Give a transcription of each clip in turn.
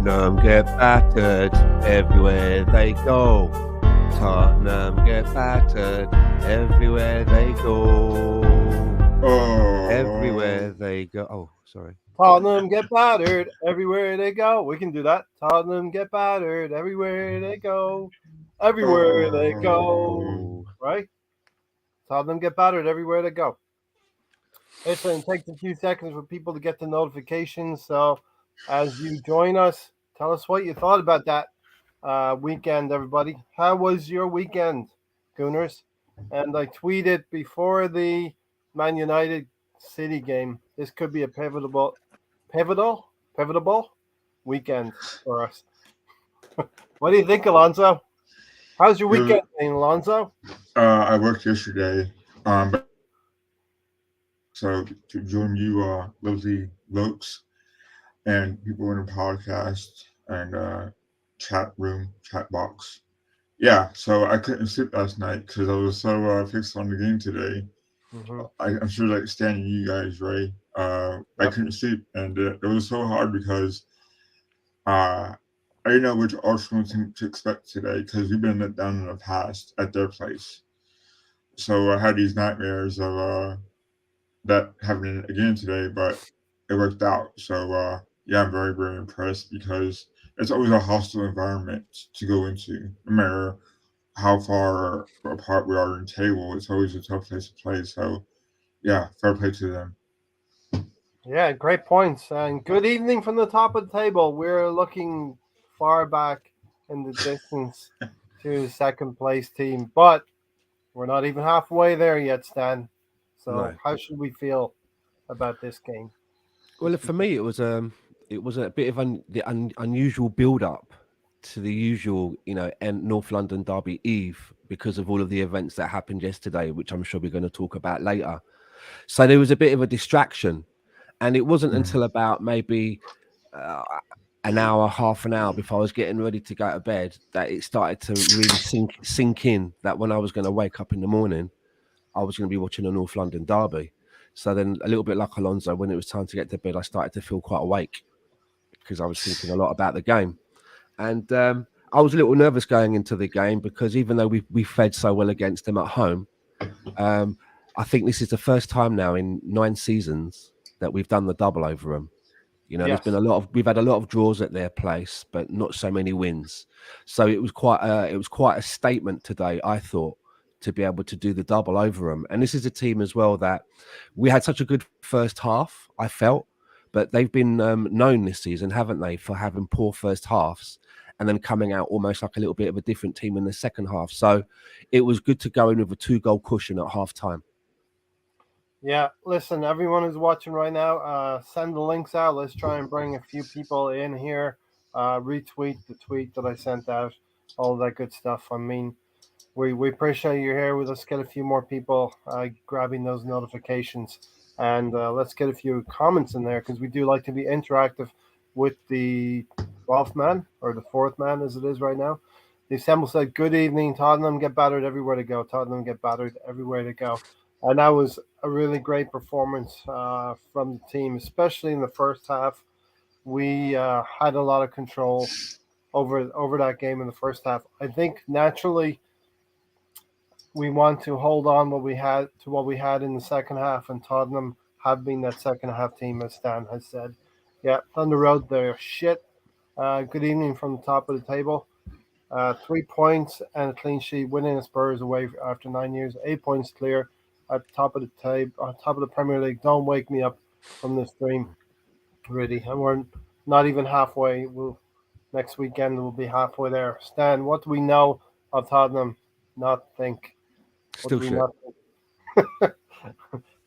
Tottenham get battered everywhere they go. Tottenham get battered everywhere they go. Everywhere they go. Oh, sorry. Tottenham get battered everywhere they go. We can do that. Tottenham get battered everywhere they go. Everywhere they go. Oh, Right? Tottenham get battered everywhere they go. Listen, it takes a few seconds for people to get the notifications. So as you join us, tell us what you thought about that weekend, everybody. How was your weekend, Gooners? And I tweeted before the Man United City game. This could be a pivotal weekend for us. What do you think, Alonso? How's your It was, weekend, Alonso? I worked yesterday, but so to join you, lovely folks and people in the podcast and chat room, chat box. Yeah, so I couldn't sleep last night because I was so fixed on the game today. Mm-hmm. I'm sure like standing you guys, right? I Yep. couldn't sleep, and it was so hard because uh, I didn't know which Arsenal team to expect today because we've been let down in the past at their place. So I had these nightmares of that happening again today, but it worked out. So yeah, I'm very very impressed because it's always a hostile environment to go into, no matter how far apart we are in the table. It's always a tough place to play. So yeah, fair play to them. Yeah, great points. And good evening from the top of the table. We're looking far back in the distance to the second place team, but we're not even halfway there yet, Stan. So, no. how should we feel about this game Well, this for weekend? me, it was a bit of unusual build up to the usual, North London Derby Eve because of all of the events that happened yesterday, which I'm sure we're going to talk about later. So there was a bit of a distraction, and it wasn't Mm. until about maybe uh, an hour, half an hour before I was getting ready to go to bed that it started to really sink in that when I was going to wake up in the morning, I was going to be watching a North London derby. So then, a little bit like Alonso, when it was time to get to bed, I started to feel quite awake because I was thinking a lot about the game, and I was a little nervous going into the game because even though we fed so well against them at home, um, I think this is the first time now in 9 seasons that we've done the double over them. There's been Yes. we've had a lot of draws at their place, but not so many wins. So it was quite a statement today, I thought, to be able to do the double over them. And this is a team as well that we had such a good first half, I felt, but they've been known this season, haven't they, for having poor first halves and then coming out almost like a little bit of a different team in the second half. So it was good to go in with a 2-goal cushion at half time. Yeah, listen, everyone who's watching right now, send the links out. Let's try and bring a few people in here. Retweet the tweet that I sent out, all that good stuff. I mean, we appreciate you here. Let's get a few more people grabbing those notifications, and let's get a few comments in there because we do like to be interactive with the 12th man or the fourth man as it is right now. The assemble said, "Good evening, Tottenham get battered everywhere to go. Tottenham get battered everywhere to go," and that was a really great performance from the team, especially in the first half. We had a lot of control over that game in the first half. I think naturally we want to hold on what we had in the second half, and Tottenham have been that second half team, as Stan has said. Yeah, on the road they're shit. Good evening from the top of the table. 3 points and a clean sheet, winning the Spurs away after 9 years. 8 points clear at the top of the table, on top of the Premier League. Don't wake me up from this dream, really. And we're not even halfway. Next weekend we'll be halfway there. Stan, what do we know of Tottenham? Not think. What Still do we shit. not think?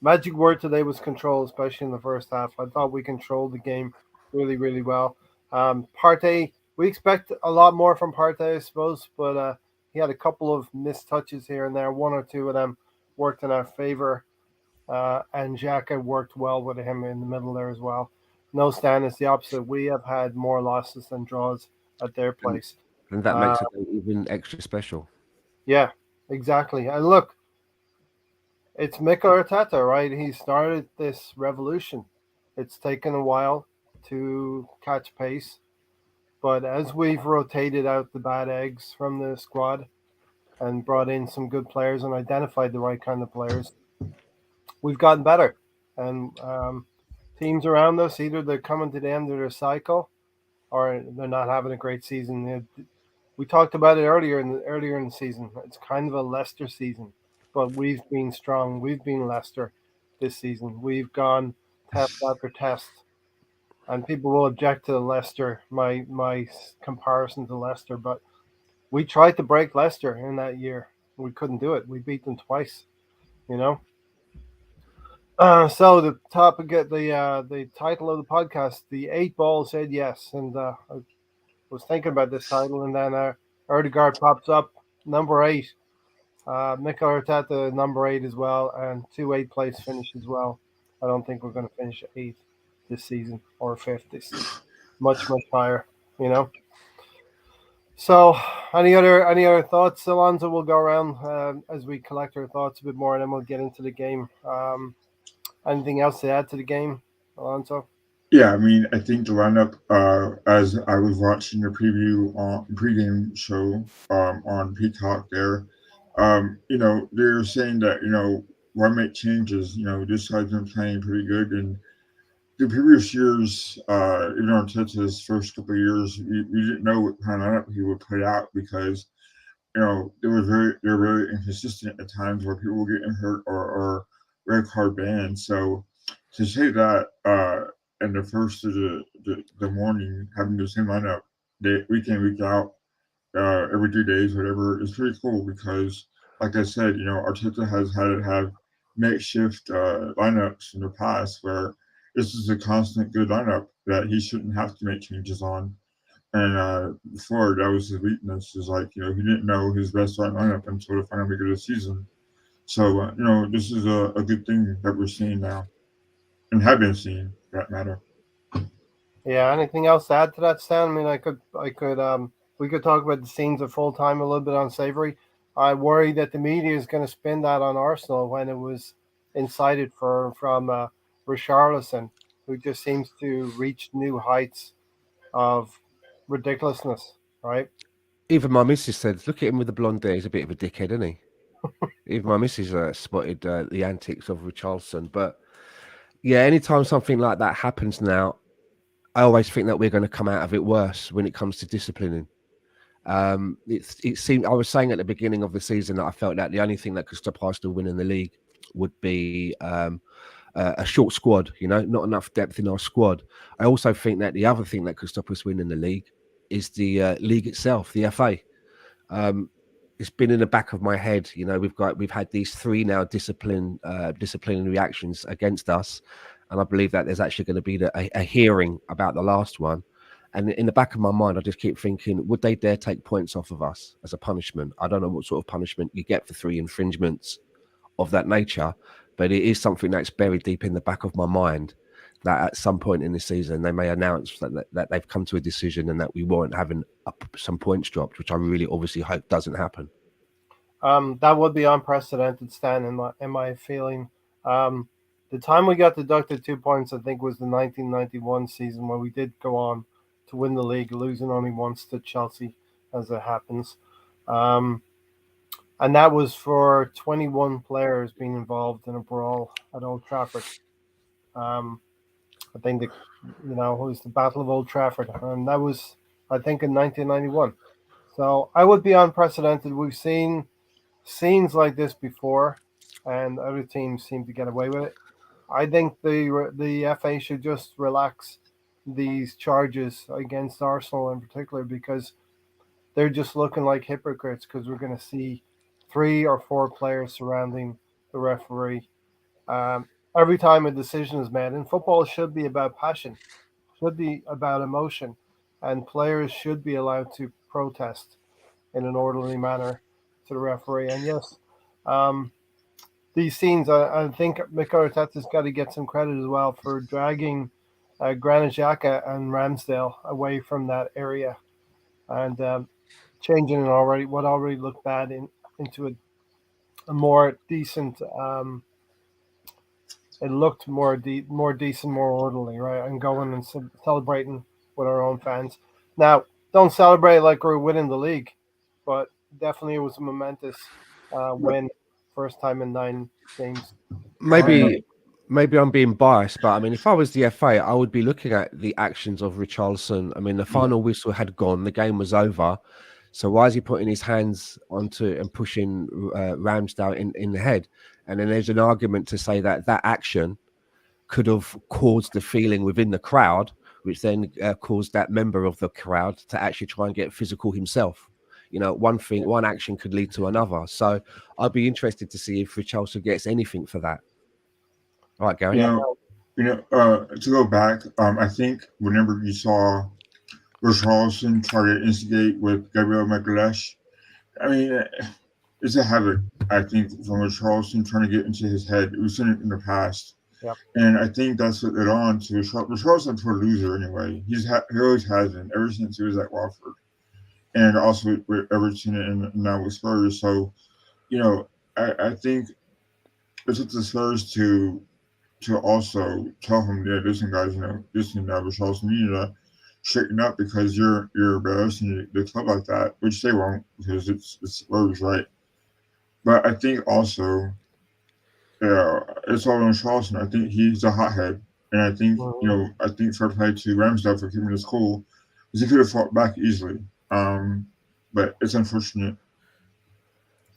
Magic word today was control, especially in the first half. I thought we controlled the game really, really well. Partey, we expect a lot more from Partey, I suppose, but he had a couple of missed touches here and there. One or two of them worked in our favor, and Xhaka worked well with him in the middle there as well. No, Stan, it's the opposite. We have had more losses than draws at their And, place. and that Uh, makes it even extra special. yeah, exactly. And look, it's Mikel Arteta, right? He started this revolution. It's taken a while to catch pace, But as we've rotated out the bad eggs from the squad and brought in some good players and identified the right kind of players, we've gotten better. And teams around us, either they're coming to the end of their cycle or they're not having a great season. We talked about it earlier in the season. It's kind of a Leicester season, but we've been strong. We've been Leicester this season. We've gone test after test, and people will object to Leicester, my comparison to Leicester, but we tried to break Leicester in that year. We couldn't do it. We beat them twice. You know. So the topic, the title of the podcast, the eight ball said yes, and I was thinking about this title, and then Erdegaard pops up, number eight. Mikel Arteta, number eight as well, and two eight-place finish as well. I don't think we're going to finish eighth this season or fifth this season. Much higher, you know. So, any other thoughts, Alonso? We'll go around as we collect our thoughts a bit more, and then we'll get into the game. Anything else to add to the game, Alonso? Yeah, I mean, I think the lineup, as I was watching the pregame show, on Peacock there, they're saying that, why make changes? This guy's been playing pretty good, and the previous years, even on Arteta's first couple of years, we didn't know what kind of lineup he would put out because they were very inconsistent at times where people were getting hurt or red card banned. So to say that in the first of the morning, having the same lineup week in, week out, every 3 days, whatever, is pretty cool because, like I said, Arteta has had to have makeshift lineups in the past where this is a constant good lineup that he shouldn't have to make changes on. And before, that was his weakness. Is like, he didn't know his best starting lineup until the final week of the season. So this is a good thing that we're seeing now and have been seeing, for that matter. Yeah. Anything else to add to that, Stan? I mean, we could talk about the scenes of full time a little bit on Savory. I worry that the media is going to spin that on Arsenal when it was incited from Richarlison, who just seems to reach new heights of ridiculousness. Right? Even my missus said, "Look at him with the blonde hair. He's a bit of a dickhead, isn't he?" Even my missus spotted the antics of Richarlison. But yeah, anytime something like that happens now, I always think that we're going to come out of it worse when it comes to disciplining. It seemed I was saying at the beginning of the season that I felt that the only thing that could stop Arsenal winning the league would be a short squad. Not enough depth in our squad. I also think that the other thing that could stop us winning the league is the league itself, the FA. Um, it's been in the back of my head. We've had these three now disciplinary actions against us, and I believe that there's actually going to be a hearing about the last one. And in the back of my mind, I just keep thinking, would they dare take points off of us as a punishment? I don't know what sort of punishment you get for three infringements of that nature, but it is something that's buried deep in the back of my mind that at some point in the season they may announce that they've come to a decision and that we weren't having some points dropped, which I really obviously hope doesn't happen. That would be unprecedented, Stan, in my feeling. The time we got deducted 2 points, I think, was the 1991 season where we did go on to win the league, losing only once to Chelsea, as it happens. Um, and that was for 21 players being involved in a brawl at Old Trafford. Um, I think it was the Battle of Old Trafford, and that was, I think, in 1991. So I would be unprecedented. We've seen scenes like this before, and other teams seem to get away with it. I think the FA should just relax these charges against Arsenal in particular because they're just looking like hypocrites because we're going to see three or four players surrounding the referee. Every time a decision is made, and football should be about passion, should be about emotion, and players should be allowed to protest in an orderly manner to the referee. And yes, um, these scenes, I think Mikel Arteta's got to get some credit as well for dragging Granit Xhaka and Ramsdale away from that area and changing what already looked bad into a more decent. It looked more decent, more orderly, right? And going and celebrating with our own fans. Now, don't celebrate like we're winning the league, but definitely it was a momentous win, first time in 9 games. Um, Maybe maybe I'm being biased, but I mean, if I was the FA, I would be looking at the actions of Richarlison. I mean, the final whistle had gone, the game was over. So why is he putting his hands onto and pushing Ramsdale in the head? And then there's an argument to say that that action could have caused the feeling within the crowd, which then caused that member of the crowd to actually try and get physical himself. You know, one action could lead to another. So I'd be interested to see if Richarlison gets anything for that. All right, You Gary. yeah, know, to go back, I think whenever you saw Richarlison try to instigate with Gabriel Magalhaes, I mean, it's a habit. I think from Richarlison trying to get into his head. We've seen it in the past, yeah, and I think that's what led on to Richarlison's a loser anyway. He always has been ever since he was at Watford, and also with Everton and now with Spurs. So I think it's up to Spurs to also tell him, yeah, listen, guys, listen, Richarlison, you need to straighten up because you're embarrassing the club like that, which they won't because it's Spurs, right? But I think also, yeah, it's all on Charleston. I think he's a hothead, and I think mhm. I think fair play to Ramsdale for keeping his cool because he could have fought back easily. But it's unfortunate.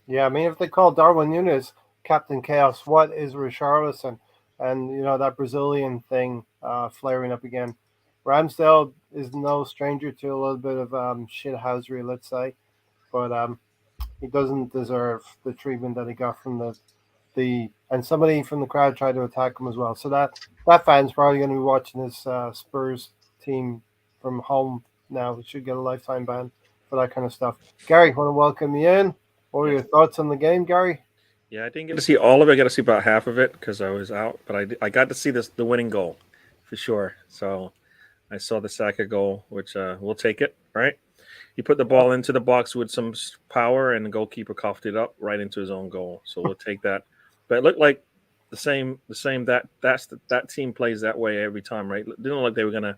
Yeah. I mean, if they call Darwin Nunes Captain Chaos, what is Richarlison? And that Brazilian thing flaring up again. Ramsdale is no stranger to a little bit of shithousery, let's say, but he doesn't deserve the treatment that he got from the and somebody from the crowd tried to attack him as well. So that fan's probably going to be watching this Spurs team from home now. He should get a lifetime ban for that kind of stuff. Gary, want to welcome you in. What are Yeah. your thoughts on the game, Gary? Yeah, I didn't get to see all of it. I got to see about half of it because I was out, but I got to see the winning goal for sure. So I saw the Saka goal, which we'll take it, right? He put the Yeah. ball into the box with some power, and the goalkeeper coughed it up right into his own goal. So we'll take that. But it looked like the same that team plays that way every time, right? It didn't look like they were gonna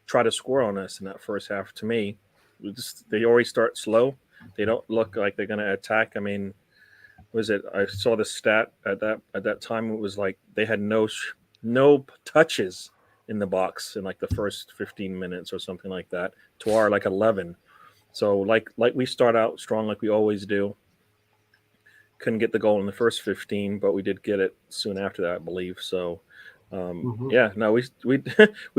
try to score on us in that first half. To me, they always start slow. They don't look like they're gonna attack. I mean, was it? I saw the stat at that time. It was like they had no touches in the box in like the first 15 minutes or something like that. To our like 11. So like we start out strong like we always do. Couldn't get the goal in the first 15, but we did get it soon after that, I believe. So Hmm. yeah, no, we we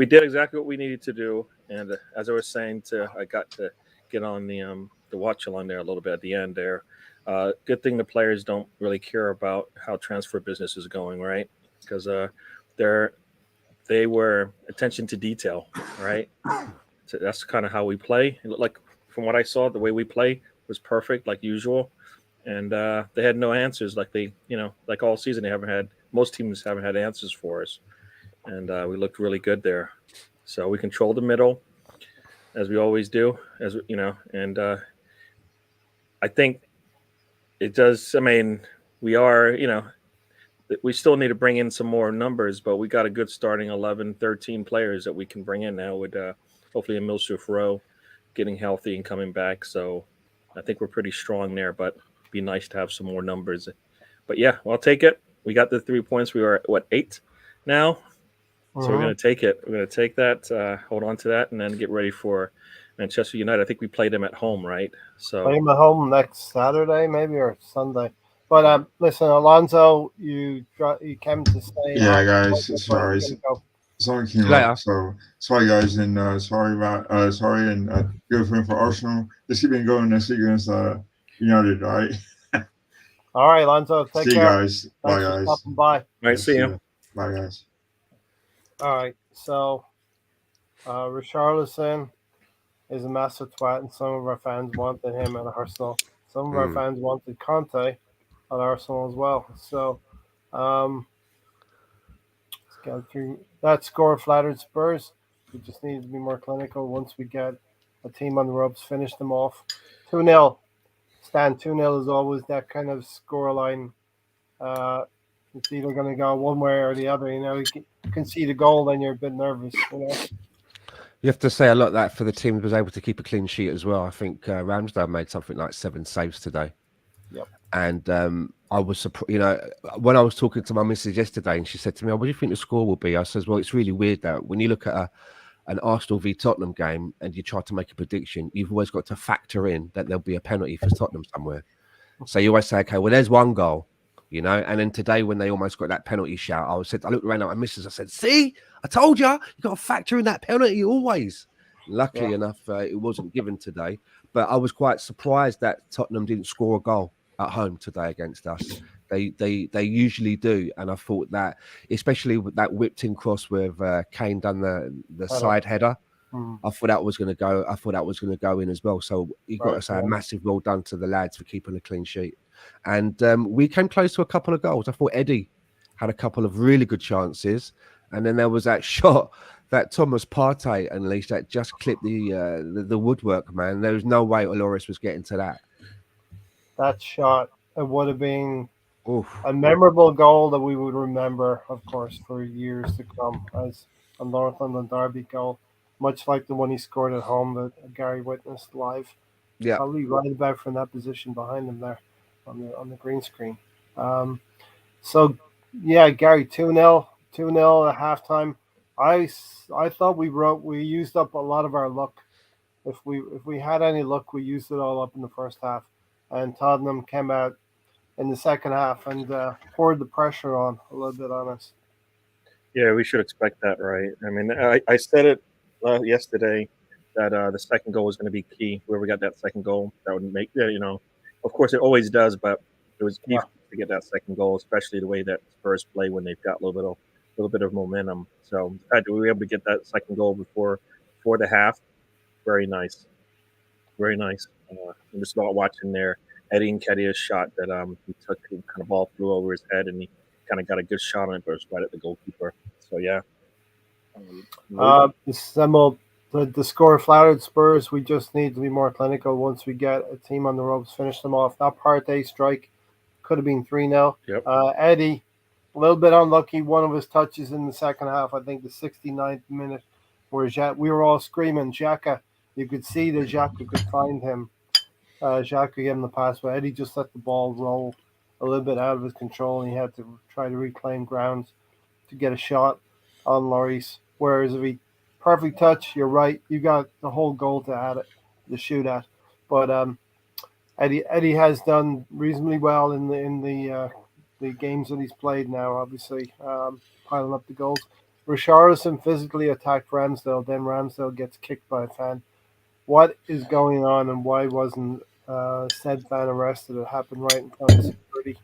did exactly what we needed to do. And as I was saying, I got to get on the watch along there a little bit at the end there. Good thing the players don't really care about how transfer business is going, right? Because they're they were attention to detail, right? So that's kind of how we play. It looked like, from what I saw, the way we play was perfect, like usual. And they had no answers, like like all season. They haven't had most teams haven't had answers for us, and we looked really good there. So we controlled the middle as we always do, and I think it does. I mean, we are, we still need to bring in some more numbers, but we got a good starting 11, 13 players that we can bring in now with hopefully Emil Rowe getting healthy and coming back. So I think we're pretty strong there, but it'd be nice to have some more numbers. But yeah, I'll take it. We got the 3 points. We are at what, 8 now? So we're Hmm. going to take it. We're going to take that, hold on to that, and then get ready for Manchester United. I think we play them at home, right? Play So him at home next Saturday, maybe, or Sunday. But listen, Alonso, you came to say hi, Yeah, guys, but sorry, you gotta go. someone See came you up, later. so sorry, guys, and sorry, and good for Arsenal. Let's keep it going next week against United. All right, All right, Alonso, take see you care. guys. Bye, Thanks for guys. stopping by. all right, Yeah, see see you. you. Bye, guys. All right, so Richarlison is a massive twat, and some of our fans wanted him at Arsenal. Some of our Mm. fans wanted Conte at Arsenal as well. So um, let's get through that score. Flattered Spurs. We just need to be more clinical once we get a team on the ropes, finish them off. 2-0. Stan, 2-0 is always that kind of scoreline. Uh, it's either going to go one way or the other. You concede a goal, then you're a bit nervous. You have to say a lot that for the team was able to keep a clean sheet as well. I think Ramsdale made something like 7 saves today. Yep. And I was surprised, when I was talking to my missus yesterday and she said to me, "Oh, what do you think the score will be?" I says, "Well, it's really weird that when you look at an Arsenal v Tottenham game and you try to make a prediction, you've always got to factor in that there'll be a penalty for Tottenham somewhere. So you always say, okay, well, there's one goal, and then today when they almost got that penalty shout, I looked around at my missus, I said, see, I told you got to factor in that penalty always. Luckily enough, it wasn't given today, but I was quite surprised that Tottenham didn't score a goal at home today against us. They usually do, and I thought that, especially with that whipped in cross with Kane done the side header, I thought that was going to go. I thought that was going to go in as well. So you got to say a massive well done to the lads for keeping a clean sheet. And we came close to a couple of goals. I thought Eddie had a couple of really good chances, and then there was that shot that Thomas Partey unleashed that just clipped the woodwork. Man, there was no way Loris was getting to that. That shot, it would have been Oof. a memorable goal that we would remember, of course, for years to come, as a North London derby goal, much like the one he scored at home that Gary witnessed live. Yeah. Probably right about from that position behind him there on the green screen. So yeah, Gary, 2-0 at halftime. I thought we used up a lot of our luck. If we had any luck, we used it all up in the first half, and Tottenham came out in the second half and poured the pressure on a little bit on us. Yeah, we should expect that, right? I mean, I said it yesterday that the second goal was going to be key. Whoever got that second goal, that would make, of course it always does, but it was key to get that second goal, especially the way that Spurs play when they've got a little bit of momentum. So the fact that we were able to get that second goal before the half, very nice, very nice. I'm just about watching there. Eddie Nketiah's shot that he took, kind of ball flew over his head, and he kind of got a good shot on it, but it was right at the goalkeeper. So yeah. The score flattered Spurs. We just need to be more clinical once we get a team on the ropes, finish them off. That Partey strike could have been 3-0. Yep. Eddie, a little bit unlucky. One of his touches in the second half, I think the 69th minute, where we were all screaming, Xhaka. You could see that Xhaka could find him. Xhaka gave him the pass, but Eddie just let the ball roll a little bit out of his control, and he had to try to reclaim ground to get a shot on Lloris. Whereas if he perfect touch, you're right, you got the whole goal to add it, to shoot at. But Eddie has done reasonably well in the games that he's played now. Obviously, piling up the goals. Richarlison physically attacked Ramsdale, then Ramsdale gets kicked by a fan. What is going on, and why wasn't said fan arrested? It happened right in front of security.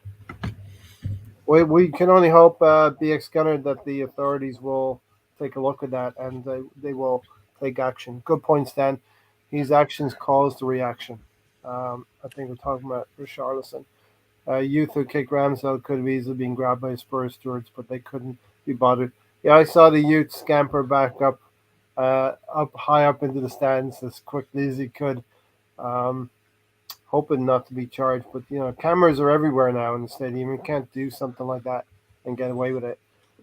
We can only hope, BX Gunner, that the authorities will take a look at that and they will take action. Good point, Stan. His actions caused the reaction. I think we're talking about Richarlison. Youth who kicked Ramsdale could have easily been grabbed by Spurs stewards, but they couldn't be bothered. Yeah, I saw the youth scamper back up high up into the stands as quickly as he could, hoping not to be charged. But cameras are everywhere now in the stadium. You can't do something like that and get away with it.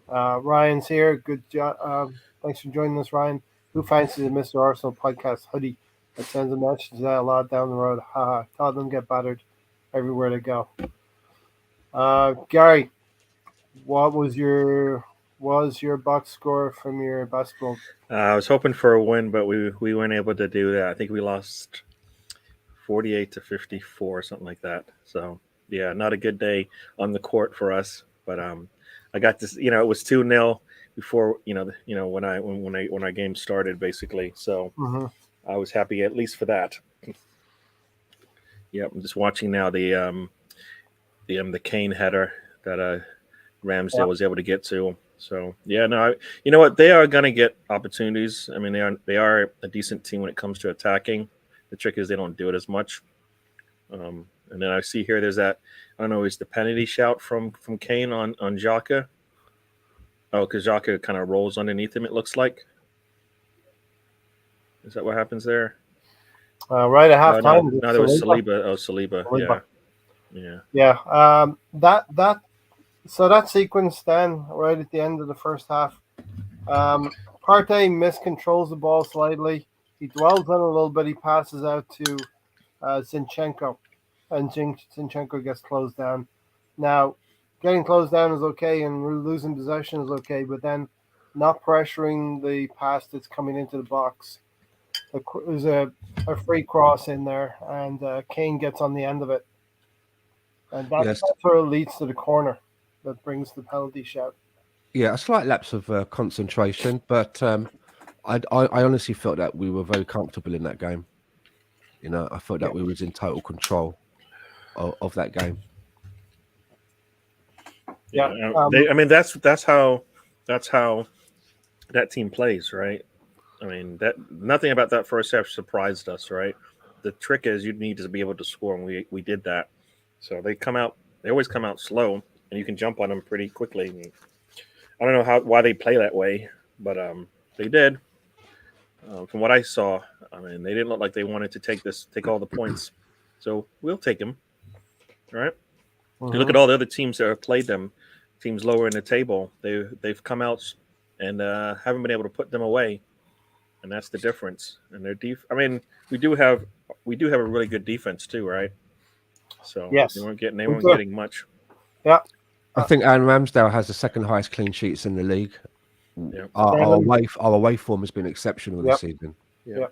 Ryan's here. Good job. Thanks for joining us, Ryan. Who fancies a Mr. Arsenal podcast hoodie that sends a message that a lot down the road? Haha. Tottenham get battered everywhere they go. Gary, what was your box score from your basketball? I was hoping for a win, but we weren't able to do that. I think we lost 48-54 or something like that. So yeah, not a good day on the court for us. But I got this. It was 2-0 before when our game started basically. So I was happy at least for that. Yeah, I'm just watching now the Kane header that Ramsdale was able to get to. So yeah, no, you know what? They are going to get opportunities. I mean, they are a decent team when it comes to attacking. The trick is they don't do it as much. And then I see here there's that, I don't know, is the penalty shout from Kane on Xhaka? Oh, because Xhaka kind of rolls underneath him, it looks like. Is that what happens there? Right at halftime. No, there was Saliba. Oh, Saliba. Yeah. So that sequence then, right at the end of the first half, Partey miscontrols the ball slightly. He dwells on it a little bit. He passes out to Zinchenko, and Zinchenko gets closed down. Now, getting closed down is okay, and losing possession is okay, but then not pressuring the pass that's coming into the box. There's a free cross in there, and Kane gets on the end of it. And Yes. that's where it leads to the corner that brings the penalty shout. Yeah, a slight lapse of concentration, but I honestly felt that we were very comfortable in that game. You know, I felt that we was in total control of that game. Yeah, I mean that's how that team plays, right? I mean that nothing about that first half surprised us, right? The trick is you need to be able to score, and we did that. So they always come out slow, and you can jump on them pretty quickly. And I don't know why they play that way, but they did. From what I saw, I mean they didn't look like they wanted to take all the points. So we'll take them, right? You look at all the other teams that have played them, teams lower in the table. They've come out and haven't been able to put them away, and that's the difference. And their I mean, we do have a really good defense too, right? So yes, they weren't getting much. Yeah, I think Aaron Ramsdale has the second highest clean sheets in the league. Yeah. Our away form has been exceptional this season. Yeah.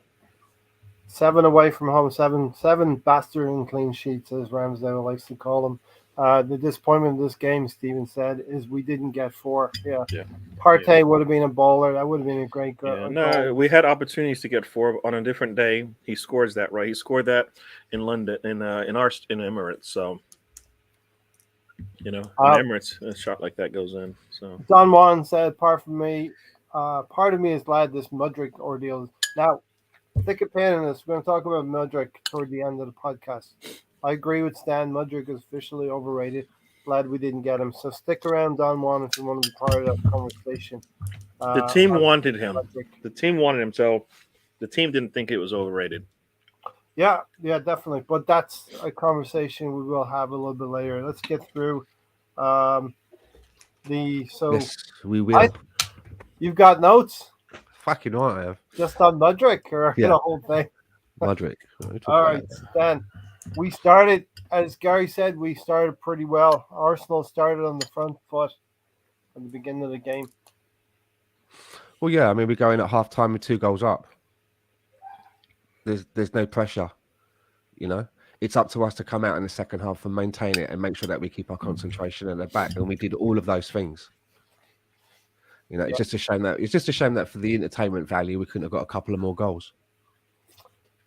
7 away from home, seven bastard and clean sheets, as Ramsdale likes to call them. The disappointment of this game, Steven said, is we didn't get 4. Yeah. Partey would have been a baller. That would have been a great goal. No, we had opportunities to get 4 on a different day. He scores that, right? He scored that in London, in Emirates. So, you know, in Emirates, a shot like that goes in. So Don Juan said, apart from me, part of me is glad this Mudryk ordeal. Now, stick a pin in this. We're going to talk about Mudryk toward the end of the podcast. I agree with Stan. Mudryk is officially overrated. Glad we didn't get him. So stick around, Don Juan, if you want to be part of that conversation. The team wanted him. Mudryk. The team wanted him, so the team didn't think it was overrated. Yeah, definitely. But that's a conversation we will have a little bit later. Let's get through Yes, we will. You've got notes? Fucking right, I have. Just on Mudryk or the whole thing? Mudryk. All right, Stan. We started, as Gary said, we started pretty well. Arsenal started on the front foot at the beginning of the game. Well, yeah, I mean, we're going at half time with 2 goals up. There's no pressure, you know. It's up to us to come out in the second half and maintain it and make sure that we keep our concentration in the back. And we did all of those things. You know, it's just a shame that for the entertainment value, we couldn't have got a couple of more goals.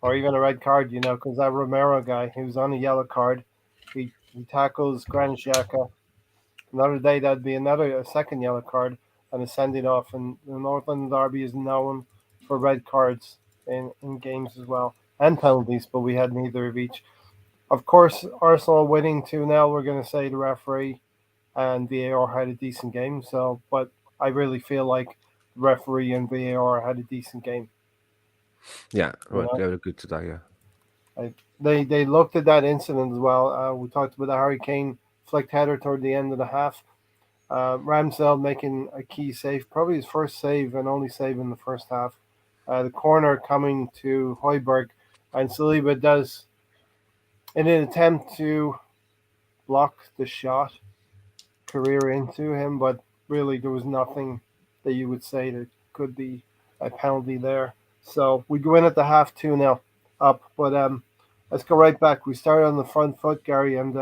Or even a red card, you know, because that Romero guy, he was on a yellow card. He tackles Granit Xhaka. Another day, that'd be a second yellow card and a sending off. And the North London Derby is known for red cards in games as well, and penalties, but we had neither of each. Of course, Arsenal winning 2-0, we're going to say the referee and VAR had a decent game. So, but I really feel like the referee and VAR had a decent game. Yeah, right. They were good today. Yeah, they looked at that incident as well. We talked about the Harry Kane flicked header toward the end of the half. Ramsdale making a key save, probably his first save and only save in the first half. The corner coming to Højbjerg, and Saliba does, in an attempt to block the shot, career into him, but really there was nothing that you would say that could be a penalty there. So we go in at the half 2-0 up, but let's go right back. We started on the front foot, Gary, and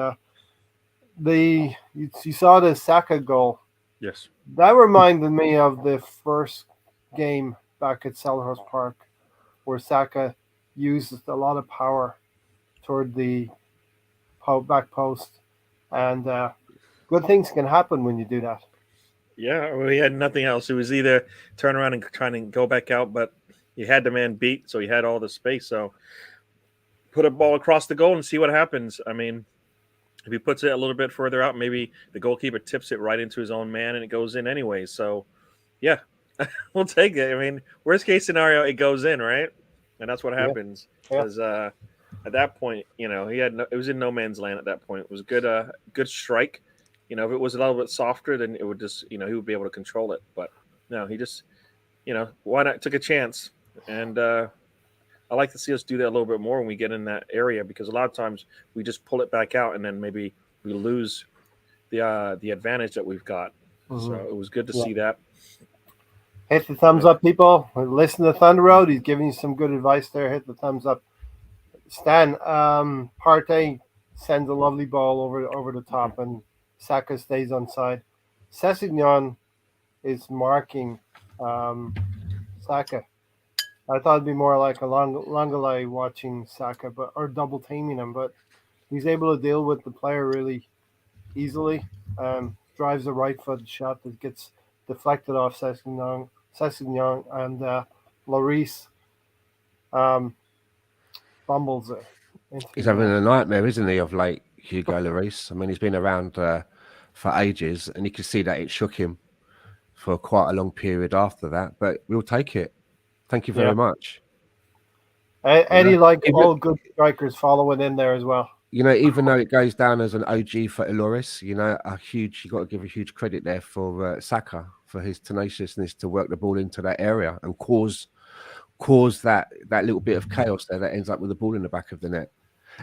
you saw the Saka goal. Yes, that reminded me of the first game back at Selhurst Park, where Saka used a lot of power toward the back post, and good things can happen when you do that. Yeah, we had nothing else. It was either turn around and trying to go back out, but you had the man beat, so he had all the space. So put a ball across the goal and see what happens. I mean, if he puts it a little bit further out, maybe the goalkeeper tips it right into his own man and it goes in anyway. So, yeah, we'll take it. I mean, worst case scenario, it goes in, right? And that's what happens. Because at that point, you know, it was in no man's land at that point. It was a good strike. You know, if it was a little bit softer, then it would just, you know, he would be able to control it. But no, he just why not took a chance? And I like to see us do that a little bit more when we get in that area, because a lot of times we just pull it back out and then maybe we lose the advantage that we've got. So Mhm. it was good to Yeah. see that. Hit the thumbs up, people. Listen to Thunder Road. He's giving you some good advice there. Hit the thumbs up. Stan, Partey sends a lovely ball over the top, and Saka stays onside. Sessegnon is marking Saka. I thought it'd be more like a Longalay watching Saka, or double teaming him, but he's able to deal with the player really easily. Drives a right foot shot that gets deflected off Sessegnon, and Lloris um, fumbles it into He's the having net. a nightmare, isn't he, of late, Hugo Lloris? I mean, he's been around for ages, and you can see that it shook him for quite a long period after that. But we'll take it. Thank you Yeah. very much. Eddie, like Even, all good strikers, following in there as well. even though it goes down as an OG for Lloris, you got to give a huge credit there for Saka for his tenaciousness to work the ball into that area and cause that little bit of chaos there that ends up with the ball in the back of the net.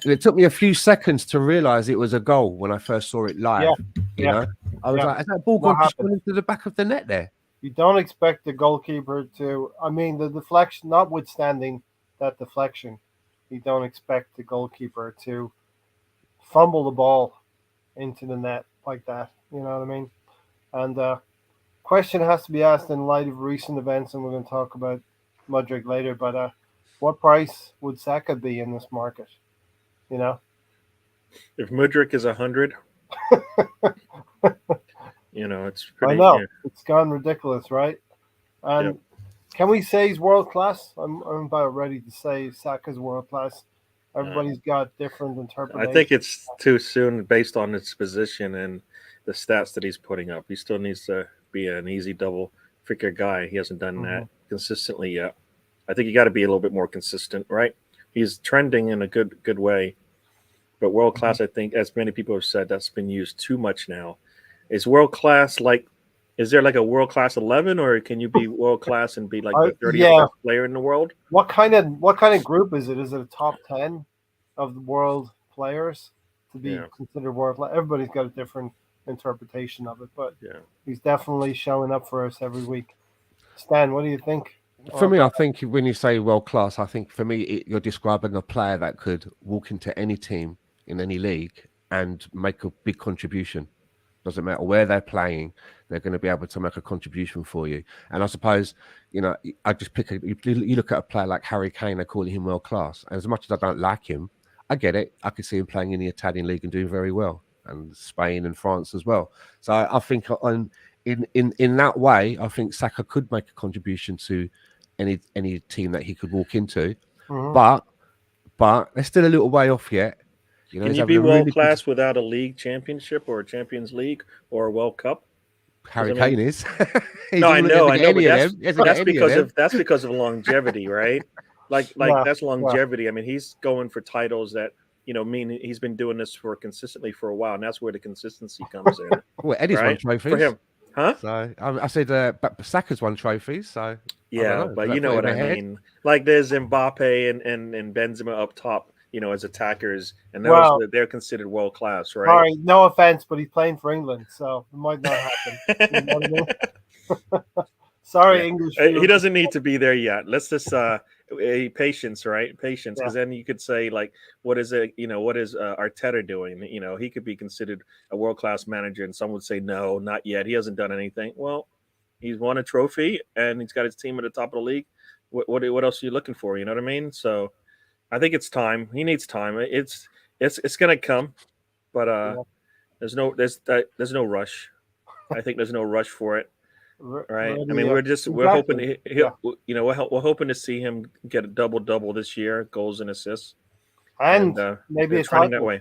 And it took me a few seconds to realize it was a goal when I first saw it live. Yeah. I was like, has that ball What just happened? gone into the back of the net there? You don't expect the goalkeeper to. I mean, the deflection, notwithstanding that deflection, you don't expect the goalkeeper to fumble the ball into the net like that. You know what I mean? And question has to be asked in light of recent events, and we're going to talk about Mudryk later. But what price would Saka be in this market? You know, If Mudryk is 100, it's pretty. I know Yeah. it's gone ridiculous, right? And can we say he's world class? I'm about ready to say Saka's world class. Everybody's got different interpretations. I think it's too soon based on his position and the stats that he's putting up. He still needs to be an easy double figure guy. He hasn't done that consistently yet. I think you got to be a little bit more consistent, right? He's trending in a good way, but world class, I think, as many people have said, that's been used too much now. Is world class like? Is there like a world class 11, or can you be world class and be like the 30th best player in the world? What kind of group is it? Is it a top 10 of the world players to be considered world class? Everybody's got a different interpretation of it, but he's definitely showing up for us every week. Stan, what do you think? For me, I think when you say world class, I think for me, you're describing a player that could walk into any team in any league and make a big contribution. Doesn't matter where they're playing, they're going to be able to make a contribution for you. And I suppose, I just you look at a player like Harry Kane, they're calling him world class. And as much as I don't like him, I get it. I could see him playing in the Italian league and doing very well, and Spain and France as well. So I think in that way, I think Saka could make a contribution to any team that he could walk into. But they're still a little way off yet. Can you be world class without a league championship or a Champions League or a World Cup? Harry Kane is. No, I know, but that's because of longevity, right? Like that's longevity. I mean, he's going for titles that mean he's been doing this consistently for a while, and that's where the consistency comes in. Well, Eddie's won trophies for him, huh? So I said, Saka's won trophies, so yeah, but you know what I mean. Like there's Mbappe and Benzema up top. As attackers, and they're considered world class, right? All right, no offense, but he's playing for England, so it might not happen. You know what I mean? Sorry, English. He doesn't need to be there yet. Let's just patience, right? Patience, because then you could say like, what is Arteta doing? He could be considered a world class manager, and some would say no, not yet. He hasn't done anything. Well, he's won a trophy, and he's got his team at the top of the league. What else are you looking for? You know what I mean? So. I think it's time. He needs time. It's gonna come, but there's no rush. I think there's no rush for it, right? I mean, we're hoping we're hoping to see him get a double this year, goals and assists, and maybe a title that way.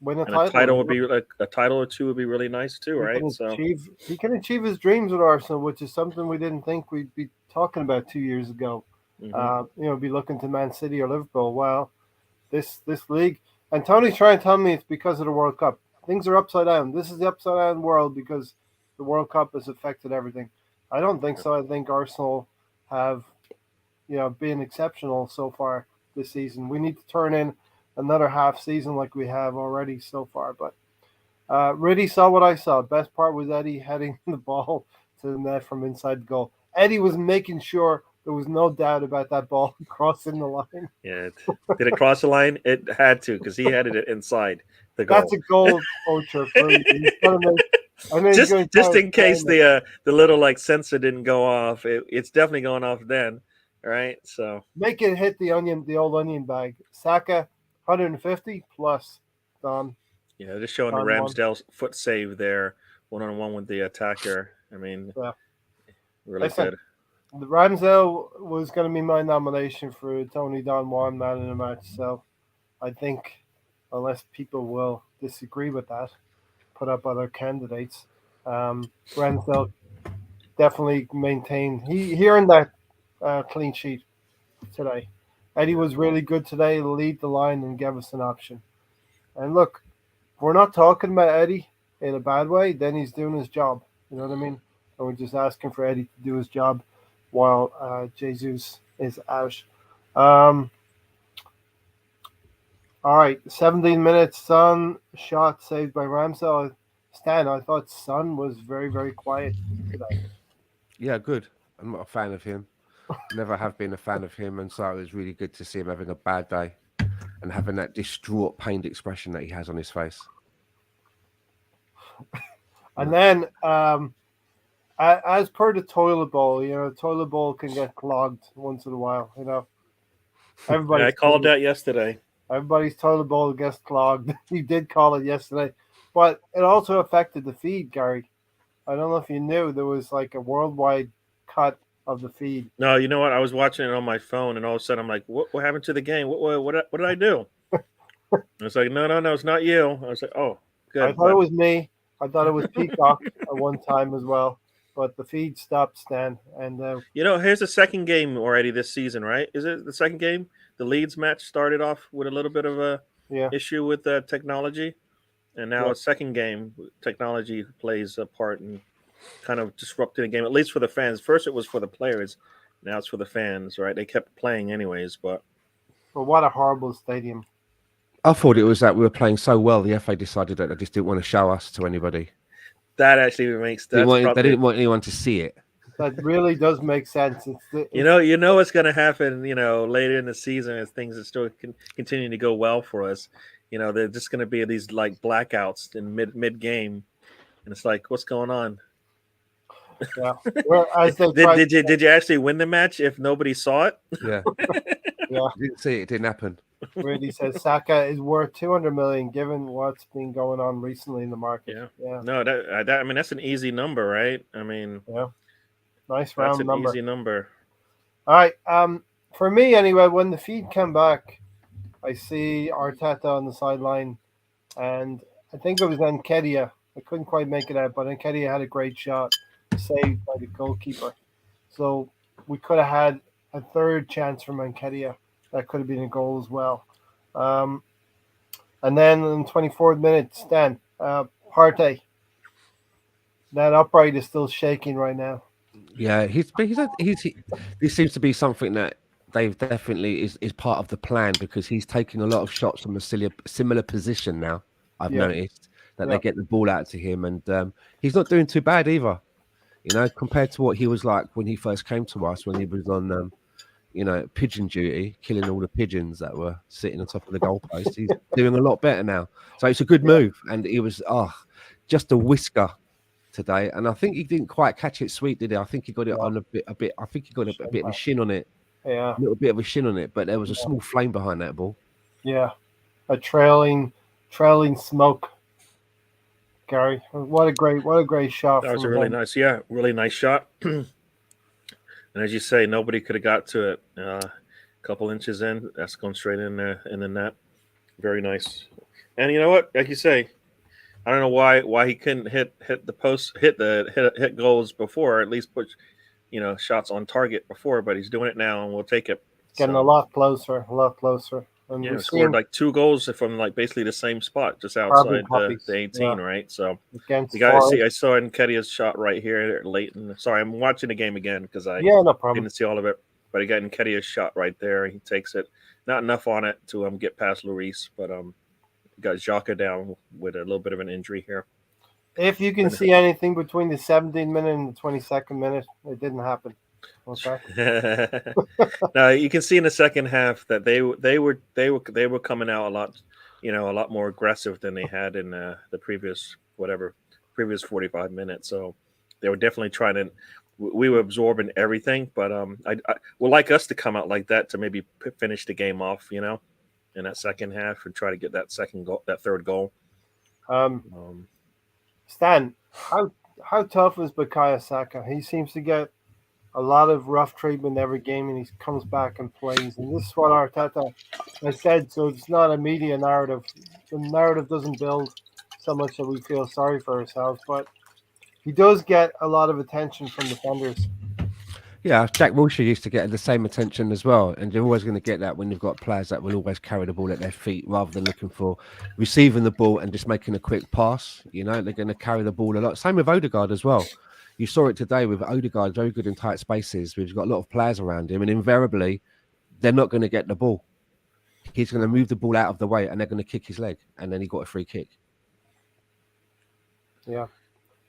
Win a title would be like a title or two would be really nice too, right? He can achieve his dreams with Arsenal, which is something we didn't think we'd be talking about 2 years ago. Be looking to Man City or Liverpool. Well, this league, and Tony's trying to tell me it's because of the World Cup. Things are upside down. This is the upside down world because the World Cup has affected everything. I don't think so. I think Arsenal have, been exceptional so far this season. We need to turn in another half season like we have already so far. But really saw what I saw. Best part was Eddie heading the ball to the net from inside the goal. Eddie was making sure there was no doubt about that ball crossing the line. Yeah, did it cross the line? It had to because he had it inside the goal. That's a goal poacher for you. He's gonna make. I mean, he's going just in case the little like sensor didn't go off, it's definitely going off then. All right, so make it hit the old onion bag. Saka, 150 plus. Done. Yeah, just showing the Ramsdale foot save there, 1-on-1 with the attacker. I mean, really good. The Ramsdale was going to be my nomination for Tony Don Juan Man in the Match. So I think, unless people will disagree with that, put up other candidates. Ramsdale definitely maintained. He earned that clean sheet today. Eddie was really good today, lead the line and gave us an option. And look, if we're not talking about Eddie in a bad way, then he's doing his job. You know what I mean? And we're just asking for Eddie to do his job while Jesus is out. All right, 17 minutes. Son shot saved by Ramsdale. Stan, I thought Son was very, very quiet today. Yeah, good. I'm not a fan of him. Never have been a fan of him, and so it was really good to see him having a bad day and having that distraught, pained expression that he has on his face. And then, as per the toilet bowl, the toilet bowl can get clogged once in a while. Everybody. I called that yesterday. Everybody's toilet bowl gets clogged. You did call it yesterday, but it also affected the feed, Gary. I don't know if you knew there was like a worldwide cut of the feed. No, you know what? I was watching it on my phone, and all of a sudden I'm like, "What happened to the game? What did I do?" It's like, no, it's not you. I was like, "Oh, good." I thought it was me. I thought it was Peacock at one time as well, but the feed stopped, Stan. And here's the second game already this season, right? Is it the second game? The Leeds match started off with a little bit of a issue with technology, and now a second game, technology plays a part in kind of disrupting the game, at least for the fans. First it was for the players, now it's for the fans, right? They kept playing anyways, but what a horrible stadium. I thought it was that we were playing so well, the FA decided that they just didn't want to show us to anybody. That actually makes sense. They didn't want anyone to see it. That really does make sense. You know what's going to happen, later in the season as things are still continuing to go well for us. They're just going to be these like blackouts in mid game, and it's like, what's going on? Yeah. Did you actually win the match if nobody saw it? Yeah. Yeah. Didn't see it. It didn't happen. Really says Saka is worth 200 million given what's been going on recently in the market. Yeah. No, I mean that's an easy number, right? I mean, nice round number. That's an easy number. All right. For me anyway, when the feed came back, I see Arteta on the sideline, and I think it was Nketiah. I couldn't quite make it out, but Nketiah had a great shot saved by the goalkeeper. So we could have had a third chance from Nketiah. That could have been a goal as well. And then in 24th minute, Stan, Partey. That upright is still shaking right now. Yeah, this seems to be something that Dave definitely is part of the plan, because he's taking a lot of shots from a similar position now. I've noticed that they get the ball out to him, and he's not doing too bad either. Compared to what he was like when he first came to us, when he was on, pigeon duty, killing all the pigeons that were sitting on top of the goalpost. He's doing a lot better now. So it's a good move. And he was, just a whisker today. And I think he didn't quite catch it sweet, did he? I think he got it on a bit. I think he got a bit of a shin on it. Yeah. A little bit of a shin on it, but there was a small flame behind that ball. Yeah. A trailing smoke. Gary, what a great shot. That was a really nice shot. And as you say, nobody could have got to it. A couple inches in, that's going straight in there in the net. Very nice. And you know what? Like you say, I don't know why he couldn't hit the post, hit goals before, or at least put shots on target before. But he's doing it now, and we'll take it. Getting a lot closer. And Yeah, we've scored seen like 2 goals from like basically the same spot, just carbon outside copies. the 18, right? So Against you got to see. Forest. I saw Nketiah's shot right here late. Sorry, I'm watching the game again because I Yeah, no problem. didn't see all of it. But I got Nketiah's shot right there. He takes it. Not enough on it to get past Lloris, but got Xhaka down with a little bit of an injury here. If you can see anything between the 17th minute and the 22nd minute, it didn't happen. Okay. Now you can see in the second half that they were coming out a lot, a lot more aggressive than they had in the previous 45 minutes. So they were definitely trying to. We were absorbing everything, but I would like us to come out like that to maybe finish the game off, in that second half and try to get that third goal. Stan, how tough is Bukayo Saka? He seems to get a lot of rough treatment every game, and he comes back and plays. And this is what Arteta has said, so it's not a media narrative. The narrative doesn't build so much that we feel sorry for ourselves, but he does get a lot of attention from defenders. Yeah, Jack Wilshere used to get the same attention as well, and you're always going to get that when you've got players that will always carry the ball at their feet rather than looking for receiving the ball and just making a quick pass. They're going to carry the ball a lot. Same with Odegaard as well. You saw it today with Odegaard, very good in tight spaces. We've got a lot of players around him, and invariably, they're not going to get the ball. He's going to move the ball out of the way, and they're going to kick his leg, and then he got a free kick. Yeah,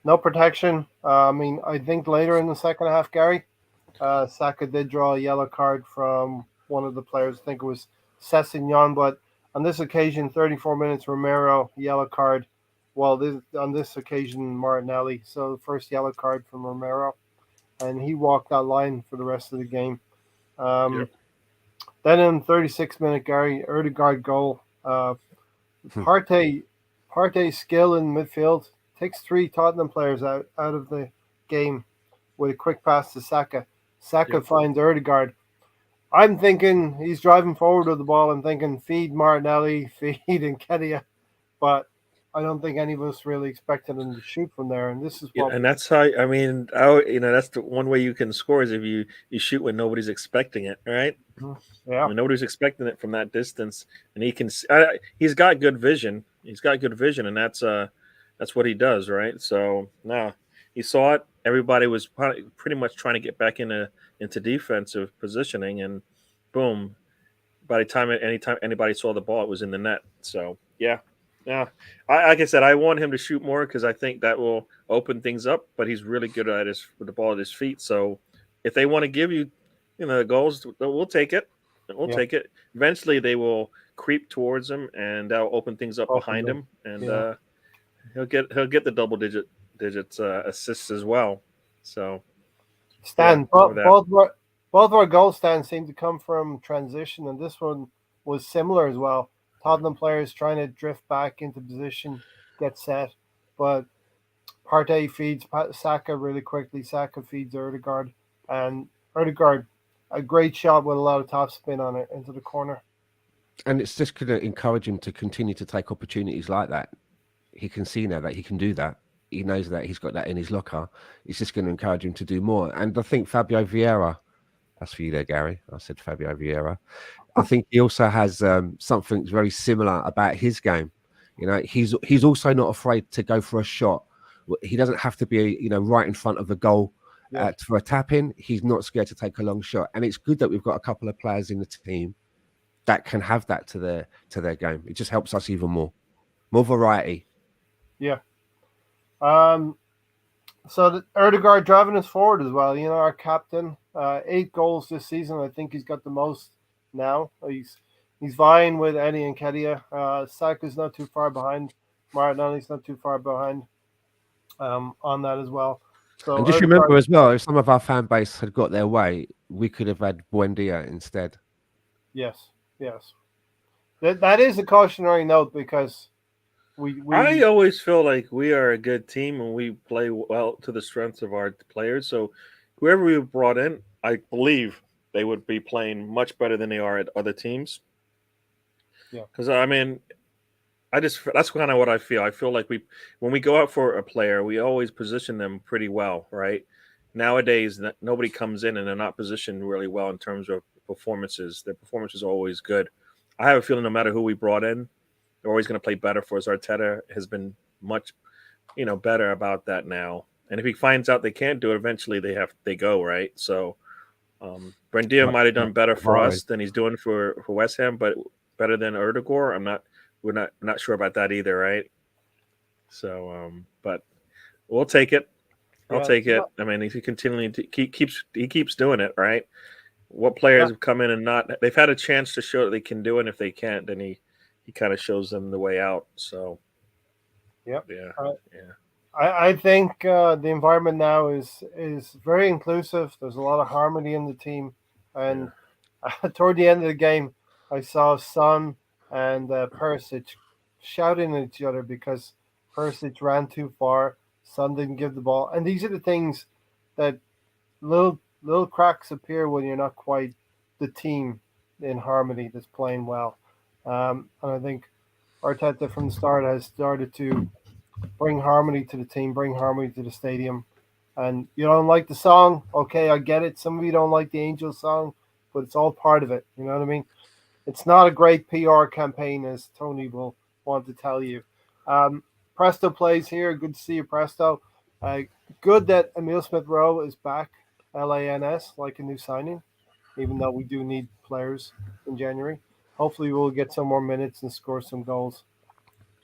no protection. I think later in the second half, Gary, Saka did draw a yellow card from one of the players. I think it was Sessegnon, but on this occasion, 34 minutes, Romero, yellow card. Well, on this occasion, Martinelli. So the first yellow card from Romero, and he walked that line for the rest of the game. Then in 36-minute, Gary, Odegaard goal. Partey's skill in midfield takes 3 Tottenham players out of the game with a quick pass to Saka. Saka finds Odegaard. I'm thinking he's driving forward with the ball and thinking feed Martinelli, feed Nketiah, but I don't think any of us really expected him to shoot from there. And this is what, and that's how that's the one way you can score is if you shoot when nobody's expecting it, right? Yeah, when nobody's expecting it from that distance, and he can. He's got good vision. And that's what he does, right? So now he saw it. Everybody was pretty much trying to get back into defensive positioning, and boom! By the time anytime anybody saw the ball, it was in the net. So yeah. Like I said, I want him to shoot more because I think that will open things up. But he's really good with the ball at his feet. So if they want to give you, goals, we'll take it. Take it. Eventually, they will creep towards him, and that'll open things up behind him, and he'll get the double digits assists as well. So, Stan, both our goal stands seem to come from transition, and this one was similar as well. Tottenham players trying to drift back into position, get set, but Partey feeds Saka really quickly. Saka feeds Odegaard, and Odegaard, a great shot with a lot of top spin on it into the corner. And it's just going to encourage him to continue to take opportunities like that. He can see now that he can do that. He knows that he's got that in his locker. It's just going to encourage him to do more. And I think Fabio Vieira, that's for you there, Gary. I said Fabio Vieira. I think he also has something very similar about his game. He's also not afraid to go for a shot. He doesn't have to be, right in front of the goal for a tap in. He's not scared to take a long shot. And it's good that we've got a couple of players in the team that can have that to their game. It just helps us even more variety. Yeah. So Odegaard driving us forward as well. Our captain, 8 goals this season. I think he's got the most now. He's vying with Eddie and Nketiah. Saka's not too far behind. Martinelli's not too far behind on that as well. So and just remember as well, if some of our fan base had got their way, we could have had Buendia instead. Yes. That is a cautionary note because I always feel like we are a good team and we play well to the strengths of our players. So whoever we brought in, I believe they would be playing much better than they are at other teams. Yeah. Because that's kind of what I feel. I feel like when we go out for a player, we always position them pretty well, right? Nowadays, nobody comes in and they're not positioned really well in terms of performances. Their performance is always good. I have a feeling no matter who we brought in, they're always going to play better for us. Arteta has been much, better about that now. And if he finds out they can't do it, eventually they go, right. So Buendia might have done better for us than he's doing for West Ham, but better than Erdegaard. We're not sure about that either, right? So, but we'll take it. I'll take it. I mean, if he continually keeps doing it, right? What players have come in and they've had a chance to show that they can do it. And if they can't, then he kind of shows them the way out. So, yeah. Yeah. I think the environment now is very inclusive. There's a lot of harmony in the team, and toward the end of the game, I saw Son and Perisic shouting at each other because Perisic ran too far. Son didn't give the ball, and these are the things that little cracks appear when you're not quite the team in harmony that's playing well. And I think Arteta from the start has started to bring harmony to the team, bring harmony to the stadium. And you don't like the song, okay, I get it. Some of you don't like the Angels song, but it's all part of it. You know what I mean? It's not a great PR campaign, as Tony will want to tell you. Presto plays here. Good to see you, Presto. Good that Emil Smith Rowe is back, LANS, like a new signing, even though we do need players in January. Hopefully, we'll get some more minutes and score some goals.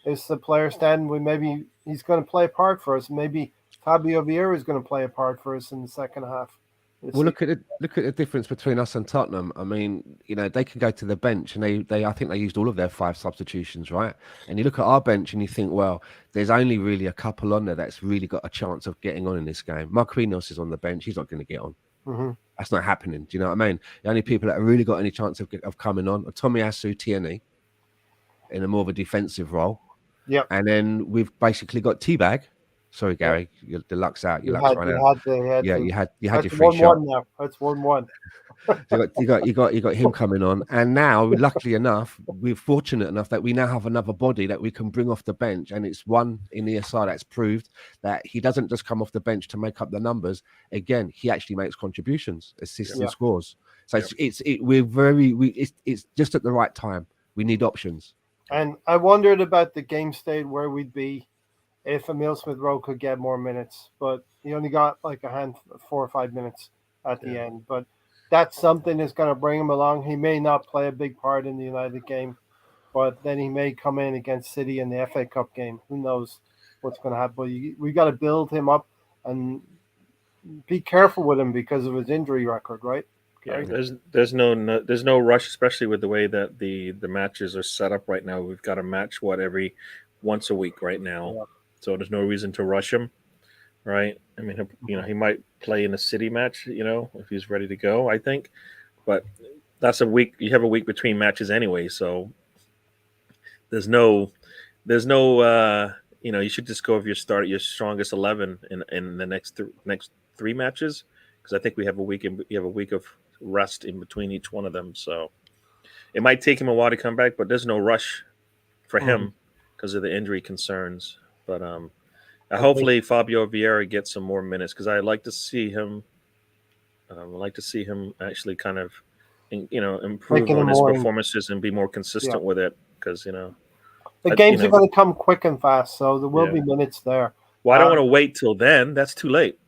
Is the player standing? Maybe he's going to play a part for us. Maybe Fabio Vieira is going to play a part for us in the second half. Well, look at the difference between us and Tottenham. I mean, they can go to the bench, and they I think they used all of their 5 substitutions, right? And you look at our bench, and you think, well, there's only really a couple on there that's really got a chance of getting on in this game. Marquinhos is on the bench; he's not going to get on. Mm-hmm. That's not happening. Do you know what I mean? The only people that have really got any chance of coming on are Tomiyasu, Tierney, in a more of a defensive role. Yeah, and then we've basically got Teabag. Sorry, Gary, the luck's out. Your luck's run out. You had your free shot. Now. That's 1-1. You got him coming on, and now, luckily enough, we're fortunate enough that we now have another body that we can bring off the bench, and it's one in the ESR that's proved that he doesn't just come off the bench to make up the numbers. Again, he actually makes contributions, assists, and scores. So it's just at the right time. We need options. And I wondered about the game state, where we'd be if Emil Smith Rowe could get more minutes, but he only got like 4 or 5 minutes at the end. But that's something that's going to bring him along. He may not play a big part in the United game, but then he may come in against City in the FA Cup game. Who knows what's going to happen? But we got to build him up and be careful with him because of his injury record, right? Yeah, there's no rush, especially with the way that the matches are set up right now. We've got a match every once a week right now, so there's no reason to rush him, right? I mean, he might play in a City match, if he's ready to go. I think, but that's a week. You have a week between matches anyway, so there's no. You should just go if you start your strongest 11 in the next 3 matches, because I think we have a week. You have a week of rest in between each one of them, so it might take him a while to come back, but there's no rush for him because of the injury concerns. But hopefully Fabio Vieira gets some more minutes, because I'd like to see him. Actually kind of, improve on his performances and be more consistent with it, because the games are going to come quick and fast, so there will be minutes there. Well, I don't want to wait till then. That's too late.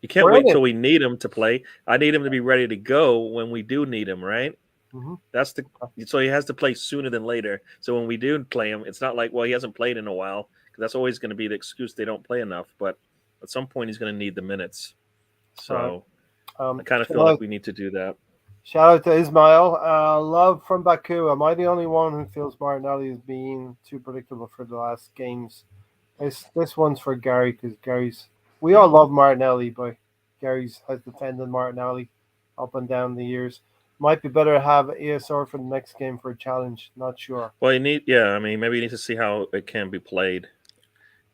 You can't wait till we need him to play. I need him to be ready to go when we do need him, right? Mm-hmm. So he has to play sooner than later. So when we do play him, it's not like, well, he hasn't played in a while, because that's always going to be the excuse they don't play enough. But at some point, he's going to need the minutes. So I kind of feel like we need to do that. Shout out to Ismail. Love from Baku. Am I the only one who feels Martinelli is being too predictable for the last games? This one's for Gary, because we all love Martinelli, but Gary has defended Martinelli up and down the years. Might be better to have ESR for the next game for a challenge. Not sure. Well, maybe you need to see how it can be played,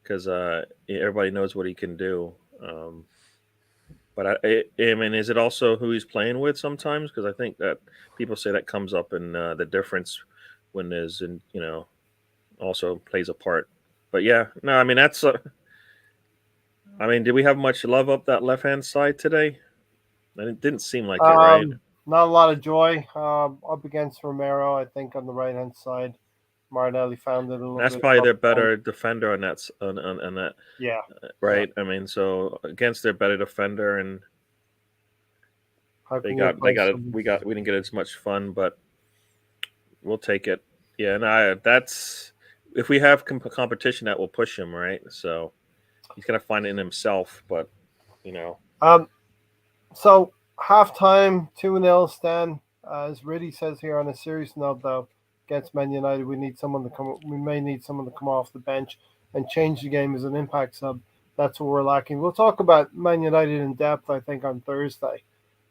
because everybody knows what he can do. But I mean, is it also who he's playing with sometimes? Because I think that people say that comes up in the difference when there's, also plays a part. But I mean, that's. I mean, did we have much love up that left-hand side today? It didn't seem like it, right? not a lot of joy up against Romero. I think on the right hand side, Martinelli found it a little That's bit probably tough. their better defender on that on that, Yeah, right? I mean, so against their better defender, and how they can you got they replace got it. him? We didn't get as much fun, but we'll take it. Yeah, and that's if we have competition that will push him, right? So he's gonna find it in himself, but you know, Um, so halftime 2-0 Stan. As Riddy says here on a serious note, though, against Man United, we need someone to come. We may need someone to come off the bench and change the game as an impact sub. That's what we're lacking. We'll talk about Man United in depth, I think, on Thursday.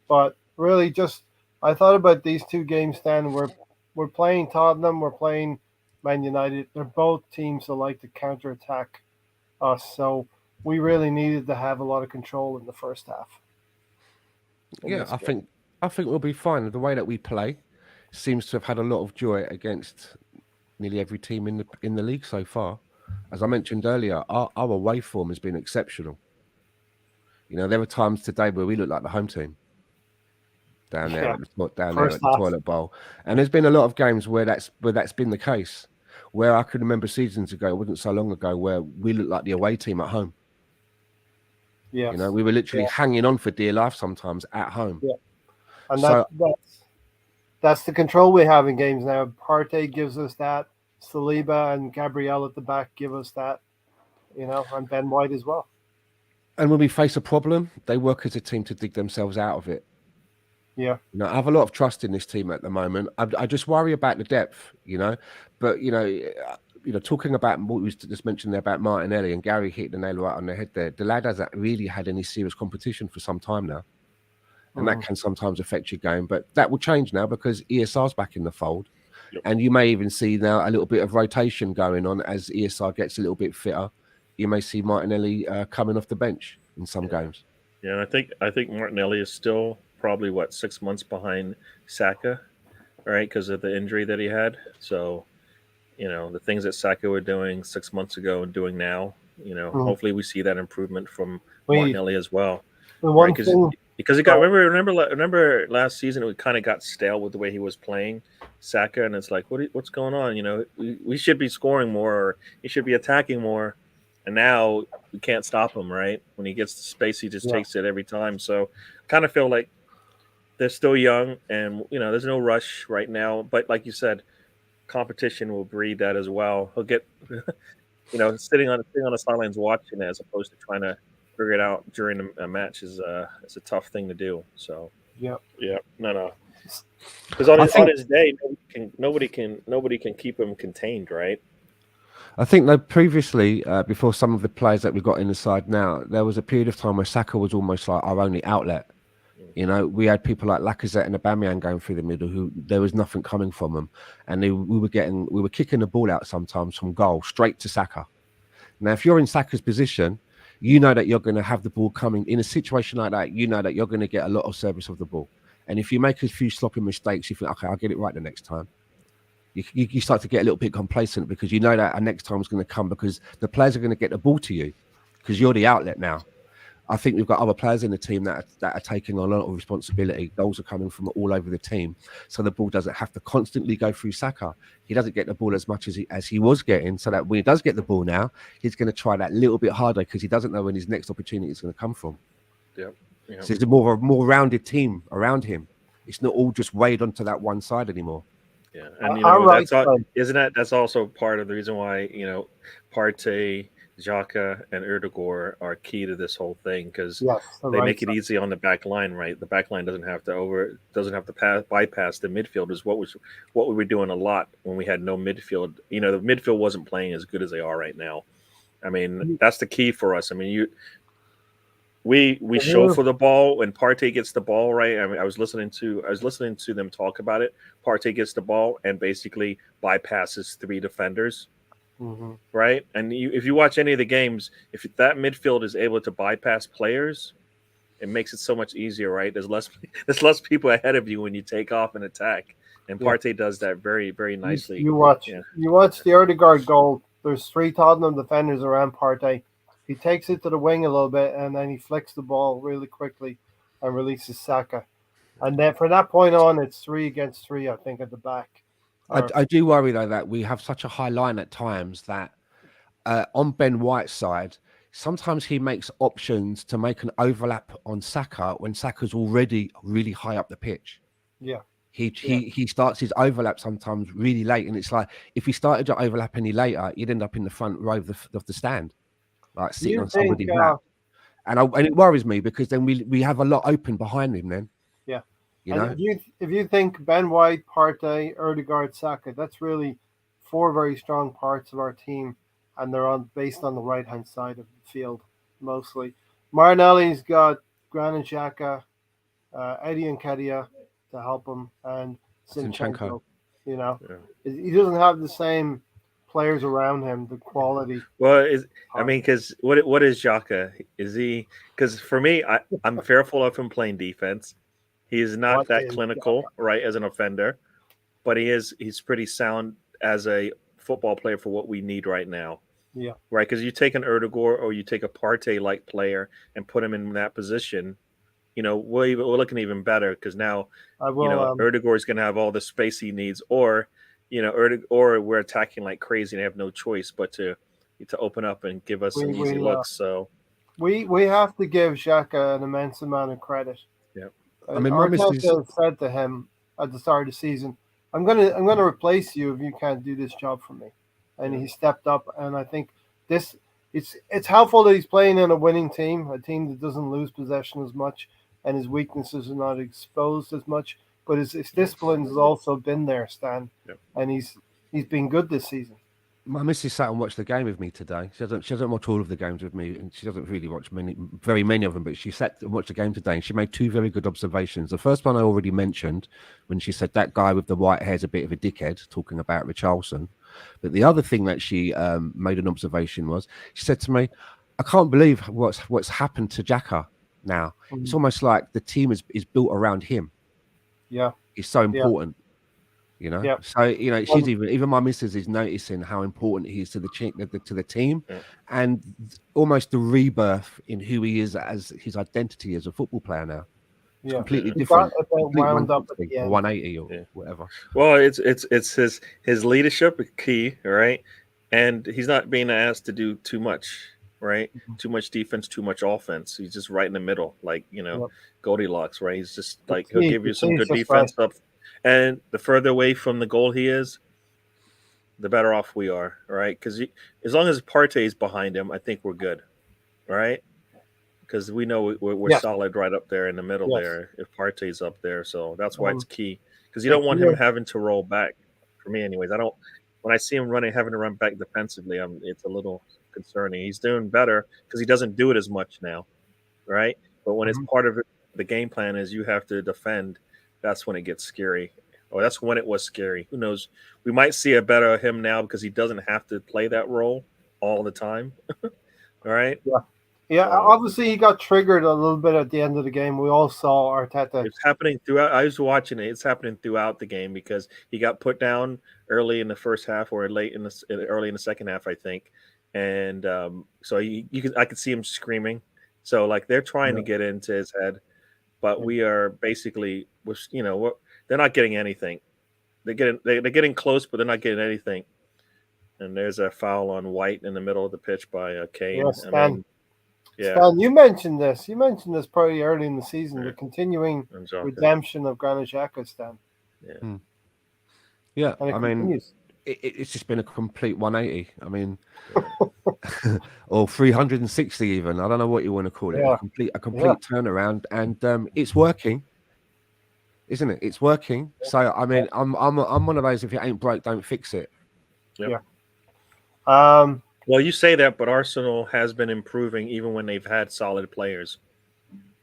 But really, just I thought about these two games, Stan. We're playing Tottenham. We're playing Man United. They're both teams that like to counterattack us. So we really needed to have a lot of control in the first half. In Yeah, this I game. think I think we'll be fine. The way that we play seems to have had a lot of joy against nearly every team in the league so far. As I mentioned earlier, our away form has been exceptional. You know, there were times today where we look like the home team Yeah, down there first at the half. toilet bowl, and there's been a lot of games where that's been the case. Where I can remember seasons ago, it wasn't so long ago, where we looked like the away team at home. You know, Yes. we were literally Yeah. hanging on for dear life sometimes at home. Yeah. And So that's the control we have in games now. Partey gives us that. Saliba and Gabriel at the back give us that. And Ben White as well. and when we face a problem, they work as a team to dig themselves out of it. Yeah. You know, I have a lot of trust in this team at the moment. I just worry about the depth, you know. But talking about what we just mentioned there about Martinelli, and Gary hit the nail right on the head there. The lad hasn't really had any serious competition for some time now, and that Mhm. can sometimes affect your game. But that will change now because ESR's back in the fold, Yep. and you may even see now a little bit of rotation going on as ESR gets a little bit fitter. You may see Martinelli coming off the bench in some games. yeah, and I think Martinelli is still probably what 6 months behind Saka, right? Because of the injury that he had. So the things that Saka were doing 6 months ago and doing now, Mhm. hopefully we see that improvement from We Martinelli as well, the right? one thing. Because it got remember last season it kind of got stale with the way he was playing Saka, and it's like what's going on? We should be scoring more, or he should be attacking more, and now we can't stop him, right? When he gets the space, he just Yeah. takes it every time. So kind of feel like they're still young, and there's no rush right now. But like you said, competition will breed that as well. He'll get sitting on the sidelines watching it as opposed to trying to figure it out during a match is a tough thing to do. So Yeah. yeah, no, because on I on think his day, nobody can keep him contained, right? I think though previously, before some of the players that we've got in the side now, there was a period of time where Saka was almost like our only outlet. You know, we had people like Lacazette and Aubameyang going through the middle who there was nothing coming from them, and we were kicking the ball out sometimes from goal straight to Saka. Now, if you're in Saka's position, you know that you're going to have the ball coming in a situation like that. You know that you're going to get a lot of service of the ball, and if you make a few sloppy mistakes, you think, okay, I'll get it right the next time. You start to get a little bit complacent because you know that our next time is going to come because the players are going to get the ball to you because you're the outlet now. I think we've got other players in the team that are taking on a lot of responsibility. Goals are coming from all over the team, so the ball doesn't have to constantly go through Saka. He doesn't get the ball as much as he was getting, so that when he does get the ball now, he's going to try that little bit harder because he doesn't know when his next opportunity is going to come from. Yep. Yep. So it's a more rounded team around him. It's not all just weighed onto that one side anymore. Yeah, and All right, that's all, so- isn't that that's also part of the reason why Partey, Xhaka, and Erdogan are key to this whole thing because Yes. The they right make it side. easy on the back line, right? The back line doesn't have to bypass the midfielders. What we were doing a lot when we had no midfield. The midfield wasn't playing as good as they are right now. I mean, that's the key for us. I mean, we show for the ball when Partey gets the ball, right? I mean, I was listening to them talk about it. Partey gets the ball and basically bypasses three defenders, Mm-hmm. right? And if you watch any of the games, if that midfield is able to bypass players, it makes it so much easier, right? There's less people ahead of you when you take off and attack, and Yeah. Partey does that very, very nicely. You watch. Yeah. You watch the Odegaard goal. There's 3 Tottenham defenders around Partey. He takes it to the wing a little bit, and then he flicks the ball really quickly and releases Saka. And then from that point on, it's 3 against 3, I think, at the back. I do worry though that we have such a high line at times that on Ben White's side, sometimes he makes options to make an overlap on Saka when Saka's already really high up the pitch. Yeah. He starts his overlap sometimes really late, and it's like if he started to overlap any later, you'd end up in the front row of the stand, like Do sitting you on think? somebody's lap. And it worries me because then we have a lot open behind him. Then Yeah. you And know, if you think Ben White, Partey, Erdegaard, Saka, that's really 4 very strong parts of our team, and they're based on the right hand side of the field mostly. Martinelli's got Granit Xhaka, Eddie Nketiah to help him, and Zinchenko. Zinchenko. You know, Yeah. he doesn't have the same players around him, the quality. Well, because what is Xhaka? Is he? Because for me, I'm fearful of him playing defense. He is not What that is clinical, right, as an offender, but he's pretty sound as a football player for what we need right now. Yeah. Right, because you take an Erdegaard or you take a Partey like player and put him in that position, we're looking even better because now I will. Erdegaard is going to have all the space he needs, or or we're attacking like crazy and have no choice but to open up and give us some easy looks. So we have to give Xhaka an immense amount of credit. yeah, I mean, my missus. Arteta said to him at the start of the season, I'm gonna replace you if you can't do this job for me," and he stepped up. And I think it's helpful that he's playing in a winning team, a team that doesn't lose possession as much, and his weaknesses are not exposed as much. But his discipline has also been there, Stan, and he's been good this season. My missus sat and watched the game with me today. She doesn't watch all of the games with me, and she doesn't really watch very many of them. But she sat and watched the game today, and she made 2 very good observations. The first one I already mentioned when she said that guy with the white hair is a bit of a dickhead, talking about Richarlison. But the other thing that she made an observation was she said to me, "I can't believe what's happened to Xhaka now. It's almost like the team is built around him. Yeah, he's so important." Yeah. So she's even my missus is noticing how important he is to the team, and almost the rebirth in who he is as his identity as a football player now. It's completely different, wound up at the end. 180 or whatever. Well, it's his leadership key, right? And he's not being asked to do too much, right? Too much defense, too much offense. He's just right in the middle, like Goldilocks, right? He's just like he'll give you some good defense up. And the further away from the goal he is, the better off we are, right? Because as long as Partey is behind him, I think we're good, right? Because we know we're solid right up there in the middle there if Partey's up there. So that's why it's key. Because you don't want him having to roll back. For me, anyways, I don't. When I see him having to run back defensively, it's a little concerning. He's doing better because he doesn't do it as much now, right? But when it's part of the game plan is you have to defend, that's when it gets scary. Or that's when it was scary. Who knows? We might see a better him now because he doesn't have to play that role all the time. All right? Yeah, obviously he got triggered a little bit at the end of the game. We all saw Arteta. It's happening throughout. I was watching it. It's happening throughout the game because he got put down early in the first half or early in the second half, I think. And so I could see him screaming. So like they're trying to get into his head, but we are basically, they're not getting anything. They're getting close, but they're not getting anything. And there's a foul on White in the middle of the pitch by Kane. Stan, you mentioned this. You mentioned this pretty early in the season. The continuing redemption of Granit Xhaka, Stan. Yeah, I mean, it's just been a complete 180. I mean, or 360 even. I don't know what you want to call it. A complete turnaround, and it's working, isn't it? It's working. So I mean, I'm one of those. If it ain't broke, don't fix it. Yeah. Well, you say that, but Arsenal has been improving even when they've had solid players,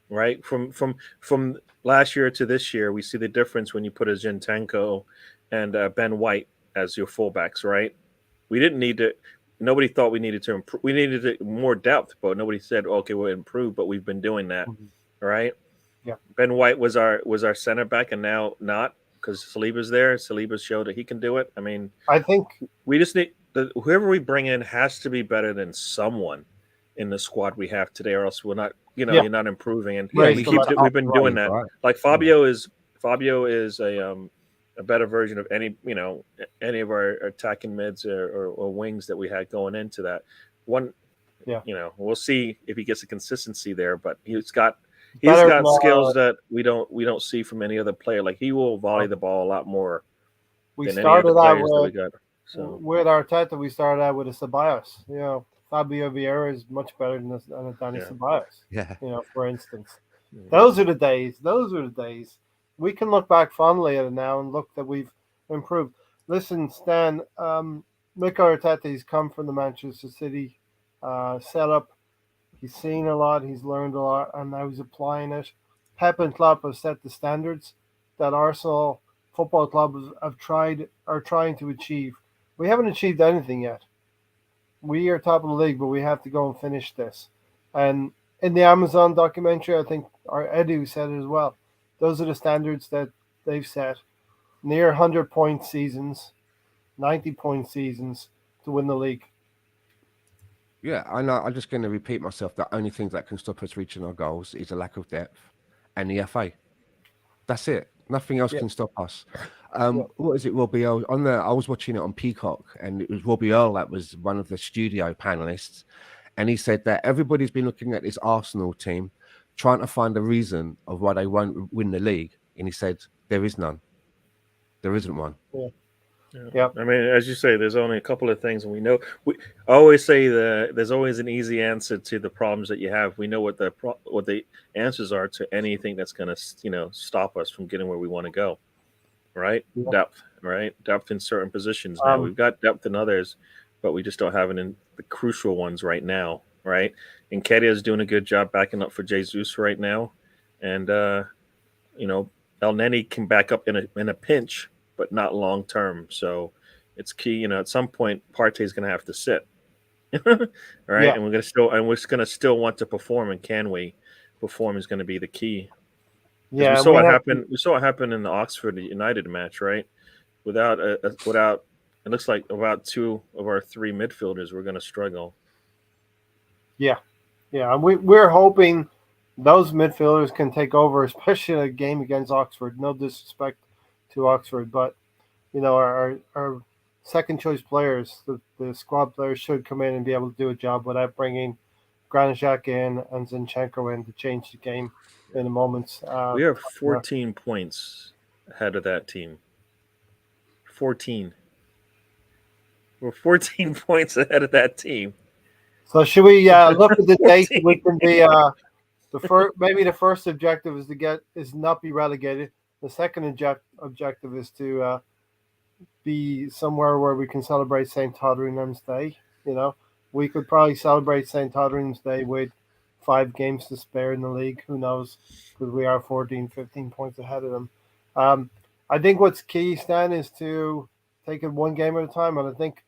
right? From last year to this year, we see the difference when you put a Zinchenko and Ben White as your fullbacks, right? We didn't need to. Nobody thought we needed to improve. We needed more depth, but nobody said, "Okay, we'll improve." But we've been doing that, right? Yeah. Ben White was our center back, and now not because Saliba's there. Saliba showed that he can do it. I mean, I think we just need whoever we bring in has to be better than someone in the squad we have today, or else we're not Yeah. you're not improving, and Yeah, Raise we the keep level. we've been doing that. Right? Like Fabio is a better version of any of our attacking mids or wings that we had going into that one. Yeah. We'll see if he gets a consistency there, but he's Better got than, skills that we don't see from any other player. Like he will volley the ball a lot more we than any other started out players that we got. So with Arteta. We started out with a Ceballos. Fabio Vieira is much better than a Danny Yeah. Ceballos. Yeah. For instance, those are the days. Those are the days. We can look back fondly at it now and look that we've improved. Listen, Stan, Mikel Arteta, he's come from the Manchester City setup. He's seen a lot, he's learned a lot, and now he's applying it. Pep and Klopp have set the standards that Arsenal Football Club are trying to achieve. We haven't achieved anything yet. We are top of the league, but we have to go and finish this. And in the Amazon documentary, I think our Edu said it as well. Those are the standards that they've set. Near 100-point seasons, 90-point seasons to win the league. Yeah, I know. I'm just going to repeat myself. The only thing that can stop us reaching our goals is a lack of depth and the FA. That's it. Nothing else can stop us. What is it, Robbie Earl? I was watching it on Peacock, and it was Robbie Earl that was one of the studio panelists, and he said that everybody's been looking at this Arsenal team, trying to find a reason of why they won't win the league, and he said there is none. There isn't one. Yeah. I mean, as you say, there's only a couple of things, and we know. I always say that there's always an easy answer to the problems that you have. We know what the answers are to anything that's going to stop us from getting where we want to go. Right? Yeah. Depth. Right? Depth in certain positions. Now we've got depth in others, but we just don't have it in the crucial ones right now. Right? And Kedia is doing a good job backing up for Jesus right now, and El Neni can back up in a pinch, but not long term. So it's key. At some point, Partey's going to have to sit, right? Yeah. And we're going to still want to perform. And can we perform is going to be the key. Yeah. We saw what happened. We saw what happened in the Oxford United match, right? Without it looks like about 2 of our 3 midfielders were going to struggle. Yeah. And we're hoping those midfielders can take over, especially in a game against Oxford. No disrespect to Oxford, but our second choice players, the squad players, should come in and be able to do a job without bringing Granajak in and Zinchenko in to change the game in a moment. We are 14 points ahead of that team. 14. We're 14 points ahead of that team. So should we look at the date? We can be maybe the first objective is not be relegated. The second objective is to be somewhere where we can celebrate St. Tottenham's Day. We could probably celebrate St. Tottenham's Day with 5 games to spare in the league. Who knows? Because we are 14, 15 points ahead of them. I think what's key, Stan, is to take it one game at a time. And I think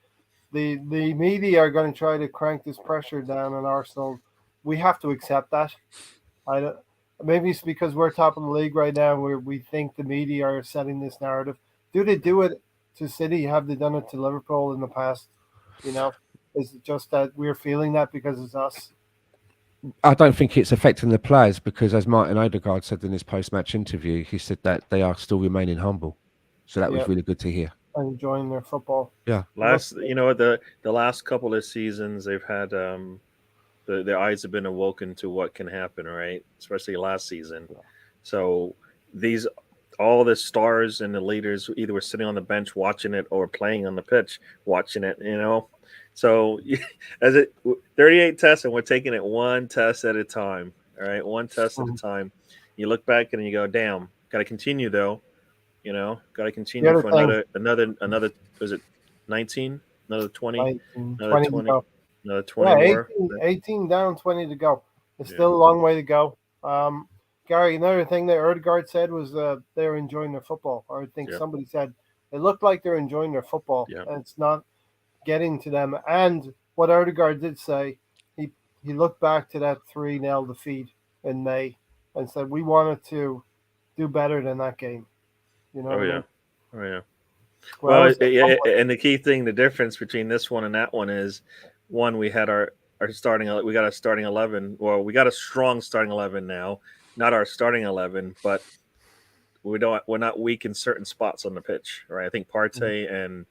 the media are going to try to crank this pressure down on Arsenal. We have to accept that. Maybe it's because we're top of the league right now, where we think the media are setting this narrative. Do they do it to City? Have they done it to Liverpool in the past? Is it just that we're feeling that because it's us? I don't think it's affecting the players because, as Martin Odegaard said in his post-match interview, he said that they are still remaining humble. So that was really good to hear. Enjoying their football. Yeah. The last couple of seasons they've had their eyes have been awoken to what can happen, right? Especially last season. So all the stars and the leaders either were sitting on the bench watching it or playing on the pitch watching it, So as 38 tests, and we're taking it one test at a time. All right, one test at a time. You look back and you go, damn, got to continue though. Got to continue for another. Was it 19? Another 20? Another 20? Another 20 more? 18 down, 20 to go. It's still a long way to go. Gary, another thing that Odegaard said was they're enjoying their football. Or I think somebody said it looked like they're enjoying their football, and it's not getting to them. And what Odegaard did say, he looked back to that 3-0 defeat in May and said, we wanted to do better than that game. Oh, yeah. Well, and the key thing, the difference between this one and that one is, one, we had our our starting. We got a starting 11. Well, we got a strong starting 11 now. Not our starting 11, but we're not weak in certain spots on the pitch, right? I think Partey and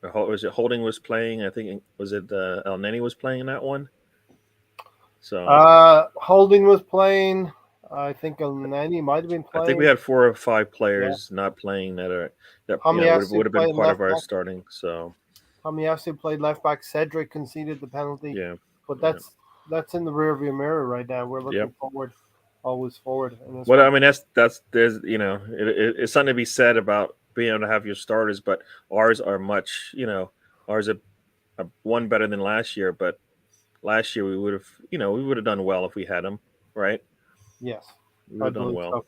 was it Holding was playing? I think was it El Neni was playing in that one. So Holding was playing. I think Elneny might have been I playing. think we had 4 or 5 players not playing that Tomiyasu would have been played part of left our back. starting. So Tomiyasu played left back. Cedric conceded the penalty. yeah, But that's in the rearview mirror right now. We're looking forward, always forward. Well, I mean that's there's it's something to be said about being able to have your starters, but ours are much ours are one better than last year. But last year we would have done well if we had them, right? Yes, We would have done well.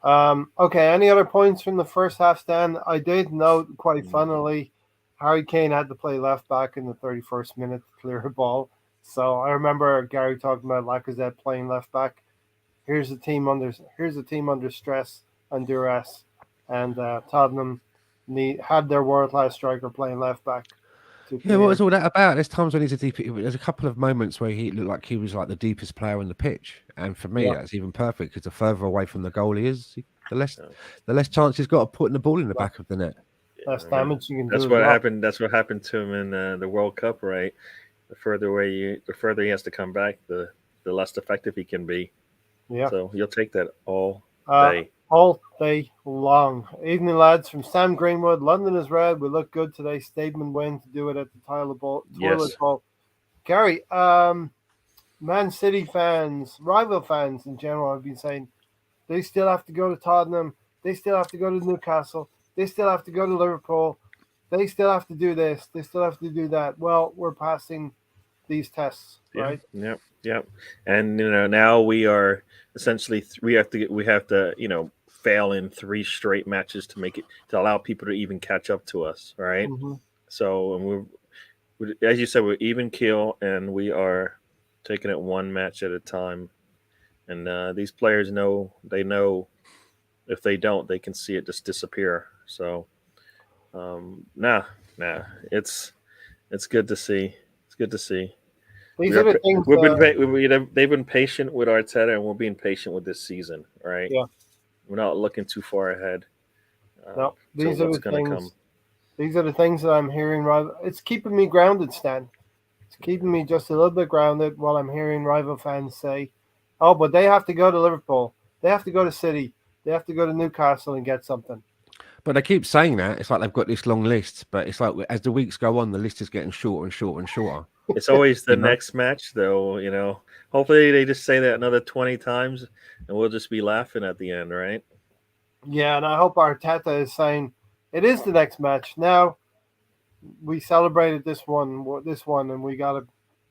So. Okay, any other points from the first half, Stan? I did note, quite funnily, Harry Kane had to play left back in the 31st minute to clear a ball. So I remember Gary talking about Lacazette playing left back. Here's a team under stress and duress, and Tottenham had their world class striker playing left back. Yeah, what was all that about? There's times when he's there's a couple of moments where he looked like he was like the deepest player on the pitch, and for me, that's even perfect because the further away from the goal he is, the less chance he's got of putting the ball in the back of the net. Less damage you can do. That's what happened. That's what happened to him in the World Cup, right? The further he has to come back, the less effective he can be. Yeah. So you'll take that all day. All day long. Evening, lads. From Sam Greenwood. London is red. We look good today. Statement win to do it at the toilet bowl. Gary, Man City fans, rival fans in general, have been saying they still have to go to Tottenham. They still have to go to Newcastle. They still have to go to Liverpool. They still have to do this. They still have to do that. Well, we're passing these tests, right? Yep. And now we are essentially we have to fail in 3 straight matches to allow people to even catch up to us, right? Mm-hmm. So we're, as you said, we're even keel, and we are taking it one match at a time. And these players know if they don't, they can see it just disappear. So it's good to see. It's good to see. These are the things they've been patient with Arteta, and we're being patient with this season, right? Yeah. We're not looking too far ahead. No, these are the things. These are the things that I'm hearing. It's keeping me grounded, Stan. It's keeping me just a little bit grounded while I'm hearing rival fans say, "Oh, but they have to go to Liverpool. They have to go to City. They have to go to Newcastle and get something." But they keep saying that. It's like they've got this long list, but it's like as the weeks go on, the list is getting shorter and shorter and shorter. It's always the next match, though. Hopefully they just say that another 20 times, and we'll just be laughing at the end, right? Yeah, and I hope Arteta is saying it is the next match. Now we celebrated this one, and we got to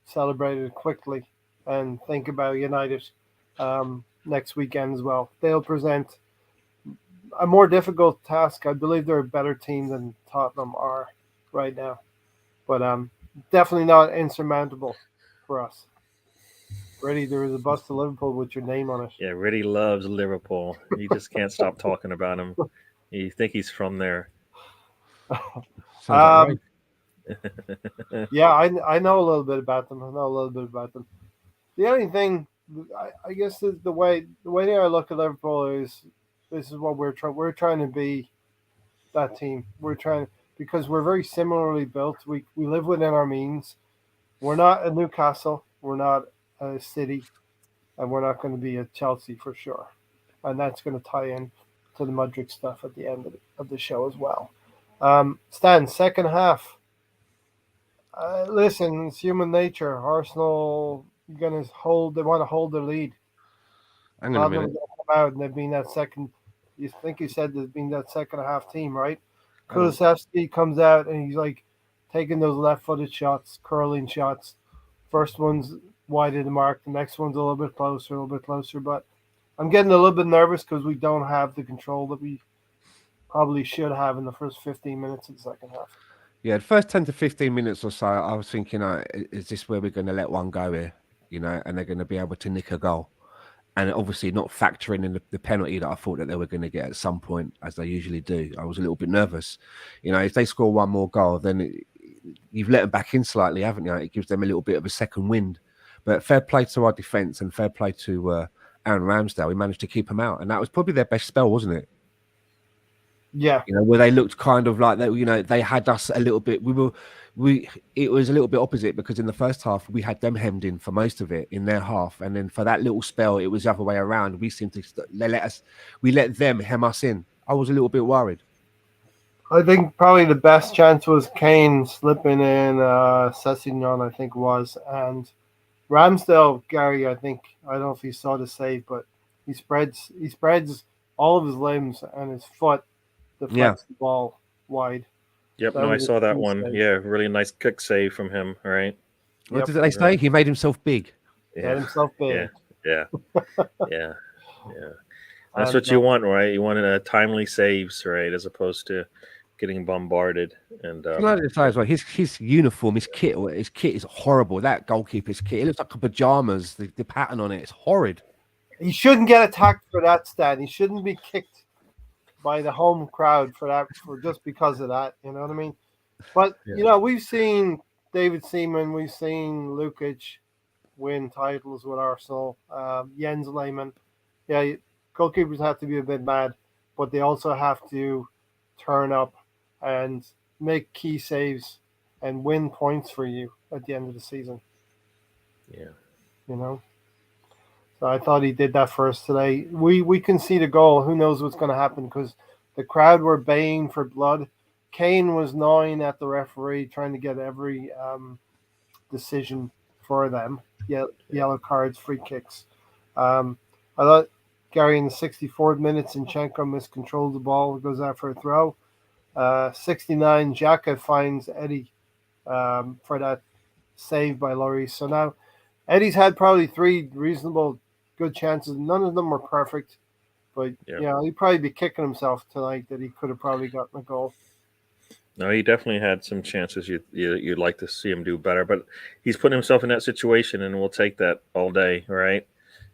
celebrate it quickly and think about United next weekend as well. They'll present a more difficult task. I believe they're a better team than Tottenham are right now, but definitely not insurmountable for us. Reddy, there is a bus to Liverpool with your name on it. Yeah, Reddy loves Liverpool. He just can't stop talking about him. You think he's from there? Yeah, I know a little bit about them. The only thing, I guess, is the way I look at Liverpool is this is what we're trying to be. That team, because we're very similarly built. We live within our means. We're not a Newcastle. We're not a City, and we're not going to be a Chelsea for sure. And that's going to tie in to the Mudryk stuff at the end of the show as well. Stan, second half. Listen, it's human nature. Arsenal they want to hold their lead. Hang on a minute. Come out and they've been that second. You think you said there's been that second half team, right? Kulusevski comes out and he's like taking those left-footed shots, curling shots. First one's wide of the mark. The next one's a little bit closer. But I'm getting a little bit nervous because we don't have the control that we probably should have in the first 15 minutes of the second half. Yeah, the first 10 to 15 minutes or so, I was thinking, is this where we're going to let one go here? And they're going to be able to nick a goal. And obviously not factoring in the penalty that I thought that they were going to get at some point, as they usually do. I was a little bit nervous. If they score one more goal, then you've let them back in slightly, haven't you? It gives them a little bit of a second wind. But fair play to our defence and fair play to Aaron Ramsdale. We managed to keep them out, and that was probably their best spell, wasn't it? Yeah. Where they looked kind of like that. They had us a little bit. It was a little bit opposite because in the first half we had them hemmed in for most of it in their half, and then for that little spell it was the other way around. We seemed to we let them hem us in. I was a little bit worried. I think probably the best chance was Kane slipping in Sessegnon, I think it was, and Ramsdale, Gary, I don't know if you saw the save, but he spreads all of his limbs and his foot deflects the ball wide. Yep, That no, I was a saw that key one. save. Yeah, really nice kick save from him. All right. What did they say? He made himself big. Made himself big. Yeah. Yeah. That's And, what you want, right? You want timely saves, right, as opposed to getting bombarded. And Can I just say as well, his uniform, his kit is horrible. That goalkeeper's kit, it looks like a pajamas. The pattern on it, it's horrid. he shouldn't get attacked for that stat. He shouldn't be kicked by the home crowd for just because of that. You know what I mean? But we've seen David Seaman, we've seen Lukic win titles with Arsenal. Jens Lehmann. Yeah, goalkeepers have to be a bit mad, but they also have to turn up and make key saves and win points for you at the end of the season. Yeah. So I thought he did that for us today. We concede a goal. Who knows what's going to happen because the crowd were baying for blood. Kane was gnawing at the referee, trying to get every decision for them. Yellow cards, free kicks. I thought Gary in the 64th minute, Zinchenko miscontrols the ball, goes out for a throw. 69, Xhaka finds Eddie for that save by Lloris. So now Eddie's had probably 3 reasonable good chances. None of them were perfect, but he'd probably be kicking himself tonight that he could have probably gotten a goal. No, he definitely had some chances. You'd like to see him do better, but he's putting himself in that situation, and we'll take that all day, right?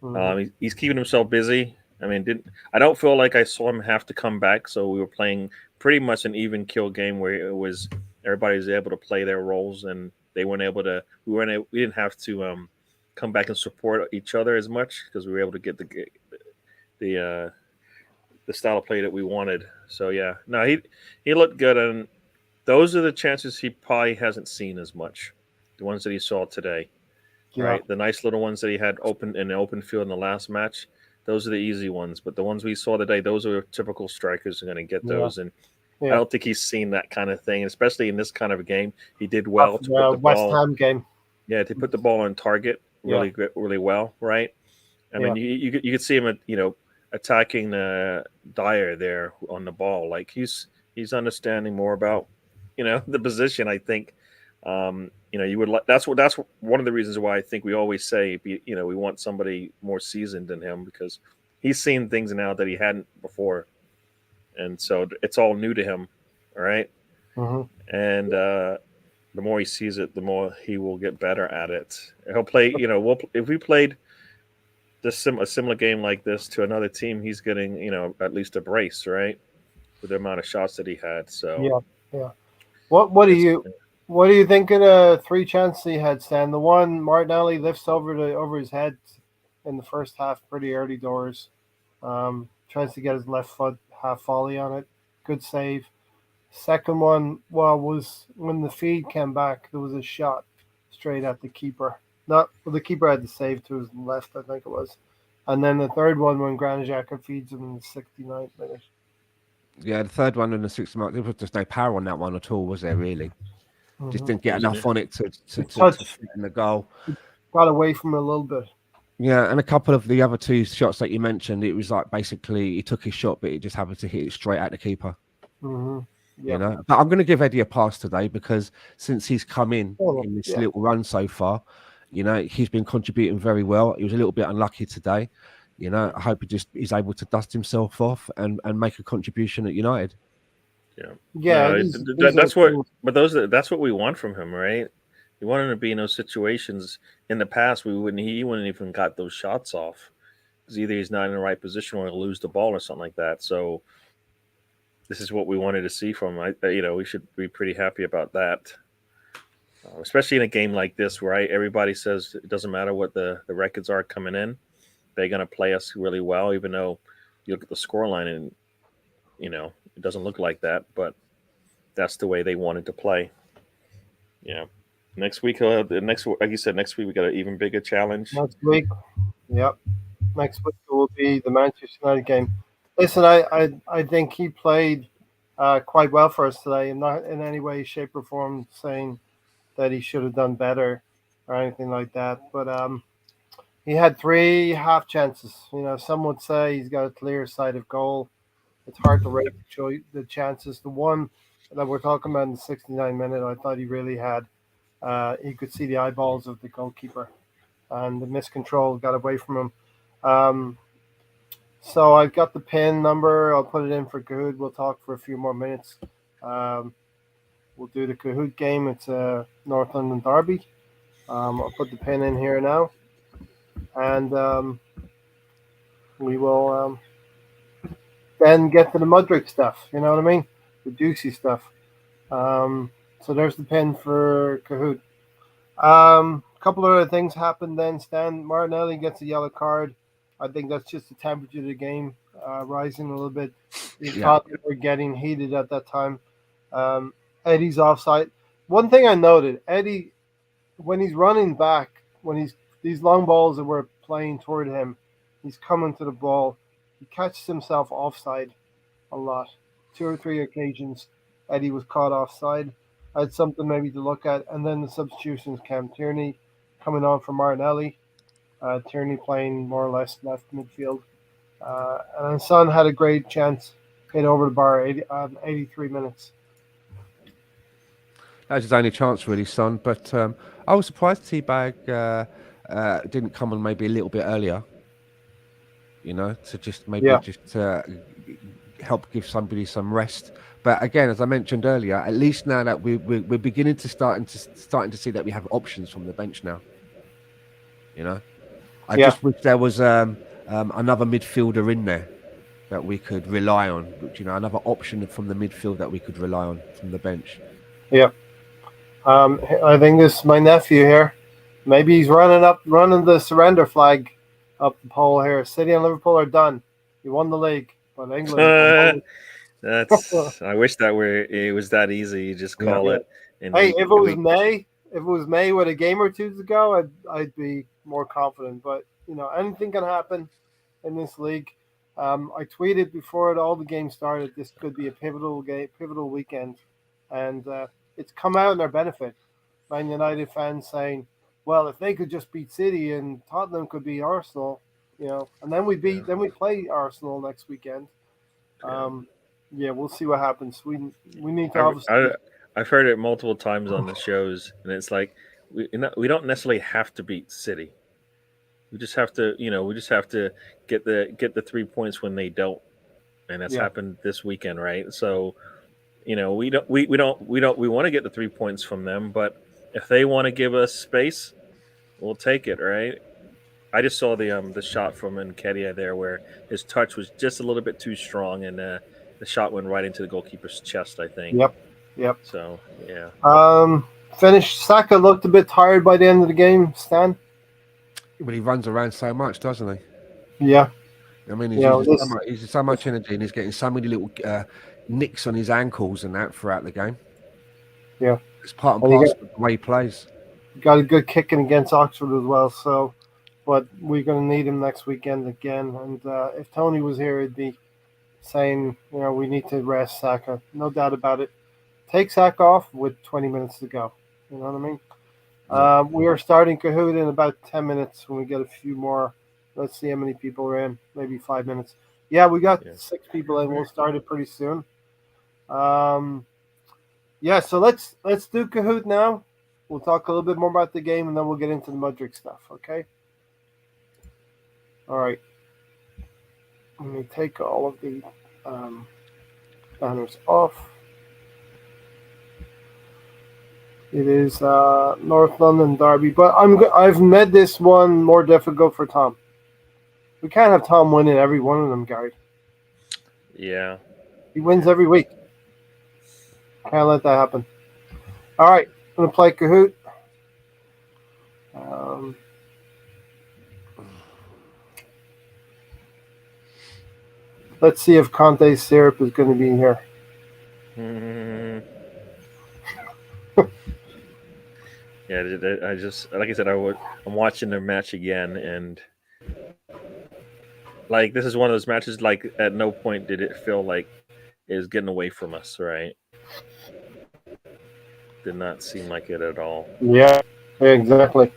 Mm-hmm. He's keeping himself busy. I mean, I don't feel like I saw him have to come back. So we were playing pretty much an even kill game where it was everybody was able to play their roles, and they weren't able to. We didn't have to come back and support each other as much because we were able to get the style of play that we wanted. So yeah, no, he looked good, and those are the chances he probably hasn't seen as much. The ones that he saw today, right? The nice little ones that he had open in the open field in the last match. Those are the easy ones, but the ones we saw today, those are typical strikers are going to get those. And I don't think he's seen that kind of thing, especially in this kind of a game. He did well to put the West ball. Ham game. Yeah, to put the ball on target really well, right? I mean, you could see him, attacking Dyer there on the ball. Like he's understanding more about, the position. I think, you would like. That's one of the reasons why I think we always say, we want somebody more seasoned than him because he's seen things now that he hadn't before, and so it's all new to him. All right, and the more he sees it, the more he will get better at it. He'll play. If we played a similar game like this to another team, he's getting at least a brace, right, with the amount of shots that he had. So yeah. What do you think of the 3 chances he had, Stan? The one Martinelli lifts over his head in the first half, pretty early doors. Tries to get his left foot half volley on it. Good save. Second one, was when the feed came back, there was a shot straight at the keeper. The keeper had the save to his left, I think it was. And then the third one when Granit Xhaka feeds him in the 69th minute. Yeah, the third one in the 60th minute, there was just no power on that one at all, was there, really? Just didn't get enough on it to threaten the goal. Got away from it a little bit. Yeah, and a couple of the other 2 shots that you mentioned, it was like basically he took his shot, but it just happened to hit it straight at the keeper. Yep. But I'm going to give Eddie a pass today because since he's come in this little run so far, he's been contributing very well. He was a little bit unlucky today. I hope he's able to dust himself off and make a contribution at United. Yeah. That's what we want from him, right? We want him to be in those situations. In the past, he wouldn't even got those shots off because either he's not in the right position or he'll lose the ball or something like that. So this is what we wanted to see from him. We should be pretty happy about that. especially in a game like this, where everybody says it doesn't matter what the records are coming in, they're going to play us really well, even though you look at the scoreline and it doesn't look like that, but that's the way they wanted to play. Yeah. Next week, like you said, next week we got an even bigger challenge. Next week, yep. Next week will be the Manchester United game. Listen, I think he played quite well for us today. I'm not in any way, shape, or form saying that he should have done better or anything like that. But he had 3 half chances. Some would say he's got a clear sight of goal. It's hard to rate the chances. The one that we're talking about in the 69 minute, I thought he really had. He could see the eyeballs of the goalkeeper, and the miscontrol got away from him. So I've got the pin number. I'll put it in for Kahoot. We'll talk for a few more minutes. We'll do the Kahoot game. It's a North London derby. I'll put the pin in here now, and we will then get to the Mudrick stuff. You know what I mean? The juicy stuff. So there's the pin for Kahoot. A couple of other things happened then. Stan Martinelli gets a yellow card. I think that's just the temperature of the game rising a little bit. Tottenham were getting heated at that time. Eddie's offside. One thing I noted, Eddie, when he's running back, these long balls that were playing toward him, he's coming to the ball. He catches himself offside a lot. 2 or 3 occasions, Eddie was caught offside. That's something maybe to look at. And then the substitutions came. Tierney coming on for Martinelli. Tierney playing more or less left midfield. And Son had a great chance, hit over the bar 83 minutes. That was his only chance, really, Son. But I was surprised Teabag didn't come on maybe a little bit earlier. To just help give somebody some rest. But again, as I mentioned earlier, at least now that we're beginning to starting to see that we have options from the bench now. I just wish there was another midfielder in there that we could rely on. Another option from the midfield that we could rely on from the bench. Yeah. I think this is my nephew here. Maybe he's running the surrender flag up the pole here. City and Liverpool are done. You won the league, but England. I wish it was that easy. You just call it. And hey, if it was May with a game or two to go, I'd be more confident. But anything can happen in this league. I tweeted before all the games started, this could be a pivotal weekend, and it's come out in their benefit. Man United fans saying, "Well, if they could just beat City and Tottenham could beat Arsenal, and then we play Arsenal next weekend." We'll see what happens. We need to obviously. I've heard it multiple times on the shows, and it's like we don't necessarily have to beat City. We just have to, get the 3 points when they don't, and that's happened this weekend, right? So, we want to get the 3 points from them, but if they want to give us space, we'll take it, right? I just saw the shot from Nketiah there, where his touch was just a little bit too strong, and the shot went right into the goalkeeper's chest, I think. Yep. So yeah. Finished. Saka looked a bit tired by the end of the game. Stan. Well, he runs around so much, doesn't he? Yeah. I mean, he's so much energy, and he's getting so many little nicks on his ankles and that throughout the game. Yeah. It's part and parcel of the way he plays. Got a good kicking against Oxford as well, so. But we're going to need him next weekend again. And if Tony was here, he'd be saying, we need to rest Saka. No doubt about it. Take Saka off with 20 minutes to go. You know what I mean? Yeah. We are starting Kahoot in about 10 minutes when we get a few more. Let's see how many people are in. Maybe 5 minutes. Yeah, we got 6 people in. We'll start it pretty soon. So let's do Kahoot now. We'll talk a little bit more about the game, and then we'll get into the Mudrick stuff, okay? All right. Let me take all of the banners off. It is North London derby, but I've made this one more difficult for Tom. We can't have Tom winning every one of them, Gary. Yeah. He wins every week. Can't let that happen. All right. going to play Kahoot. Um, let's see if Conte Syrup is going to be here. Mm. Yeah, I just like I said, I'm watching the match again, and like this is one of those matches. Like at no point did it feel like it was getting away from us. Right? Did not seem like it at all. Yeah, exactly.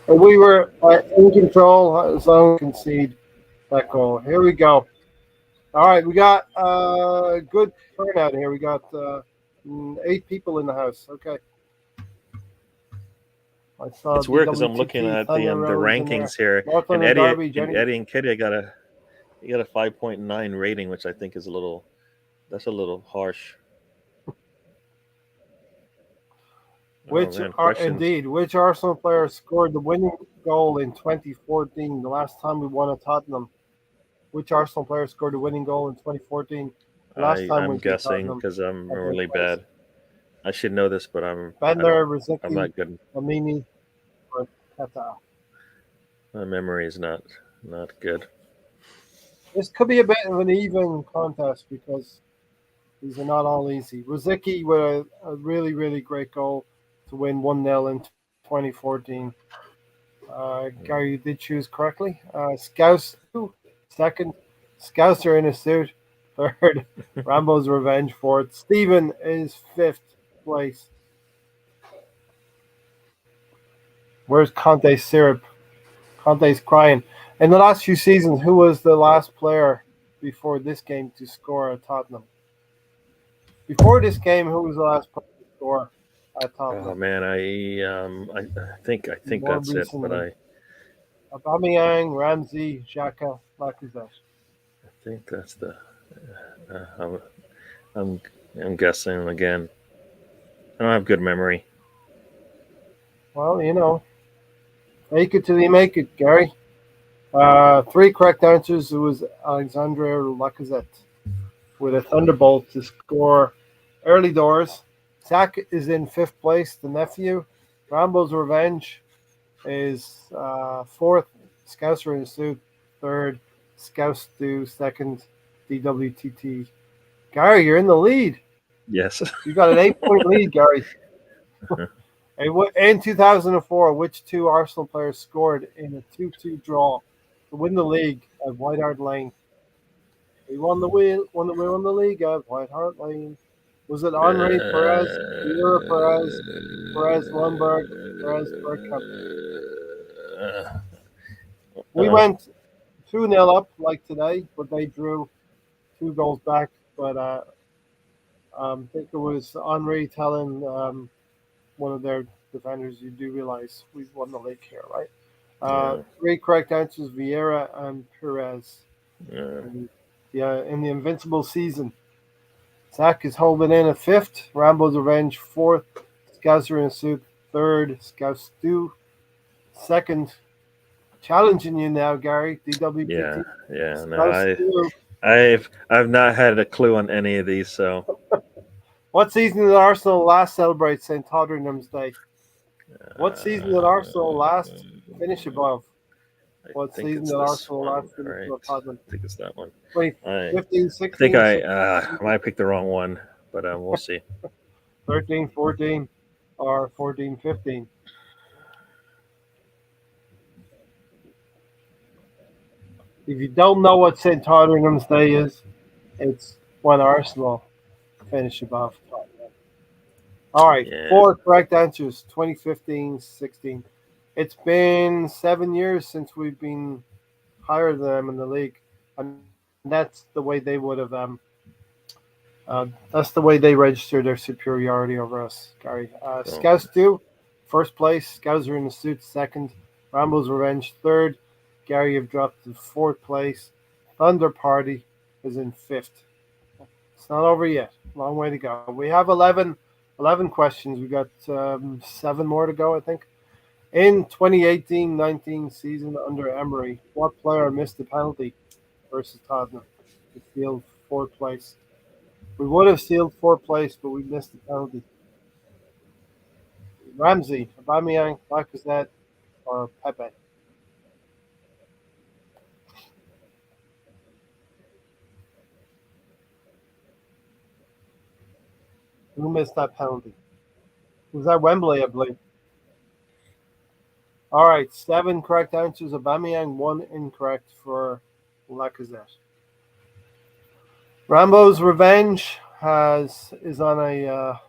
And we were in control, so concede that goal. Here we go. All right, we got good turnout here. We got 8 people in the house. Okay. I saw It's weird because I'm looking DWTT, at Thunder the Rose in there. rankings here, and Northland and Derby, Jenny. Eddie and Kitty got a 5.9 rating, which I think is a little harsh. Which man, are questions. indeed, which Arsenal player scored the winning goal in 2014, the last time we won at Tottenham? Which Arsenal player scored the winning goal in 2014, the last time we I'm beat guessing Tottenham? because I'm at their really place? bad. I should know this, but Bender, I'm Rosicky, not good. Amini, or Kata. My memory is not good. This could be a bit of an even contest because these are not all easy. Rosicky with a really, really great goal to win 1-0 in 2014. Gary, you did choose correctly. Scouse, second. Scouser in a suit, third. Rambo's Revenge, fourth. Stephen is fifth place. Where's Conte Syrup? Conte's crying. In the last few seasons, who was the last player before this game to score at Tottenham? Before this game, who was the last player to score at Tottenham? Oh man, I think More that's it. But recently. Aubameyang, Ramsey, Xhaka, Lacazette. I think that's the. I'm I'm guessing again. I don't have good memory. Well, fake it till you make it, Gary. 3 correct answers. It was Alexandre Lacazette with a thunderbolt to score early doors. Zach is in 5th place. The nephew, Rambo's Revenge, is 4th. Scouser in suit, 3rd. Scouse do 2nd. DWTT. Gary, you're in the lead. Yes. You got an 8-point lead, Gary. In 2004, which 2 Arsenal players scored in a 2-2 draw to win the league at White Hart Lane? We won the league at White Hart Lane. Was it Henri Perez, Vieira Perez, Perez Lundberg, Perez Bergkamp? We went 2-0 up like today, but they drew 2 goals back. But I think it was Henri telling one of their defenders, you do realize we've won the league here, right? 3 correct answers: Vieira and Perez. In the invincible season. Zach is holding in at 5th. Rambo's Revenge 4th. Scouser in a suit 3rd. Scouse Stew 2nd. Challenging you now, Gary. DWPT. Yeah. No, I've not had a clue on any of these. So, what season did Arsenal last celebrate St. Tottenham's Day? What season did Arsenal last finish above? What season did Arsenal last finish above Tottenham? I think it's that one. 2015, 16. I think I might pick the wrong one, but we'll see. 13, 14, or 14, 15. If you don't know what St. Tottenham's Day is, it's when Arsenal finish above Tottenham. All right, 4 correct answers, 2015, 16. It's been 7 years since we've been higher than them in the league, and that's the way they would have. That's the way they registered their superiority over us, Gary. Scouts do, 1st place. Scouser in the suit 2nd. Rambo's Revenge 3rd. Gary, you've dropped to 4th place. Thunder Party is in 5th. It's not over yet. Long way to go. We have 11 questions. We got 7 more to go, I think. In 2018-19 season under Emery, what player missed the penalty versus Tottenham to steal 4th place? We would have sealed 4th place, but we missed the penalty. Ramsey, Aubameyang, Lacazette, or Pepe. Who missed that penalty? Was that Wembley, I believe? All right, 7 correct answers. Aubameyang, 1 incorrect for Lacazette. Rambo's Revenge is on a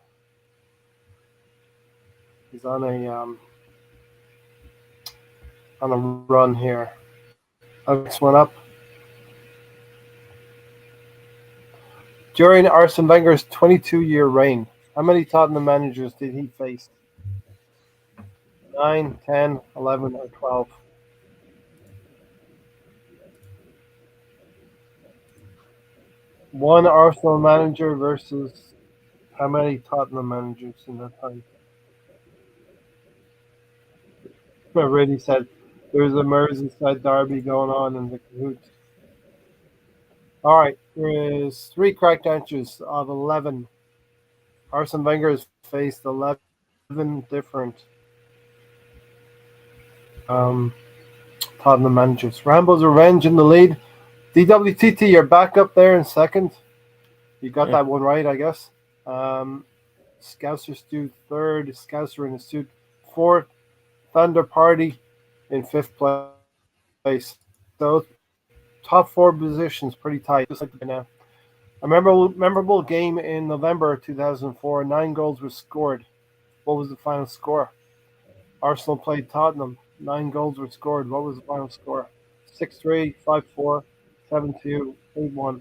on a run here. Next one up. During Arsene Wenger's 22-year reign, how many Tottenham managers did he face? 9, 10, 11, or 12? One Arsenal manager versus how many Tottenham managers in that time? I already said there's a Merseyside derby going on in the Cahoots. All right, there is 3 correct answers of 11. Arsene Wenger has faced 11 different Tottenham managers. Rambo's Revenge in the lead. DWTT, you're back up there in second. You got that one right, I guess. Scouser Stew third. Scouser in a suit fourth. Thunder Party in 5th place. So top 4 positions pretty tight, just like now. A memorable game in November 2004. 9 goals were scored. What was the final score? Arsenal played Tottenham. 9 goals were scored. What was the final score? 6-3, 5-4, 7-2, 8-1.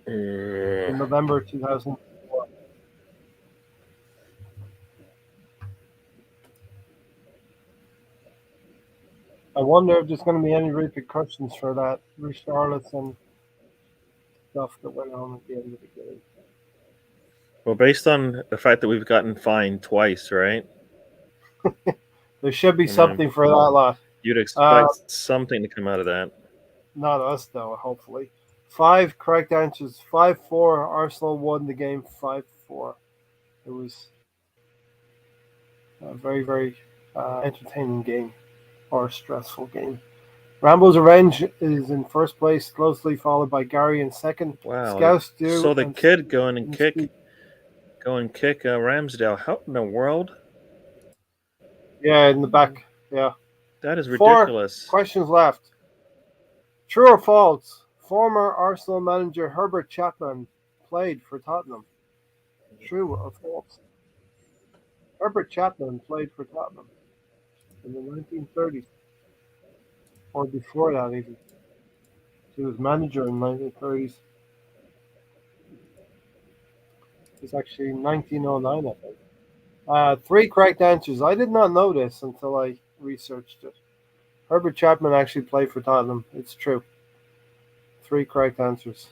In November 2004. I wonder if there's going to be any repercussions for that Richarlison stuff that went on at the end of the game. Well, based on the fact that we've gotten fined twice, right? There should be something for that lot. You'd expect something to come out of that. Not us, though, hopefully. 5 correct answers. 5-4. Arsenal won the game 5-4. It was a very, very entertaining game, or stressful game. Rambo's Revenge is in 1st place, closely followed by Gary in 2nd. Wow. Scouts do. So the kid going and kick Ramsdale. How in the world? Yeah, in the back. Yeah. That is ridiculous. 4 questions left. True or false? Former Arsenal manager Herbert Chapman played for Tottenham. True or false? Herbert Chapman played for Tottenham in the 1930s. Or before that, even. He was manager in the 1930s. It's actually 1909, I think. 3 correct answers. I did not know this until I researched it. Herbert Chapman actually played for Tottenham. It's true. 3 correct answers.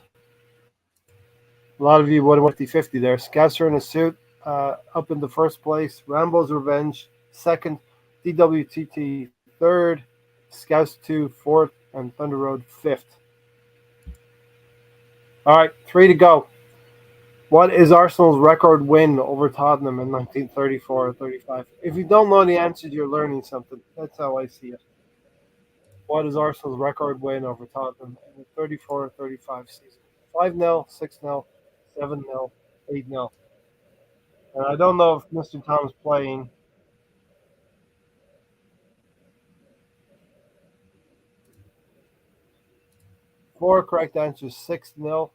A lot of you would have went 50-50 there. Scouser in a suit up in the 1st place. Rambo's Revenge 2nd. DWTT 3rd. Scouts 2 4th. And Thunder Road 5th. All right, 3 to go. What is Arsenal's record win over Tottenham in 1934-35? If you don't know the answers, you're learning something. That's how I see it. What is Arsenal's record win over Tottenham in the 34-35 season? 5-0, 6-0, 7-0, 8-0. And I don't know if Mr. Tom's playing. Four correct answers. 6-0.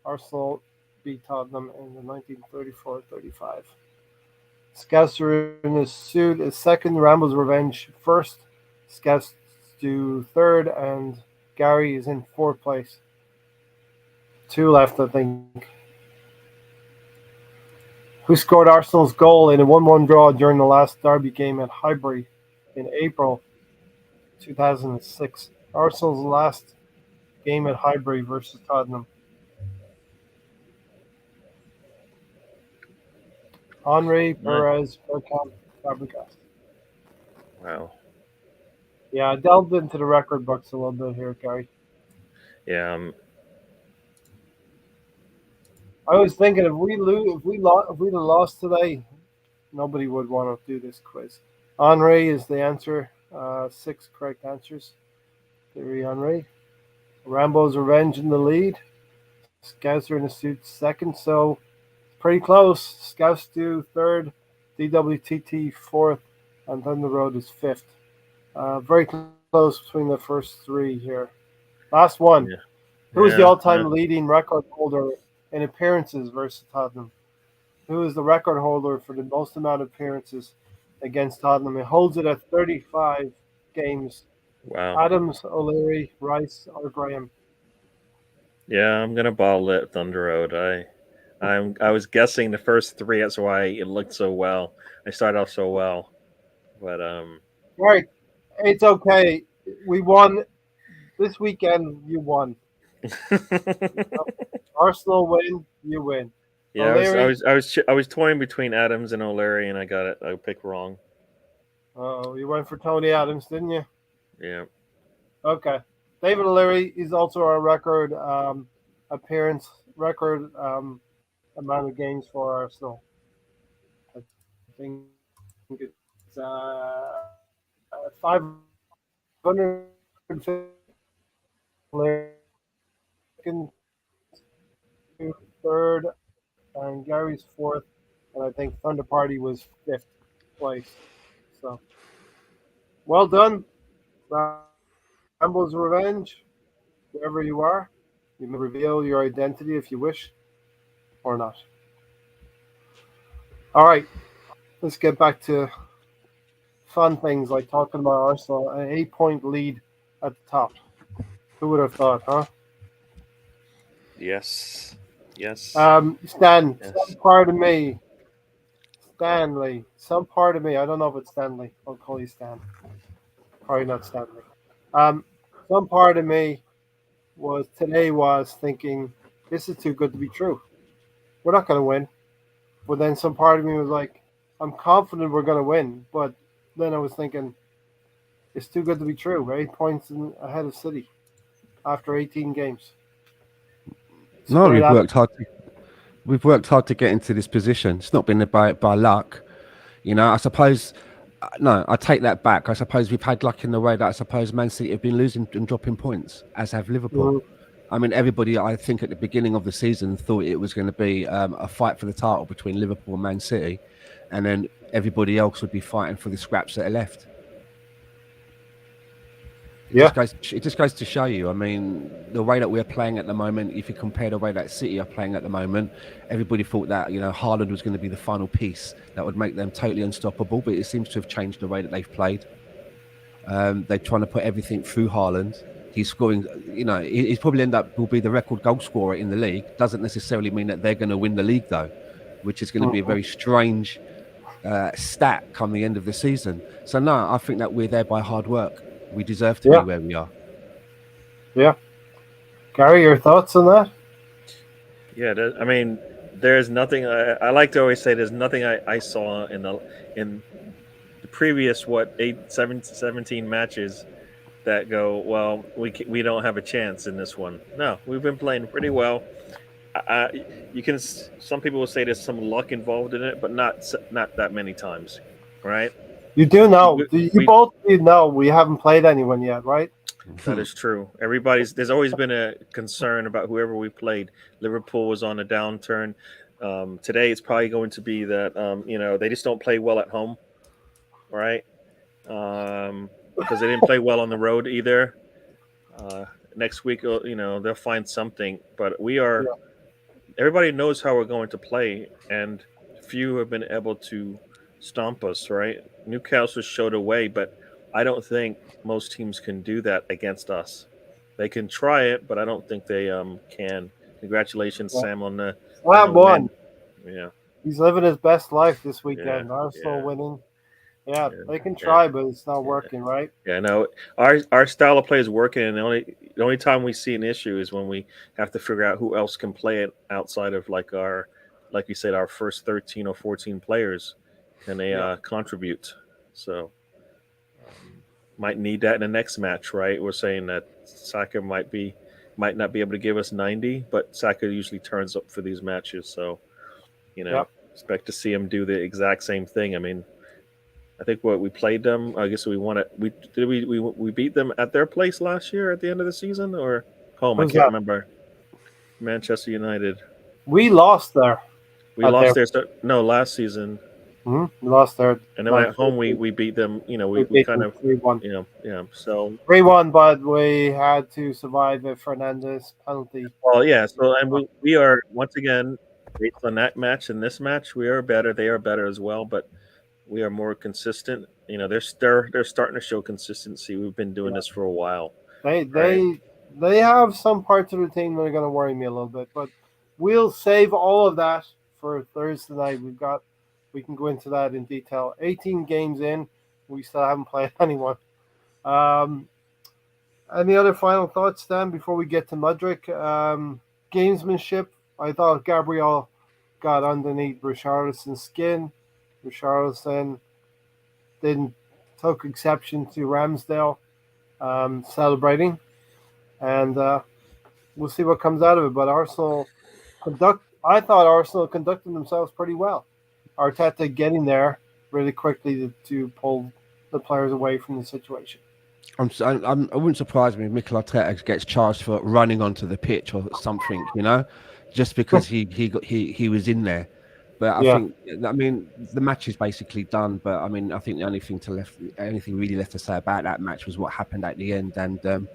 Arsenal beat Tottenham in the 1934-35. Scouser in his suit is 2nd. Rambo's Revenge 1st. Scouts do 3rd, and Gary is in 4th place. 2 left, I think. Who scored Arsenal's goal in a 1-1 draw during the last derby game at Highbury in April 2006? Arsenal's last game at Highbury versus Tottenham. Henry, Perez, Bergkamp, Fabregas. Wow. Yeah, I delved into the record books a little bit here, Gary. Yeah. I was thinking if we'd have lost today, Nobody would want to do this quiz. Henri is the answer. 6 correct answers. Thierry Henry. Rambo's Revenge in the lead. Scouser in a suit second. So pretty close. Scouts do third. DWTT fourth. And Thunder Road is fifth. Very close between the first three here. Last one. Yeah. Who is the Yeah. all-time leading record holder in appearances versus Tottenham? Who is the record holder for the most amount of appearances against Tottenham? It holds it at 35 games. Wow. Adams, O'Leary, Rice, or Graham? Yeah, I'm gonna ball it Thunder Road. I was guessing the first three. That's why it looked so well. I started off so well, but Right. It's okay. We won this weekend. You won. Arsenal win. You win. yeah, O'Leary. I was toying between Adams and O'Leary, and I got it. I picked wrong. Oh, you went for Tony Adams, didn't you? Yeah. Okay. David O'Leary is also our record appearance, record amount of games for Arsenal. I think it's 550. Third, and Gary's fourth, and I think Thunder Party was fifth place. So well done, Rambo's Revenge. Wherever you are, you may reveal your identity if you wish, or not. All right, let's get back to fun things like talking about Arsenal. An 8-point lead at the top. Who would have thought, huh? Yes. Yes. Stan, Yes. some part of me, Stanley, some part of me, I don't know if it's Stanley. I'll call you Stan. Probably not Stanley. Some part of me was thinking, this is too good to be true. We're not going to win. But then some part of me was like, I'm confident we're going to win. But then I was thinking, it's too good to be true. We're 8 points ahead of City after 18 games. No, we've worked hard to get into this position. It's not been by luck. You know, I suppose. No, I take that back. I suppose we've had luck in the way that I suppose Man City have been losing and dropping points, as have Liverpool. Mhm. I mean, everybody, I think, at the beginning of the season thought it was going to be a fight for the title between Liverpool and Man City, and then everybody else would be fighting for the scraps that are left. It just goes to show you. I mean, the way that we're playing at the moment, if you compare the way that City are playing at the moment, everybody thought that, you know, Haaland was going to be the final piece that would make them totally unstoppable, but it seems to have changed the way that they've played. They're trying to put everything through Haaland. He's scoring, you know, he's probably will be the record goal scorer in the league. Doesn't necessarily mean that they're going to win the league, though, which is going to be a very strange stat come the end of the season. So, no, I think that we're there by hard work. We deserve to be where we are. Yeah. Gary, your thoughts on that? Yeah, I mean, there's nothing. I like to always say there's nothing I saw in the previous 17 matches that go, well, we don't have a chance in this one. No, we've been playing pretty well. Some people will say there's some luck involved in it, but not that many times, right? You do know. You both do know we haven't played anyone yet, right? That is true. There's always been a concern about whoever we played. Liverpool was on a downturn. Today it's probably going to be that they just don't play well at home, right? Because they didn't play well on the road either. Next week, they'll find something. But we are. Yeah. Everybody knows how we're going to play, and few have been able to stomp us, right? Newcastle showed a way, but I don't think most teams can do that against us. They can try it, but I don't think they can. Congratulations, Sam, on the win. Yeah, he's living his best life this weekend. Arsenal winning. Yeah, they can try, but it's not working, right? Yeah, no. Our style of play is working, and the only time we see an issue is when we have to figure out who else can play it outside of like you said, our first 13 or 14 players. Can they contribute? So might need that in the next match, right? We're saying that Saka might not be able to give us 90, but Saka usually turns up for these matches. So, expect to see them do the exact same thing. I mean, I think what we played them. I guess we won it. We beat them at their place last year at the end of the season or home. I Who's can't that? remember. Manchester United. We lost there. We At lost their, no last season, We lost there. and then at home we beat them. You know, we we beat kind them of 3-1. yeah. So 3-1, but we had to survive a Fernandez penalty. well, yeah. So and we are once again based on that match and this match, we are better. They are better as well, but we are more consistent. You know, they're starting to show consistency. We've been doing this for a while. They Right. they have some parts of the team that are going to worry me a little bit, but we'll save all of that for Thursday night. We can go into that in detail. 18 games in, we still haven't played anyone. Any other final thoughts, Dan, before we get to Mudrick? Gamesmanship. I thought Gabriel got underneath Richarlison's skin. Richarlison didn't took exception to Ramsdale celebrating, and we'll see what comes out of it. But I thought Arsenal conducted themselves pretty well. Arteta getting there really quickly to pull the players away from the situation. I wouldn't surprise me if Mikel Arteta gets charged for running onto the pitch or something, you know, just because he was in there. But I think, I mean, the match is basically done. But I mean, I think the anything really left to say about that match was what happened at the end. And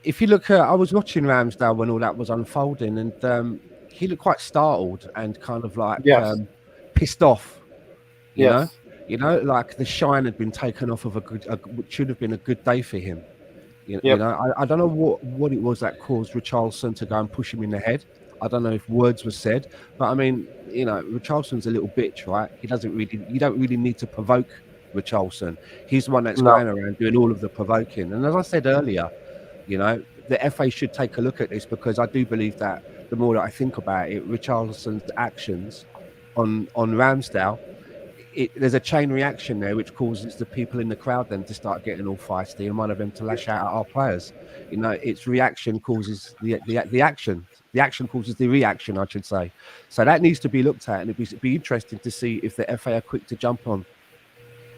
if you look at, I was watching Ramsdale when all that was unfolding, and he looked quite startled and kind of like pissed off, you know. You know, like the shine had been taken off of what should have been a good day for him. You know, I don't know what it was that caused Richarlison to go and push him in the head. I don't know if words were said, but I mean, you know, Richarlison's a little bitch, right? You don't really need to provoke Richarlison. He's the one that's going around doing all of the provoking. And as I said earlier, you know, the FA should take a look at this, because I do believe that the more that I think about it, Richarlison's actions on Ramsdale, there's a chain reaction there which causes the people in the crowd then to start getting all feisty, and one of them to lash out at our players. You know, its reaction causes the action. The action causes the reaction, I should say. So that needs to be looked at, and it'd be interesting to see if the FA are quick to jump on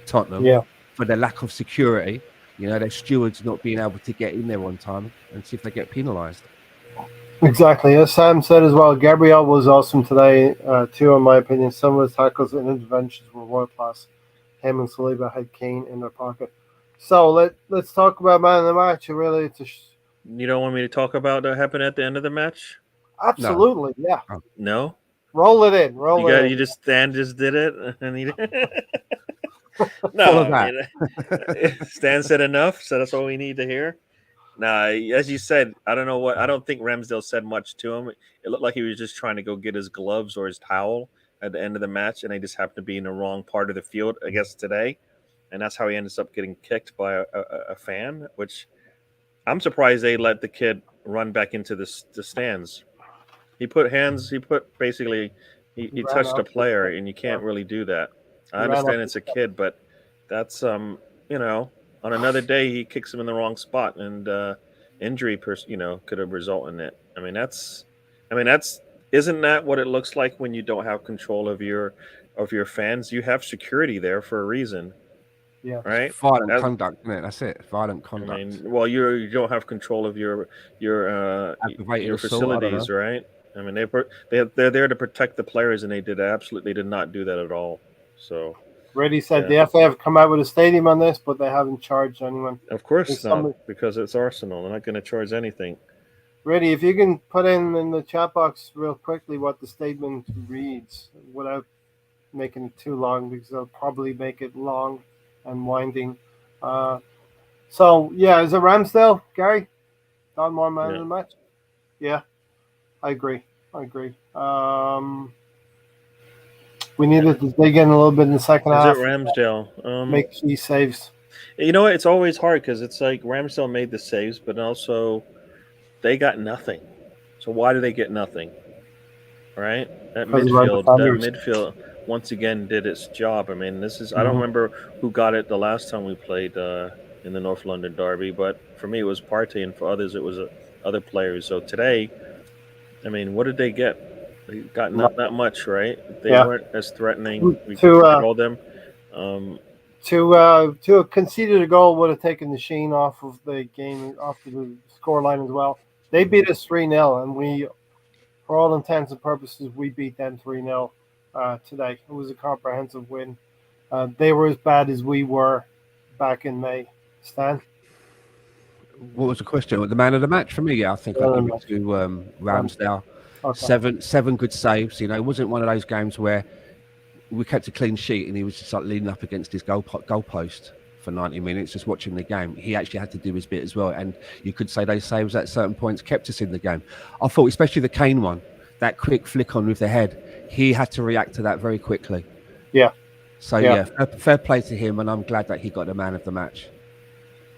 Tottenham for the lack of security. You know, their stewards not being able to get in there on time, and see if they get penalised. Exactly. As Sam said as well, Gabriel was awesome today, too, in my opinion. Some of his tackles and interventions were world class. Him and Saliba had Kane in their pocket. So let's talk about man of the match. Really, you don't want me to talk about what happened at the end of the match? Absolutely, yeah. No? Roll it in. You just Stan just did it, and he no. I mean, Stan said enough, so that's all we need to hear. Nah, as you said, I don't think Ramsdale said much to him. It looked like he was just trying to go get his gloves or his towel at the end of the match, and they just happened to be in the wrong part of the field, I guess, today. And that's how he ends up getting kicked by a fan, which I'm surprised they let the kid run back into the stands. He basically touched a player, and you can't really do that. I understand it's a kid, but that's, you know, on another day, he kicks him in the wrong spot, and injury, could have resulted in it. I mean, isn't that what it looks like when you don't have control of your fans? You have security there for a reason, right? Violent conduct, isn't it? That's it. Violent conduct. I mean, well, you don't have control of your facilities, right? I mean, they're there to protect the players, and they did not do that at all. So. Reddy said the FA have come out with a stadium on this, but they haven't charged anyone. Of course not, because it's Arsenal. They're not going to charge anything. Reddy, if you can put in the chat box real quickly what the statement reads without making it too long, because they'll probably make it long and winding. So, yeah, is it Ramsdale, Gary? Don Moore, man of the match? Yeah, I agree. We needed to dig in a little bit in the second half. Is it Ramsdale? Make key saves. You know what? It's always hard because it's like Ramsdale made the saves, but also they got nothing. So why do they get nothing? Right? That midfield once again did its job. I mean, I don't remember who got it the last time we played in the North London Derby, but for me it was Partey, and for others it was other players. So today, I mean, what did they get? They got not that much, right? They Yeah. weren't as threatening. We could To control them. Um, to have conceded a goal would have taken the sheen off of the game, off the score line as well. They beat us 3-0, and we, for all intents and purposes, we beat them 3-0 today. It was a comprehensive win. They were as bad as we were back in May. Stan? What was the question? The man of the match for me? Yeah, I think I'd give it to Ramsdale. Okay. Seven good saves. You know, it wasn't one of those games where we kept a clean sheet and he was just like leaning up against his goalpost for 90 minutes, just watching the game. He actually had to do his bit as well. And you could say those saves at certain points kept us in the game. I thought, especially the Kane one, that quick flick on with the head, he had to react to that very quickly. Yeah. So, yeah, fair play to him. And I'm glad that he got the man of the match.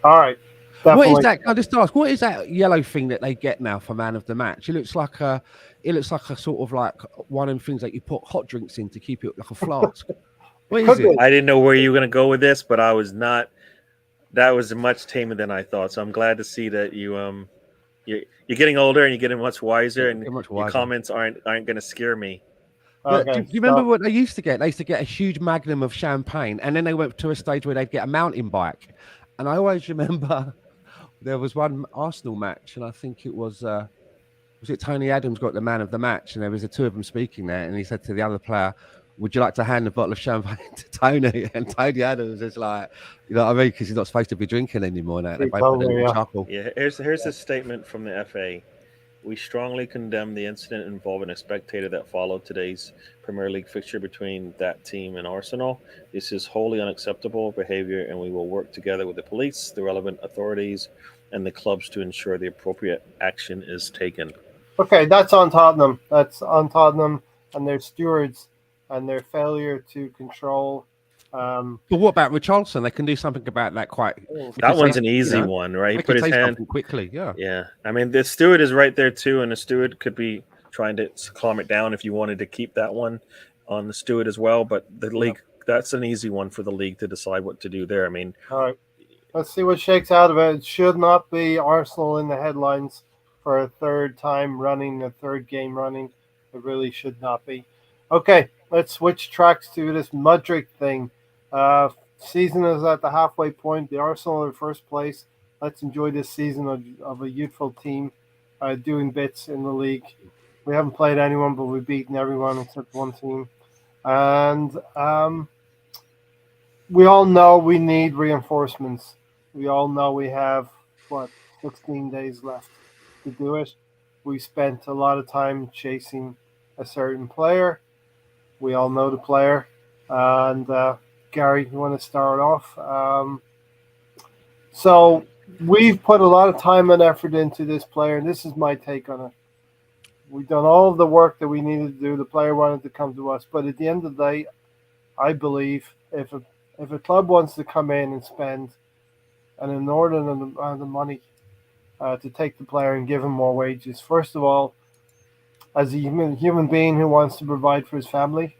All right. Definitely. What is that? I just ask. What is that yellow thing that they get now for man of the match? It looks like a sort of like one of them things that you put hot drinks in to keep it like a flask. What is it? I didn't know where you were going to go with this, but I was not. That was much tamer than I thought. So I'm glad to see that you're getting older and you're getting much wiser, and your comments aren't going to scare me. Okay, do you remember what they used to get? They used to get a huge magnum of champagne, and then they went to a stage where they'd get a mountain bike. And I always remember there was one Arsenal match, and I think it was it Tony Adams got the man of the match, and there was the two of them speaking there, and he said to the other player, "Would you like to hand a bottle of champagne to Tony?" And Tony Adams is like, you know what I mean, because he's not supposed to be drinking anymore now. They both put a chuckle. Yeah, here's a statement from the FA. We strongly condemn the incident involving a spectator that followed today's Premier League fixture between that team and Arsenal. This is wholly unacceptable behavior, and we will work together with the police, the relevant authorities, and the clubs to ensure the appropriate action is taken. Okay, that's on Tottenham. That's on Tottenham and their stewards and their failure to control. But what about Richarlison? They can do something about that quite. That one's an easy one, right? He put his hand quickly. Yeah. Yeah. I mean, the steward is right there too, and the steward could be trying to calm it down if you wanted to keep that one on the steward as well. But the league, that's an easy one for the league to decide what to do there. I mean, all right, let's see what shakes out of it. It should not be Arsenal in the headlines for a third time running, a third game running. It really should not be. Okay, let's switch tracks to this Mudryk thing. Season is at the halfway point. The Arsenal are in first place. Let's enjoy this season of a youthful team doing bits in the league. We haven't played anyone, but we've beaten everyone except one team. And we all know we need reinforcements. We all know we have, 16 days left to do it. We spent a lot of time chasing a certain player. We all know the player. And Gary, you want to start off? So we've put a lot of time and effort into this player, and this is my take on it. We've done all of the work that we needed to do. The player wanted to come to us, but at the end of the day, I believe if a club wants to come in and spend an inordinate amount of money to take the player and give him more wages, first of all, as a human being who wants to provide for his family,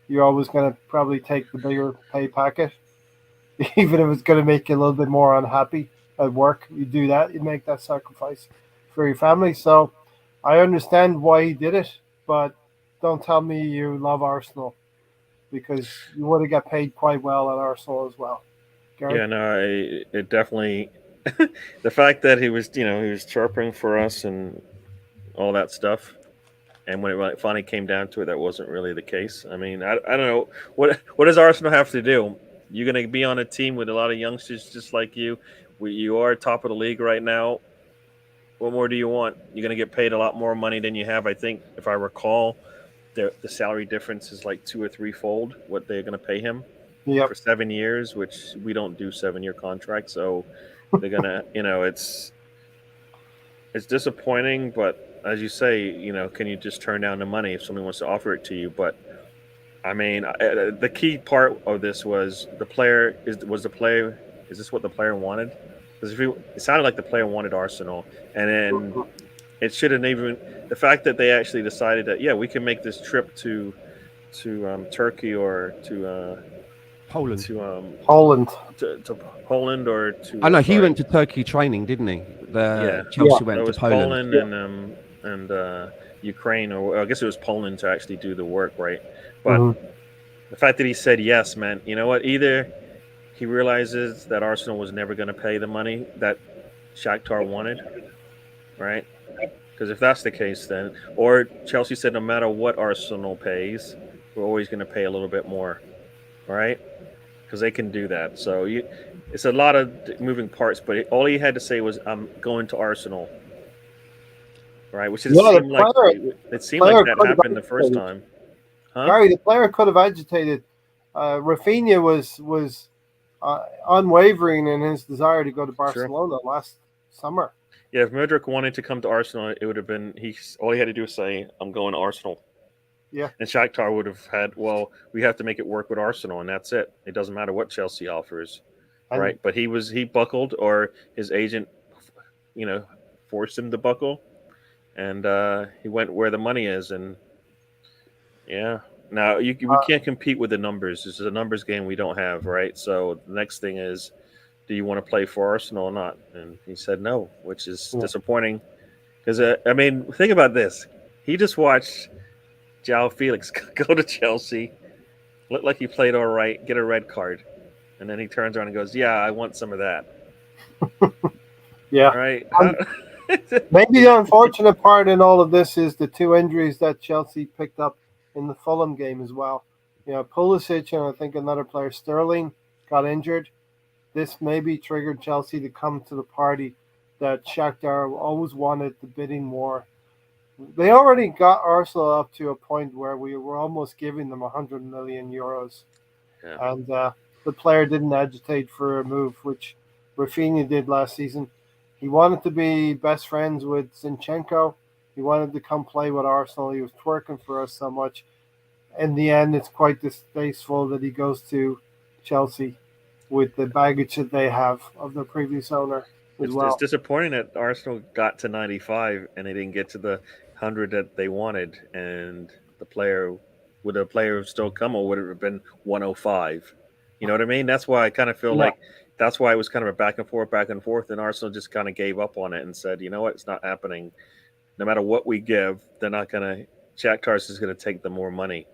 you're always going to probably take the bigger pay packet, even if it's going to make you a little bit more unhappy at work. You do that, you make that sacrifice for your family. So I understand why he did it, but don't tell me you love Arsenal, because you would have got paid quite well at Arsenal as well. Gary? Yeah, no, it definitely the fact that he was chirping for us and all that stuff. And when it finally came down to it, that wasn't really the case. I mean, I don't know. What does Arsenal have to do? You're going to be on a team with a lot of youngsters just like you. You are top of the league right now. What more do you want? You're going to get paid a lot more money than you have. I think, if I recall, the salary difference is like 2 or 3-fold what they're going to pay him for 7 years, which we don't do 7-year contracts. So they're going to, it's disappointing, but as you say, can you just turn down the money if somebody wants to offer it to you? But I mean, the key part of this was the player. Is this what the player wanted? Because it sounded like the player wanted Arsenal, and then it shouldn't even. The fact that they actually decided that we can make this trip to Turkey or to Poland, to Poland or to. I know he went to Turkey training, didn't he? Chelsea went to Poland. And Ukraine, or I guess it was Poland, to actually do the work, right? But Mhm. the fact that he said yes meant, you know what? Either he realizes that Arsenal was never going to pay the money that Shakhtar wanted, right? Because if that's the case, then, or Chelsea said, no matter what Arsenal pays, we're always going to pay a little bit more, right? Because they can do that. So it's a lot of moving parts. But all he had to say was, "I'm going to Arsenal," right? Which it Yeah, seemed like player that could have happened the first agitated. time, huh? Gary, the player could have agitated. Rafinha was unwavering in his desire to go to Sure. Barcelona last summer. Yeah, if Mudryk wanted to come to Arsenal, it would have been all he had to do was say, "I'm going to Arsenal," Yeah, and Shakhtar would have had, well, we have to make it work with Arsenal, and that's it. It doesn't matter what Chelsea offers, and right? But he buckled, or his agent, you know, forced him to buckle, and he went where the money is, and yeah. Now we uh, can't compete with the numbers. This is a numbers game we don't have, right? So the next thing is, do you want to play for Arsenal or not? And he said no, which is yeah. disappointing. Because I mean, think about this. He just watched João Felix go to Chelsea, look like he played all right, get a red card, and then he turns around and goes, "Yeah, I want some of that." Yeah. Right? How? Maybe the unfortunate part in all of this is the two injuries that Chelsea picked up in the Fulham game as well. You know, Pulisic and I think another player, Sterling, got injured. This maybe triggered Chelsea to come to the party that Shakhtar always wanted, the bidding war. They already got Arsenal up to a point where we were almost giving them 100 million euros, Yeah. and the player didn't agitate for a move, which Rafinha did last season. He wanted to be best friends with Zinchenko. He wanted to come play with Arsenal. He was twerking for us so much. In the end, it's quite distasteful that he goes to Chelsea with the baggage that they have of their previous owner as It's well. disappointing that Arsenal got to 95 and they didn't get to the 100 that they wanted, and the player would a player have still come, or would it have been 105? You know what I mean? That's why I kind of feel Yeah, like that's why it was kind of a back and forth, and Arsenal just kind of gave up on it and said, you know what, it's not happening. No matter what we give, they're not going to. Shakhtar is going to take the more money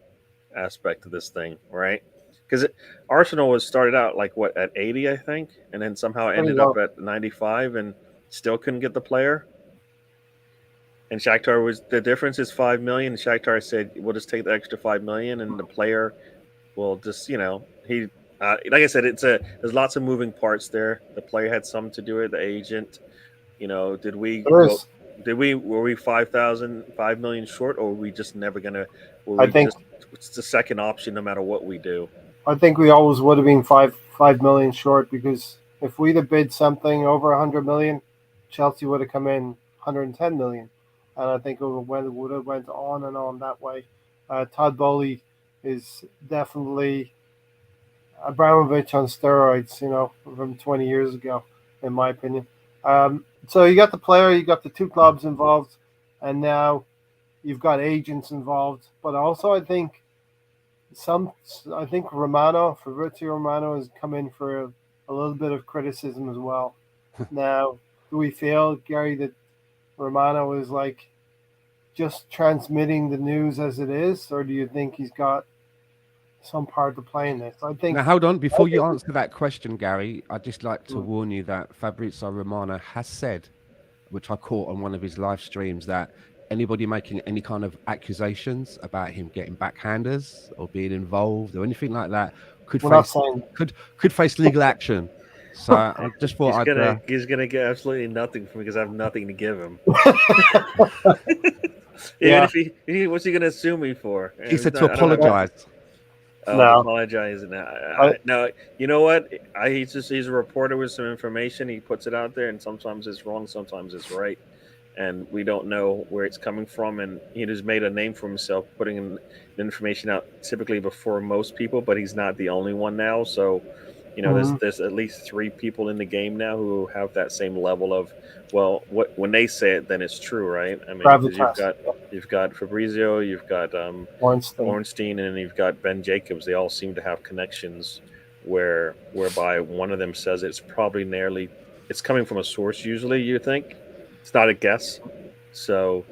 aspect of this thing, right? Because Arsenal was started out like what at 80, I think, and then somehow pretty ended up low. at 95, and still couldn't get the player. And Shakhtar was the difference is 5 million. And Shakhtar said, "We'll just take the extra 5 million, and the player will just, he." Like I said, there's lots of moving parts there. The player had some to do with the agent. Did we There go? is. Were we 5 million short, or were we just never gonna? Were I we think just? It's the second option, no matter what we do. I think we always would have been 5 million short because if we'd have bid something over 100 million, Chelsea would have come in 110 million, and I think would have went on and on that way. Todd Bowley is definitely Abramovich on steroids, from 20 years ago, in my opinion. So you got the player, you got the two clubs involved, and now you've got agents involved. But also, some, I think Fabrizio Romano has come in for a little bit of criticism as well. Now, do we feel, Gary, that Romano is like just transmitting the news as it is, or do you think he's got some part to play in this? Now, hold on. I Before you think answer that question, Gary, I'd just like to mm, warn you that Fabrizio Romano has said, which I caught on one of his live streams, that anybody making any kind of accusations about him getting backhanders or being involved or anything like that could we're not face saying could face legal action. So I just thought He's I'd. gonna he's gonna get absolutely nothing from me because I have nothing to give him. Even yeah, if what's he gonna sue me for? He He's said to not. I don't have any. apologise. To no. apologize. I, No, you know what? He's a reporter with some information. He puts it out there, and sometimes it's wrong, sometimes it's right, and we don't know where it's coming from. And he has made a name for himself, putting the information out typically before most people, but he's not the only one now. So, mhm, there's at least three people in the game now who have that same level of, well, when they say it, then it's true, right? I mean, because gravitas, you've got Fabrizio, you've got Ornstein. Ornstein, and you've got Ben Jacobs. They all seem to have connections whereby one of them says it's coming from a source. Usually, you think it's not a guess. So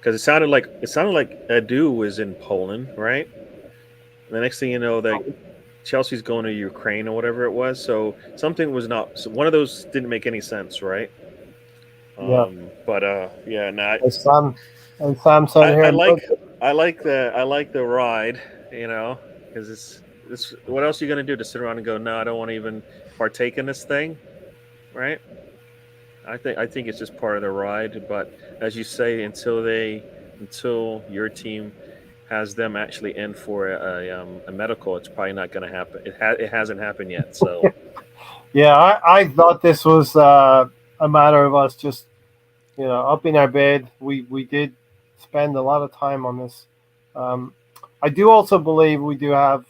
because it sounded like Edu was in Poland, right? The next thing you know, that Chelsea's going to Ukraine or whatever it was. So something was not. So one of those didn't make any sense, right? Yeah. But yeah, no, And Sam said I here, like I like the ride, because it's what else are you gonna do to sit around and go, no, I don't want to even partake in this thing, right? I think it's just part of the ride, but as you say, until your team has them actually in for a medical, it's probably not going to happen. It hasn't happened yet, so yeah, I thought this was a matter of us just, up in our bed. We did spend a lot of time on this. Um, I do also believe we do have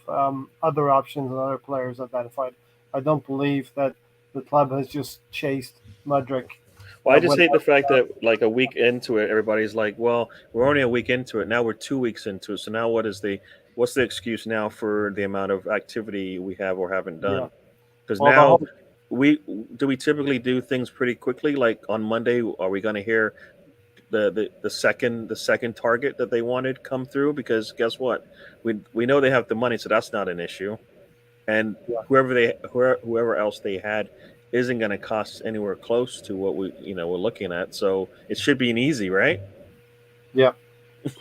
other options and other players identified. I don't believe that the club has just chased Mudrick. well, I just hate the Without, fact that like a week into it, everybody's like, "Well, we're only a week into it. Now we're 2 weeks into it. So now what's the excuse now for the amount of activity we have or haven't yeah. done?" Because Well, the now whole we we typically do things pretty quickly. Like on Monday, are we going to hear the second target that they wanted come through? Because guess what, we know they have the money, so that's not an issue. And yeah. whoever else they had isn't going to cost anywhere close to what we're looking at. So it should be an easy, right? Yeah.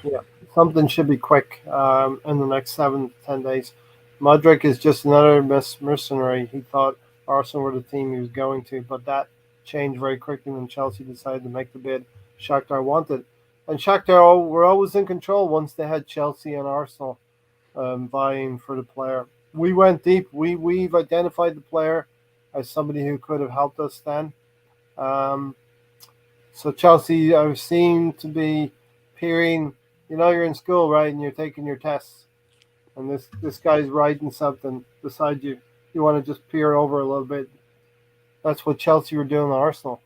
Yeah, something should be quick in the next 7 to 10 days. Mudrick is just another mercenary. He thought Arsenal were the team he was going to, but that changed very quickly when Chelsea decided to make the bid Shakhtar wanted. And Shakhtar were always in control once they had Chelsea and Arsenal vying for the player. We went deep. We've identified the player as somebody who could have helped us then. Um, so Chelsea seem to be peering. You're in school, right, and you're taking your tests, and this guy's writing something beside you. You want to just peer over a little bit. That's what Chelsea were doing to Arsenal.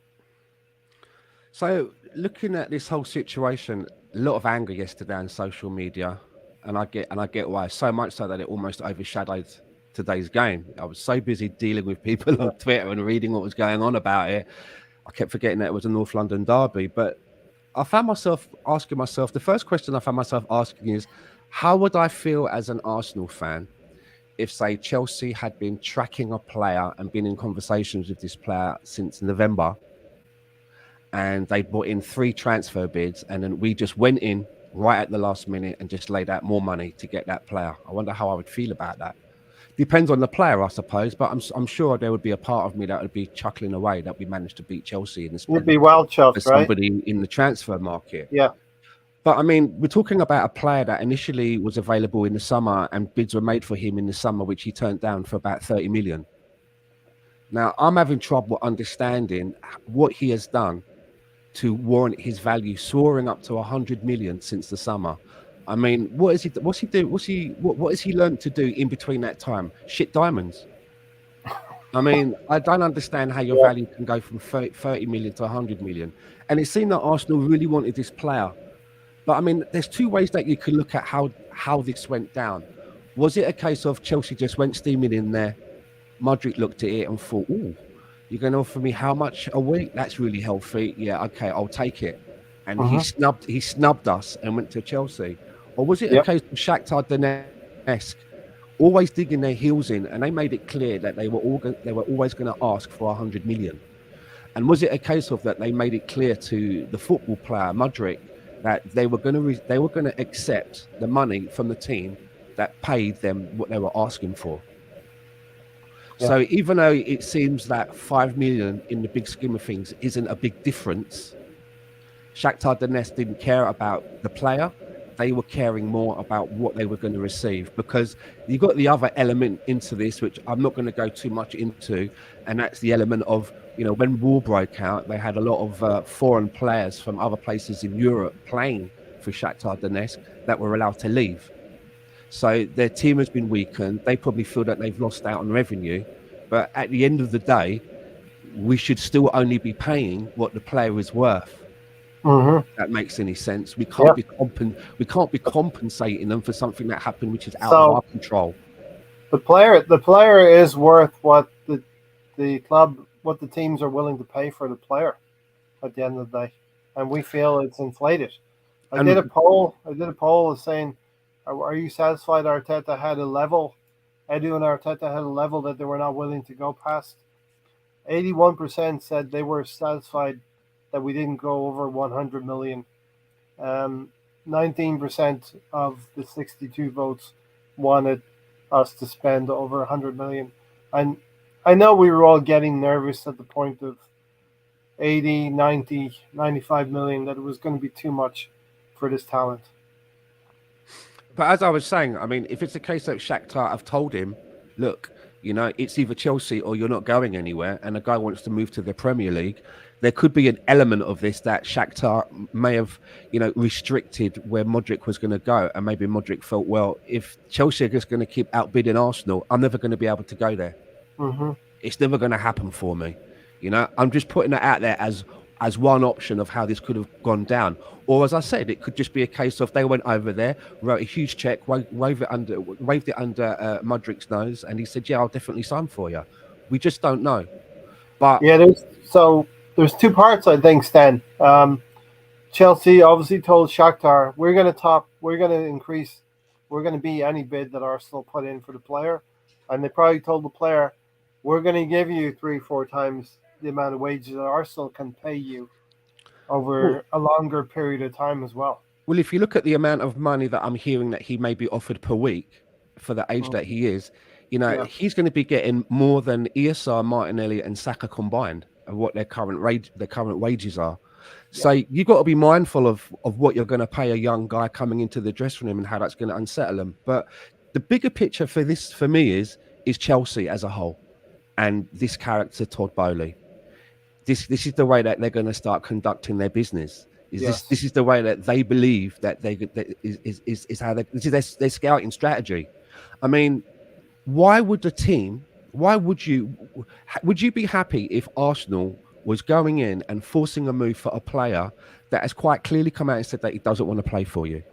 So, looking at this whole situation, a lot of anger yesterday on social media, and I get why. So much so that it almost overshadowed today's game. I was so busy dealing with people on Twitter and reading what was going on about it. I kept forgetting that it was a North London derby. But I found myself asking myself, the first question I found myself asking is, how would I feel as an Arsenal fan if, say, Chelsea had been tracking a player and been in conversations with this player since November, and they brought in 3 transfer bids, and then we just went in right at the last minute and just laid out more money to get that player? I wonder how I would feel about that. Depends on the player, I suppose, but I'm sure there would be a part of me that would be chuckling away that we managed to beat Chelsea and You'd spend be well for chuffed, right? somebody in the transfer market. Yeah. But I mean, we're talking about a player that initially was available in the summer and bids were made for him in the summer, which he turned down for about 30 million. Now, I'm having trouble understanding what he has done to warrant his value soaring up to 100 million since the summer. I mean, what's he do? What has he learned to do in between that time? Shit diamonds. I mean, I don't understand how your Yeah. value can go from 30 million to 100 million. And it seemed that Arsenal really wanted this player. But I mean, there's 2 ways that you could look at how this went down. Was it a case of Chelsea just went steaming in there? Mudrick looked at it and thought, "Oh, you're going to offer me how much a week? That's really healthy. Yeah, okay, I'll take it." And he Mm-hmm. snubbed us and went to Chelsea. Or was it a Yep. case of Shakhtar Donetsk always digging their heels in, and they made it clear that they were always going to ask for 100 million? And was it a case of that they made it clear to the football player Mudrick that they were going to accept the money from the team that paid them what they were asking for? Yeah. So even though it seems that 5 million in the big scheme of things isn't a big difference, Shakhtar Donetsk didn't care about the player. They were caring more about what they were going to receive, because you got the other element into this, which I'm not going to go too much into, and that's the element of, when war broke out, they had a lot of foreign players from other places in Europe playing for Shakhtar Donetsk that were allowed to leave. So their team has been weakened. They probably feel that they've lost out on revenue. But at the end of the day, we should still only be paying what the player is worth. Mm-hmm. If that makes any sense. We Yeah. can't be compensating them for something that happened which is out of our control. The player is worth what the club, what the teams are willing to pay for the player at the end of the day, and we feel it's inflated. I did a poll. Saying, "Are you satisfied Arteta had a level? Edu and Arteta had a level that they were not willing to go past." 81% said they were satisfied that we didn't go over 100 million. 19% of the 62 votes wanted us to spend over 100 million. And I know we were all getting nervous at the point of 80, 90, 95 million, that it was going to be too much for this talent. But as I was saying, I mean, if it's a case that Shakhtar have told him, look, you know, it's either Chelsea or you're not going anywhere, and a guy wants to move to the Premier League, there could be an element of this that Shakhtar may have, you know, restricted where Modric was going to go. And maybe Modric felt, well, if Chelsea are just going to keep outbidding Arsenal, I'm never going to be able to go there. Mm-hmm. It's never going to happen for me. You know, I'm just putting it out there as one option of how this could have gone down. Or as I said, it could just be a case of they went over there, wrote a huge check, waved it under Modric's nose, and he said, "Yeah, I'll definitely sign for you." We just don't know. But yeah, there's two parts, I think, Stan. Chelsea obviously told Shakhtar, we're going to beat any bid that Arsenal put in for the player, and they probably told the player, we're going to give you 3-4 times the amount of wages that Arsenal can pay you over a longer period of time as well. Well, if you look at the amount of money that I'm hearing that he may be offered per week for the age that he is, you know, he's going to be getting more than ESR, Martinelli, and Saka combined of what their current wages are. So you've got to be mindful of what you're going to pay a young guy coming into the dressing room and how that's going to unsettle them. But the bigger picture for me is Chelsea as a whole, and this character Todd Bowley. This is the way that they're going to start conducting their business. This is the way that they believe that is how this is their scouting strategy. I mean, why would you be happy if Arsenal was going in and forcing a move for a player that has quite clearly come out and said that he doesn't want to play for you?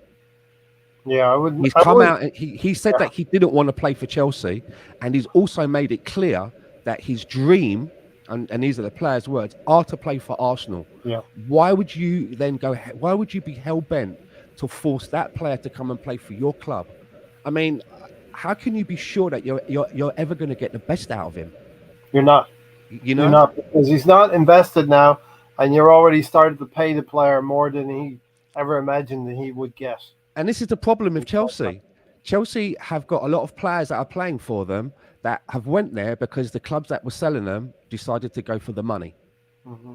Yeah, I would. He's come out and he said that he didn't want to play for Chelsea, and he's also made it clear that his dream, and these are the players' words, are to play for Arsenal. Yeah. Why would you be hell bent to force that player to come and play for your club? I mean, how can you be sure that you're ever going to get the best out of him? You're not. You know, you're not, because he's not invested now, and you're already started to pay the player more than he ever imagined that he would get. And this is the problem with Chelsea. Chelsea have got a lot of players that are playing for them that have went there because the clubs that were selling them decided to go for the money. Mm-hmm.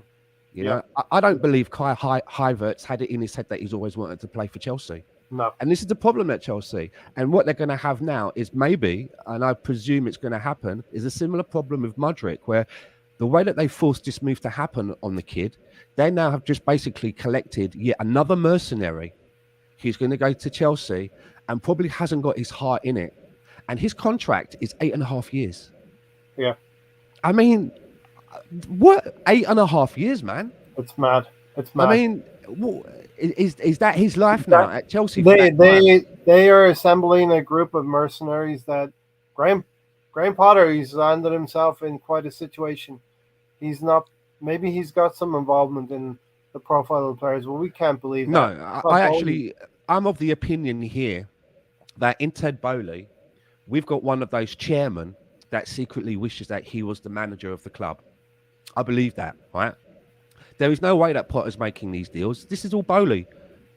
You know, I don't believe Kai Havertz had it in his head that he's always wanted to play for Chelsea. No. And this is the problem at Chelsea. And what they're going to have now is maybe, and I presume it's going to happen, is a similar problem with Modric, where the way that they forced this move to happen on the kid, they now have just basically collected yet another mercenary. He's going to go to Chelsea and probably hasn't got his heart in it. And his contract is 8.5 years. Yeah. I mean, what? 8.5 years, man? It's mad. It's mad. I mean, is that his life now at Chelsea? They are assembling a group of mercenaries that Graham Potter, he's landed himself in quite a situation. He's not, maybe he's got some involvement in the profile of the players. Well, we can't believe that. No, I'm of the opinion here that in Ted Bowley, we've got one of those chairmen that secretly wishes that he was the manager of the club. I believe that, right? There is no way that Potter's making these deals. This is all Bowley.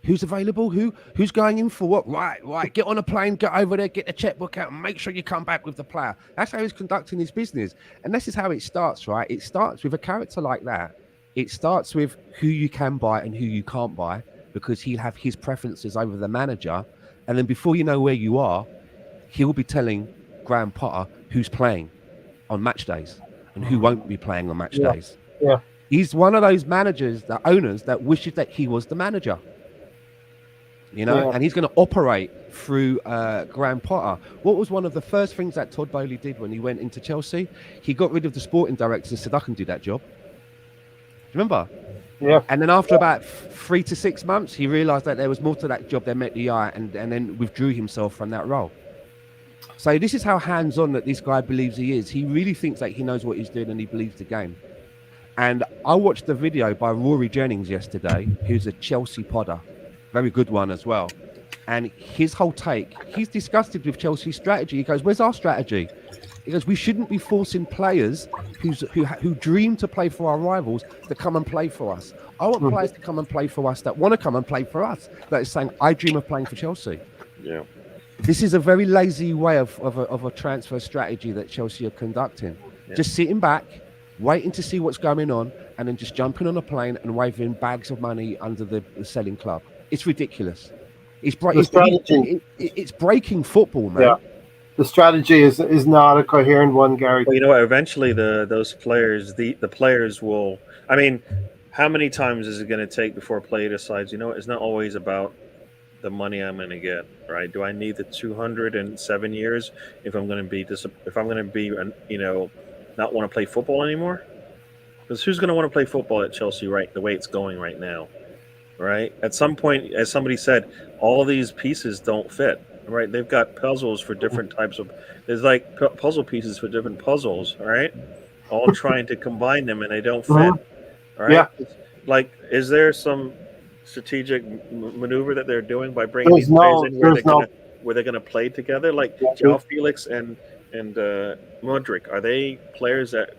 Who's available? Who's going in for what? Right. Get on a plane, get over there, get the checkbook out, and make sure you come back with the player. That's how he's conducting his business. And this is how it starts, right? It starts with a character like that. It starts with who you can buy and who you can't buy, because he'll have his preferences over the manager. And then before you know where you are, he'll be telling Graham Potter who's playing on match days and who won't be playing on match days. Yeah. He's one of those managers, the owners, that wishes that he was the manager. You know, and he's going to operate through Graham Potter. What was one of the first things that Todd Bowley did when he went into Chelsea? He got rid of the sporting director and said, I can do that job. Do you remember? Yeah. And then after about 3 to 6 months, he realised that there was more to that job than met the eye, and then withdrew himself from that role. So this is how hands-on that this guy believes he is. He really thinks that he knows what he's doing and he believes the game. And I watched the video by Rory Jennings yesterday, who's a Chelsea podder. very good one as well. And his whole take, he's disgusted with Chelsea's strategy. He goes, "Where's our strategy?" He goes, "We shouldn't be forcing players who dream to play for our rivals to come and play for us. I want Mhm. players to come and play for us that want to come and play for us. That is saying, I dream of playing for Chelsea." Yeah. This is a very lazy way of a transfer strategy that Chelsea are conducting. Yeah. Just sitting back, waiting to see what's going on, and then just jumping on a plane and waving bags of money under the selling club. It's ridiculous. The strategy, It's breaking football, man. yeah, the strategy is not a coherent one, Gary. Well, you know what? Eventually, those players, the players will. I mean, how many times is it going to take before a player decides? You know, it's not always about the money I'm going to get, right? Do I need the 207 years if I'm going to be if I'm going to be, not want to play football anymore? Because who's going to want to play football at Chelsea, right? The way it's going right now, right? At some point, as somebody said, all these pieces don't fit, right? They've got puzzles for different types of. There's like puzzle pieces for different puzzles, right? All trying to combine them, and they don't fit, Mhm. right? Yeah. Like, is there some strategic maneuver that they're doing by bringing these There's players no, in where there's no, they're gonna play together? Like yeah, João Felix and Modric, are they players that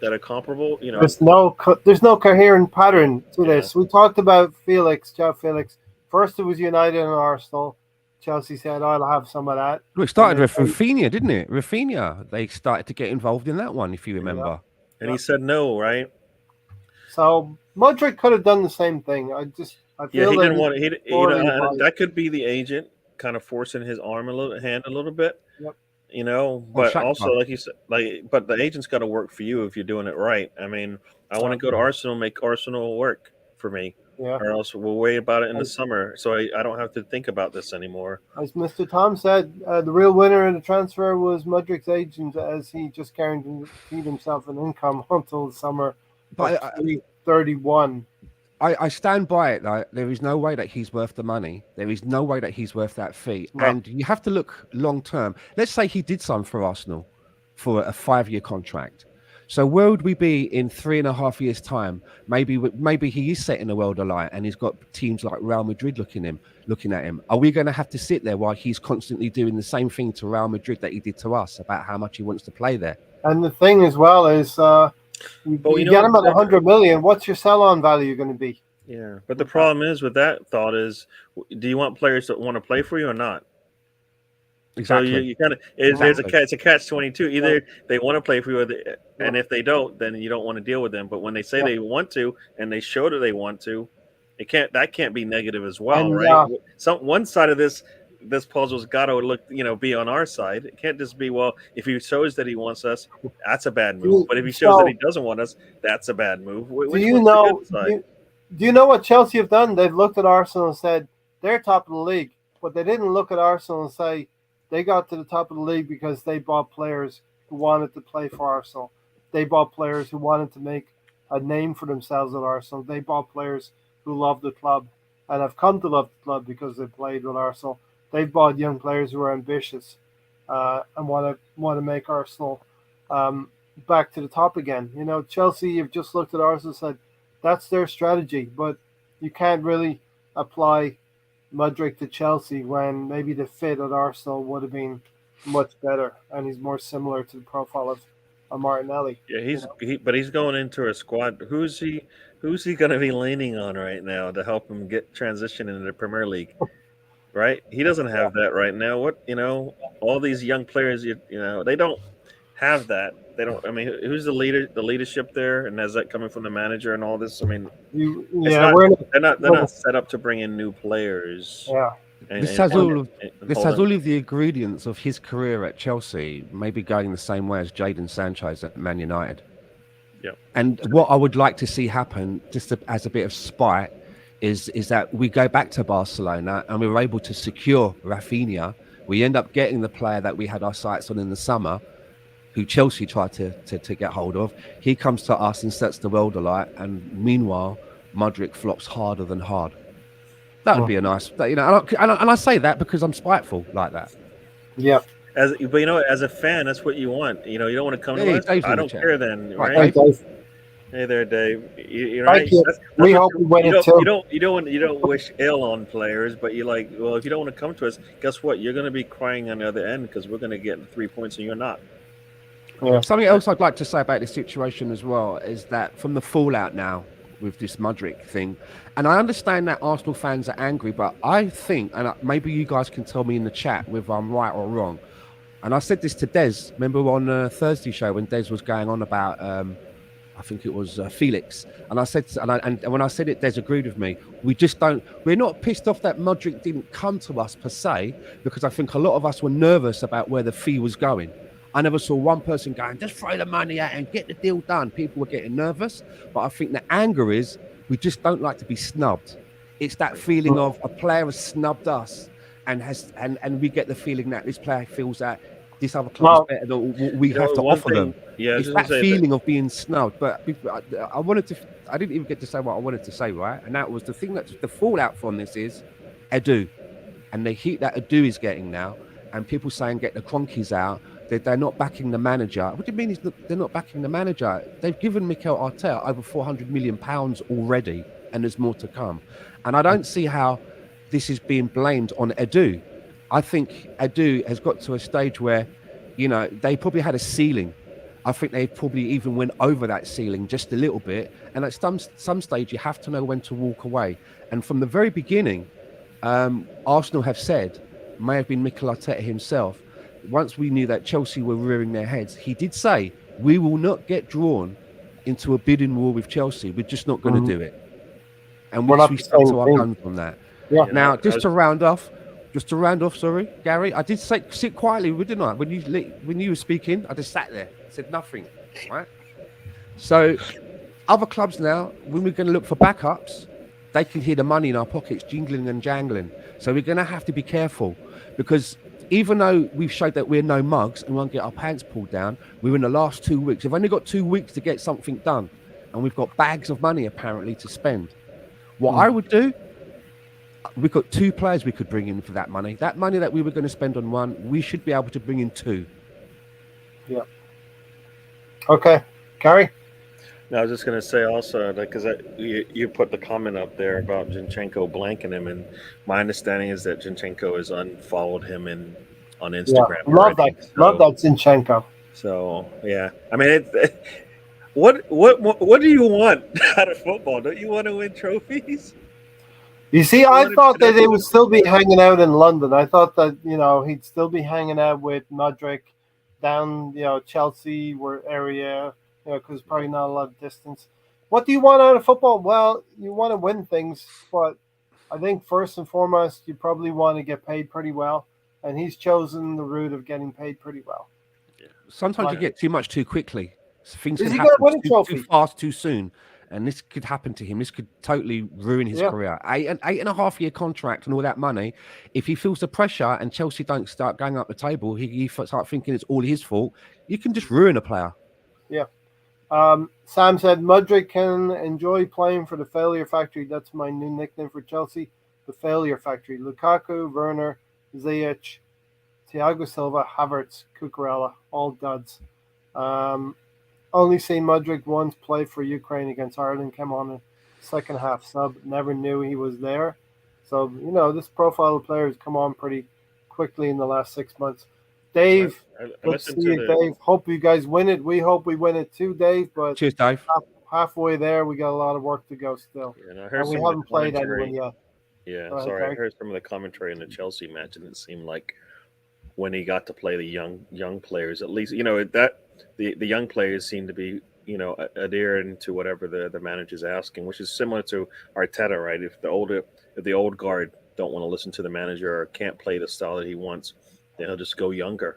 are comparable? You know, there's no coherent pattern to Yeah. this. We talked about João Felix. First, it was United and Arsenal. Chelsea said, "I'll have some of that." Well, it started And with then- Rafinha, didn't it? Rafinha. They started to get involved in that one, if you remember. and he said no, right? So Modric could have done the same thing. I Yeah, feel he that didn't want. poorly And advised. that could be the agent kind of forcing his hand a little bit. Yep. You know, Or but Shakhtar. also like you said, but the agent's got to work for you if you're doing it right. I mean, I want to go to Arsenal, make Arsenal work for me, Yeah. or else we'll worry about it in the summer, so I don't have to think about this anymore. As Mr. Tom said, the real winner in the transfer was Mudrik's agent, as he just guaranteed himself an income until the summer But of 2031. I stand by it. Like, there is no way that he's worth the money. There is no way that he's worth that fee. No. And you have to look long term. Let's say he did sign for Arsenal for a 5-year contract. So where would we be in 3.5 years' time? Maybe he is setting the world alight, and he's got teams like Real Madrid looking at him. Are we going to have to sit there while he's constantly doing the same thing to Real Madrid that he did to us about how much he wants to play there? And the thing as well is, you get him at 100 million. What's your sell-on value going to be? Yeah, but the problem is with that thought is, do you want players that want to play for you or not? Exactly. So you kind of it's a catch-22. Either they want to play for you, and if they don't, then you don't want to deal with them. But when they say they want to, and they show that they want to, that can't be negative as well, And, right? One side of this puzzle's got to be on our side. It can't just be, well, if he shows that he wants us, that's a bad move. But if he shows that he doesn't want us, that's a bad move. Do you know what Chelsea have done? They've looked at Arsenal and said they're top of the league, but they didn't look at Arsenal and say they got to the top of the league because they bought players who wanted to play for Arsenal. They bought players who wanted to make a name for themselves at Arsenal. They bought players who love the club and have come to love the club because they played with Arsenal. They've bought young players who are ambitious and want to make Arsenal back to the top again. You know, Chelsea have just looked at Arsenal and said that's their strategy, but you can't really apply Mudryk to Chelsea when maybe the fit at Arsenal would have been much better, and he's more similar to the profile of Martinelli. Yeah, but he's going into a squad. Who's he going to be leaning on right now to help him get transition into the Premier League? Right, he doesn't have that right now. All these young players, they don't have that. They don't. I mean, who's the leader? The leadership there, and is that coming from the manager and all this? I mean, they're not set up to bring in new players. Yeah, this has all of the ingredients of his career at Chelsea, maybe going the same way as Jadon Sancho's at Man United. Yeah. And what I would like to see happen, just as a bit of spite, is that we go back to Barcelona and we were able to secure Rafinha. We end up getting the player that we had our sights on in the summer, who Chelsea tried to get hold of. He comes to us and sets the world alight, and meanwhile, Mudryk flops harder than hard. That would be a nice, and I say that because I'm spiteful like that. Yeah. But as a fan, that's what you want. You don't want to come to us. I don't care then, right? Hey there, Dave. You Thank right? you. That's We what hope we win it too. you don't wish ill on players, but you like, well, if you don't want to come to us, guess what? You're going to be crying on the other end because we're going to get 3 points and you're not. Yeah. Something else I'd like to say about this situation as well is that from the fallout now with this Mudryk thing, and I understand that Arsenal fans are angry, but I think, and maybe you guys can tell me in the chat whether I'm right or wrong. And I said this to Des. Remember on Thursday show when Des was going on about I think it was Felix, and I said, and when I said it, Des agreed with me. We just don't. We're not pissed off that Modric didn't come to us per se, because I think a lot of us were nervous about where the fee was going. I never saw one person going, just throw the money out and get the deal done. People were getting nervous, but I think the anger is we just don't like to be snubbed. It's that feeling of a player has snubbed us, and we get the feeling that this player feels that this other club is Well, better than what we You know, have to one offer them. thing, yeah, I was It's just that gonna say that. feeling of being snubbed. But I wanted to, I didn't even get to say what I wanted to say, right? And that was the thing that's the fallout from this is Edu and the heat that Edu is getting now, and people saying get the Cronkies out. They're not backing the manager. What do you mean they're not backing the manager? They've given Mikel Arteta over £400 million already, and there's more to come. And I don't see how this is being blamed on Edu. I think Edu has got to a stage where, they probably had a ceiling. I think they probably even went over that ceiling just a little bit. And at some stage, you have to know when to walk away. And from the very beginning, Arsenal have said, may have been Mikel Arteta himself, once we knew that Chelsea were rearing their heads, he did say, we will not get drawn into a bidding war with Chelsea. We're just not going to do it. And We're not we the stuck same to our team. guns on that. Yeah. Now, just to round off, sorry, Gary, I did sit quietly, didn't I? When you were speaking, I just sat there, said nothing, right? So other clubs now, when we're going to look for backups, they can hear the money in our pockets jingling and jangling. So we're going to have to be careful, because even though we've showed that we're no mugs and we won't get our pants pulled down, we're in the last 2 weeks. We've only got 2 weeks to get something done, and we've got bags of money apparently to spend. What I would do, we've got 2 players we could bring in for that money. That money that we were going to spend on one, we should be able to bring in 2. Yeah. Okay, Gary. No, I was just going to say also, because you put the comment up there about Zinchenko blanking him, and my understanding is that Zinchenko has unfollowed him on Instagram. Yeah. Love already. that. Love that Zinchenko. So yeah, I mean, what do you want out of football? Don't you want to win trophies? You see, I thought that they would still be hanging out in London. I thought that he'd still be hanging out with Modric down Chelsea area. Because probably not a lot of distance. What do you want out of football? Well, you want to win things, but I think first and foremost, you probably want to get paid pretty well, and he's chosen the route of getting paid pretty well. Sometimes you get too much too quickly. Things Is can he happen gonna win a trophy? too fast, too soon, and this could happen to him. This could totally ruin his career. Eight and a half year contract and all that money. If he feels the pressure and Chelsea don't start going up the table, he start thinking it's all his fault. You can just ruin a player. Yeah. Sam said Mudryk can enjoy playing for the Failure Factory. That's my new nickname for Chelsea, the Failure Factory. Lukaku, Werner, Ziyech, Thiago Silva, Havertz, Cucurella, all duds. Only seen Mudryk once play for Ukraine against Ireland. Came on a second half sub. Never knew he was there. So this profile of players come on pretty quickly in the last 6 months. Dave, let's see you, Dave. Hope you guys win it. We hope we win it too, Dave. But cheers, Dave. Halfway there, we got a lot of work to go still. Yeah, and we haven't played anyone yet. Yeah, sorry. I heard some of the commentary in the Chelsea match, and it seemed like when he got to play the young players, at least that the young players seem to be adhering to whatever the manager's asking, which is similar to Arteta, right? If the old guard don't want to listen to the manager or can't play the style that he wants, then he'll just go younger,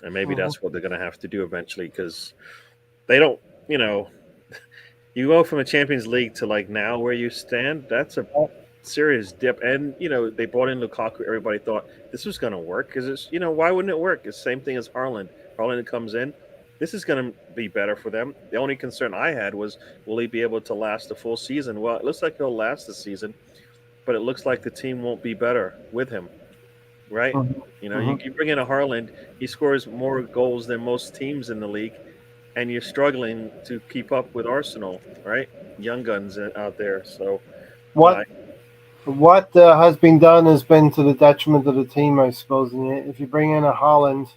and maybe that's what they're going to have to do eventually, because they don't, you go from a Champions League to like now where you stand, that's a serious dip. And they brought in Lukaku. Everybody thought this was going to work because it's why wouldn't it work? It's the same thing as Haaland. Haaland comes in. This is going to be better for them. The only concern I had was, will he be able to last the full season? Well, it looks like he'll last the season, but it looks like the team won't be better with him, right? You bring in a Haaland, he scores more goals than most teams in the league, and you're struggling to keep up with Arsenal, right? Young guns out there. So What uh, what has been done has been to the detriment of the team, I suppose. And if you bring in a Holland,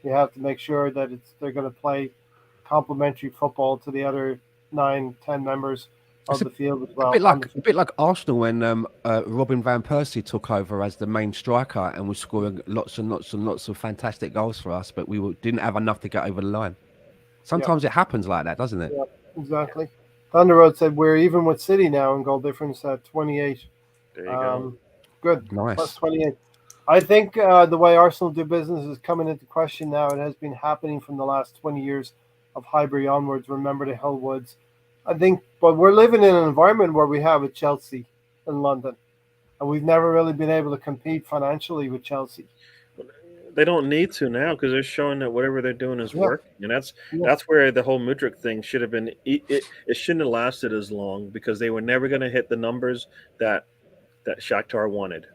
you have to make sure that they're going to play complementary football to the other 9, 10 members It's of the field as a well. bit On like the a bit like Arsenal when Robin van Persie took over as the main striker and was scoring lots and lots and lots of fantastic goals for us, but didn't have enough to get over the line. yeah, Sometimes it happens like that, doesn't it? yeah, exactly. Thunder Road said we're even with City now in goal difference at 28. there you go. Um, good, plus Nice. 28. I think the way Arsenal do business is coming into question now. It has been happening from the last 20 years of Highbury onwards. Remember the Hillwoods. I think, but we're living in an environment where we have a Chelsea in London, and we've never really been able to compete financially with Chelsea. They don't need to now because they're showing that whatever they're doing is Yeah, working, and that's yeah, that's where the whole Mudryk thing should have been. It shouldn't have lasted as long because they were never going to hit the numbers that Shakhtar wanted.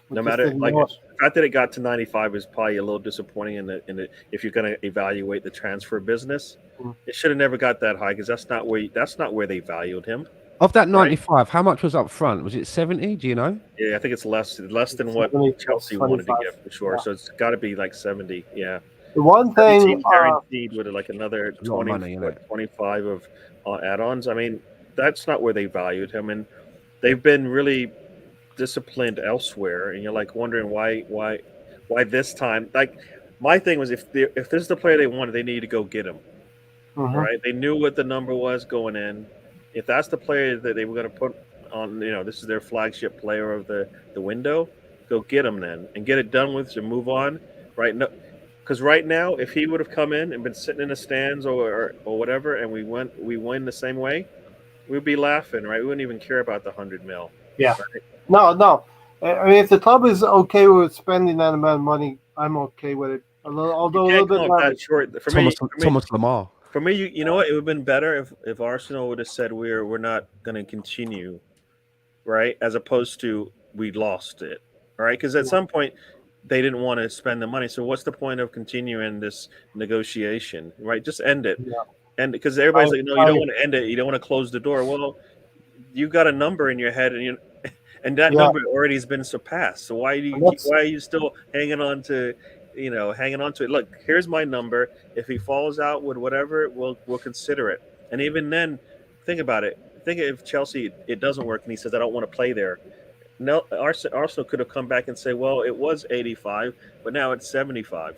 we No just matter didn't like know it. the fact that it got to 95 is probably a little disappointing in the if you're going to evaluate the transfer business. Mm. It should have never got that high because that's not where they valued him, Of that right? 95, how much was up front? Was it 70? Do you know? Yeah, I think it's less than It's what 70 plus Chelsea wanted to 25. give for sure. Yeah. So it's got to be like 70. Yeah. The one thing, 17 guaranteed with like another A lot of 20, money, isn't what, it? 25 of add-ons. I mean, that's not where they valued him, and they've been really disciplined elsewhere. And you're like wondering why this time. Like my thing was if this is the player they wanted, they need to go get him. All mhm, right, they knew what the number was going in. If that's the player that they were going to put on, this is their flagship player of the window. Go get him then and get it done with to move on. Right? No, because right now, if he would have come in and been sitting in the stands or whatever, and we win the same way, we'd be laughing, right? We wouldn't even care about the 100 mil. yeah. Right? No, no. I mean, if the club is okay with spending that amount of money, I'm okay with it. You Although a little can't bit come up that nervous. short. Thomas Lamar. For me, you know what? It would have been better if Arsenal would have said we're not going to continue, right? As opposed to we lost it, right? Because at Yeah, some point they didn't want to spend the money. So what's the point of continuing this negotiation, right? Just end it. yeah. And because everybody's I, like, no, you don't I, want to end it. You don't want to close the door. Well, you got a number in your head, and that yeah, number already has been surpassed. So and that's why are you still hanging on to it? Look, here's my number. If he falls out with whatever, we'll consider it. And even then, think about it. Think if Chelsea it doesn't work and he says I don't want to play there. No, Arsenal could have come back and say, well, it was 85, but now it's 75.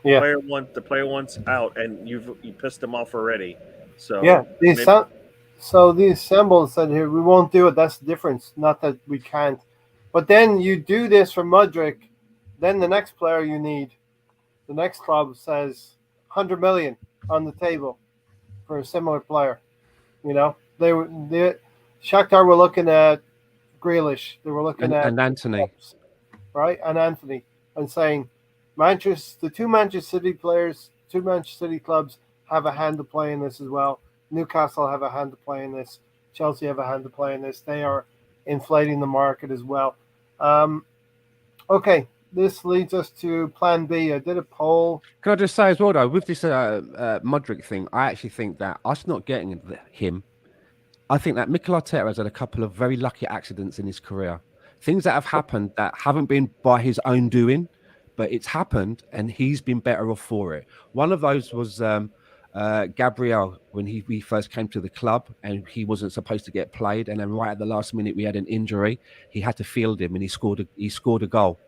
yeah, The player wants out, and you pissed him off already. yeah. So The maybe so the assembled said here we won't do it. That's the difference. Not that we can't, but then you do this for Mudrick, then the next player you need, the next club says 100 million on the table for a similar player. They Shakhtar were looking at Grealish. They were looking at And Anthony. right and Anthony and saying the two Manchester City players, two Manchester City clubs have a hand to play in this as well. Newcastle have a hand to play in this. Chelsea have a hand to play in this. They are inflating the market as well. Um, okay, this leads us to Plan B. I did a poll. Can I just say as well, though, with this Mudryk thing, I actually think that us not getting him, I think that Mikel Arteta has had a couple of very lucky accidents in his career. Things that have happened that haven't been by his own doing, but it's happened and he's been better off for it. One of those was Gabriel when we first came to the club and he wasn't supposed to get played. And then right at the last minute, we had an injury. He had to field him and he scored a goal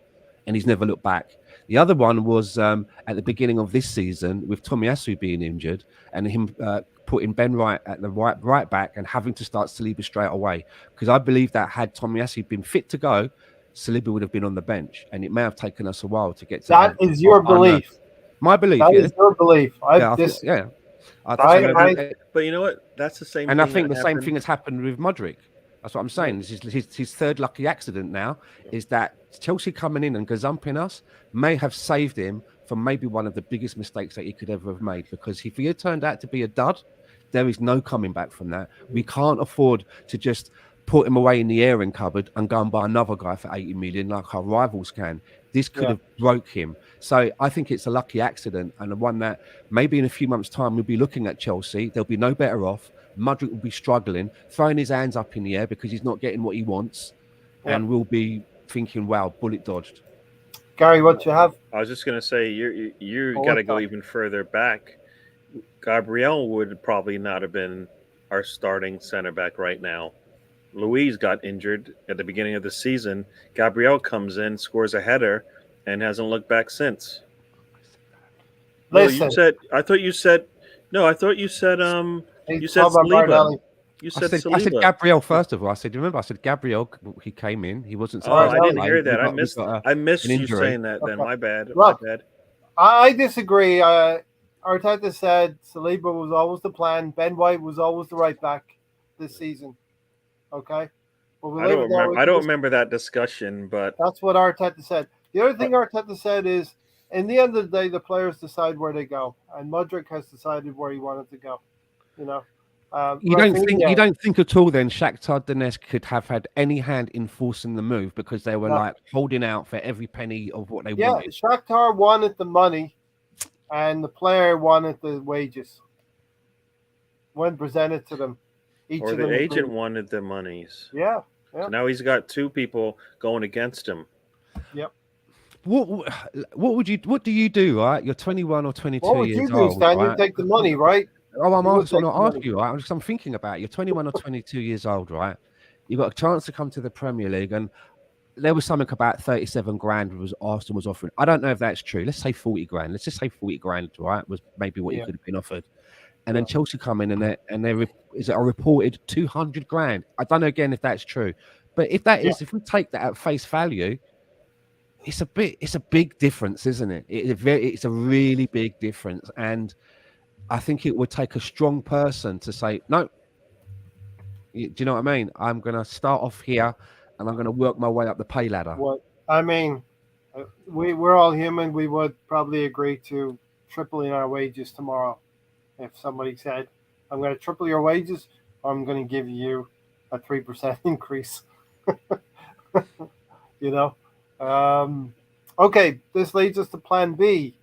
and he's never looked back. The other one was at the beginning of this season with Tomiyasu being injured and him putting Ben Wright at the right back and having to start Saliba straight away. Because I believe that had Tomiyasu been fit to go, Saliba would have been on the bench, and it may have taken us a while to get to That is your belief. my belief. That Yeah, is your belief. yeah, yeah. but you know what? That's the same And thing I think that the same happened. thing has happened with Mudryk. That's what I'm saying. This is his third lucky accident now. Is that Chelsea coming in and gazumping us may have saved him from maybe one of the biggest mistakes that he could ever have made. Because if he had turned out to be a dud, there is no coming back from that. We can't afford to just put him away in the airing cupboard and go and buy another guy for 80 million like our rivals can. This could have broke him. So I think it's a lucky accident, and the one that maybe in a few months' time we'll be looking at Chelsea. They'll be no better off. Mudryk will be struggling, throwing his hands up in the air because he's not getting what he wants, and we'll be thinking, "Wow, bullet dodged." Gary, what you have? I was just going to say, you got to go even further back. Gabriel would probably not have been our starting center back right now. Luis got injured at the beginning of the season. Gabriel comes in, scores a header, and hasn't looked back since. Listen, I thought you said Saliba. You said Saliba. I said Gabriel first of all. I said, remember, I said Gabriel. He came in. He wasn't. I didn't hear that. I missed you saying that. Then my bad. Look, my bad. I disagree. Arteta said Saliba was always the plan. Ben White was always the right back this season. Okay, but I don't remember that discussion, but that's what Arteta said. The other thing Arteta said is, in the end of the day, the players decide where they go, and Mudryk has decided where he wanted to go. You know. You don't think at all then Shakhtar Donetsk could have had any hand in forcing the move because they were like holding out for every penny of what they wanted. Yeah, Shakhtar wanted the money and the player wanted the wages when presented to them. The agent wanted the monies. Yeah. So now he's got two people going against him. Yep. What do you do, right? You're 21 or 22 what would years you do, old. Stan? Right? You take the money, right? Oh, I'm also not asking you, right? I'm thinking about it. You're 21 or 22 years old, right? You've got a chance to come to the Premier League, and there was something about 37 grand Arsenal was offering. I don't know if that's true. Let's say 40 grand. Let's just say 40 grand, right? Was maybe what you could have been offered. And then Chelsea come in and they is it a reported 200 grand. I don't know again if that's true, but if that is, if we take that at face value, it's a big difference, isn't it? It's a really big difference, and I think it would take a strong person to say, no, do you know what I mean? I'm going to start off here and I'm going to work my way up the pay ladder. Well, I mean, we're all human. We would probably agree to tripling our wages tomorrow. If somebody said, I'm going to triple your wages, or I'm going to give you a 3% increase. You know? Okay, this leads us to plan B.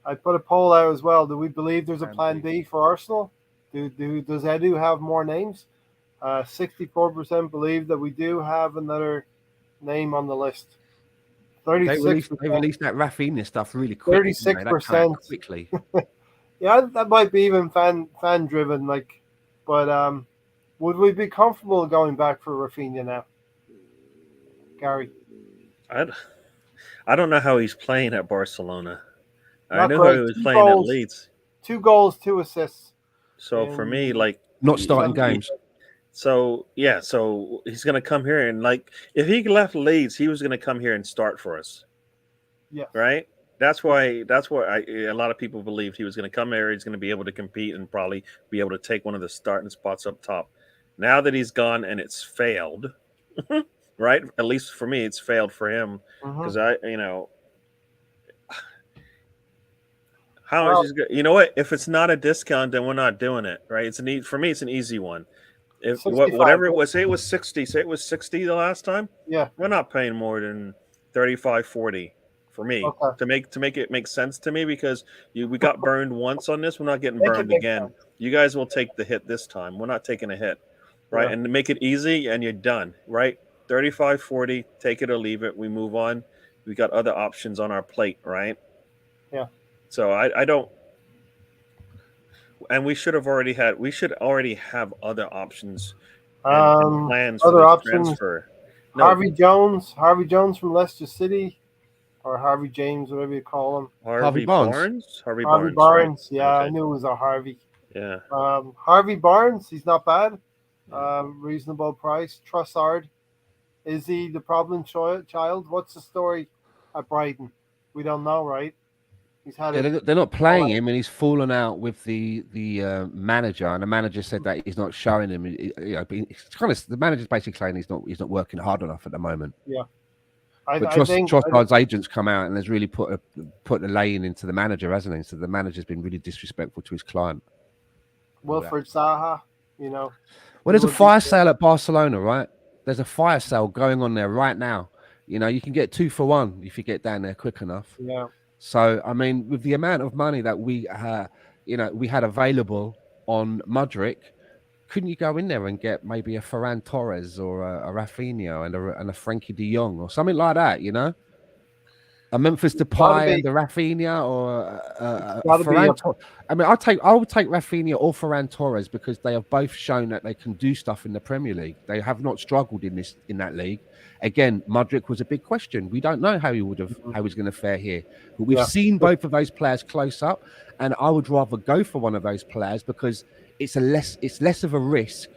I put a poll out as well. Do we believe there's a plan B for Arsenal? Does Edu have more names? 64% believe that we do have another name on the list. 36%. They released that Rafinha stuff really quickly. 36%. Quickly. Yeah, that might be even fan driven. But would we be comfortable going back for Rafinha now, Gary? I don't know how he's playing at Barcelona. I know great. how he was playing at Leeds. 2 goals, 2 assists. So for me, not starting games. So he's going to come here and if he left Leeds, he was going to come here and start for us. Yeah. Right. That's why a lot of people believed he was going to come here. He's going to be able to compete and probably be able to take one of the starting spots up top. Now that he's gone and it's failed, right? At least for me, it's failed for him because how much is good? You know what? If it's not a discount, then we're not doing it, right? It's for me, it's an easy one. If whatever it was, say it was 60 the last time. Yeah, we're not paying more than 35, 40 for me to make it make sense to me because we got burned once on this. We're not getting burned again. Sense. You guys will take the hit this time. We're not taking a hit, right? Yeah. And to make it easy, and you're done, right? 35, 40, take it or leave it. We move on. We got other options on our plate, right? Yeah. So I don't, and we should already have other options and plans for the transfer. No. Harvey Jones from Leicester City, or Harvey James, whatever you call him. Harvey Barnes. Harvey Barnes. Right? Yeah, okay. I knew it was a Harvey. Yeah. Harvey Barnes, he's not bad. Reasonable price. Trossard, is he the problem child? What's the story at Brighton? We don't know, right? He's had they're not playing him, and he's fallen out with the manager, and the manager said that he's not showing him. It's kind of the manager's basically saying he's not working hard enough at the moment. Yeah, but Trossard's agents come out and has really put the laying into the manager, hasn't he? So the manager's been really disrespectful to his client. Wilfred Zaha, Well, there's a fire sale at Barcelona, right? There's a fire sale going on there right now. You know, you can get 2 for 1 if you get down there quick enough. Yeah. So, I mean, with the amount of money that we had available on Mudrick, couldn't you go in there and get maybe a Ferran Torres or a Rafinha and a Frankie De Jong or something like that? You know, a Memphis Gotta Depay be. and a Rafinha or a Gotta be a. Ferran. I mean, I would take Rafinha or Ferran Torres because they have both shown that they can do stuff in the Premier League. They have not struggled in that league. Again, Mudrick was a big question. We don't know how he's going to fare here, but we've Yeah. seen both of those players close up, and I would rather go for one of those players because it's less of a risk,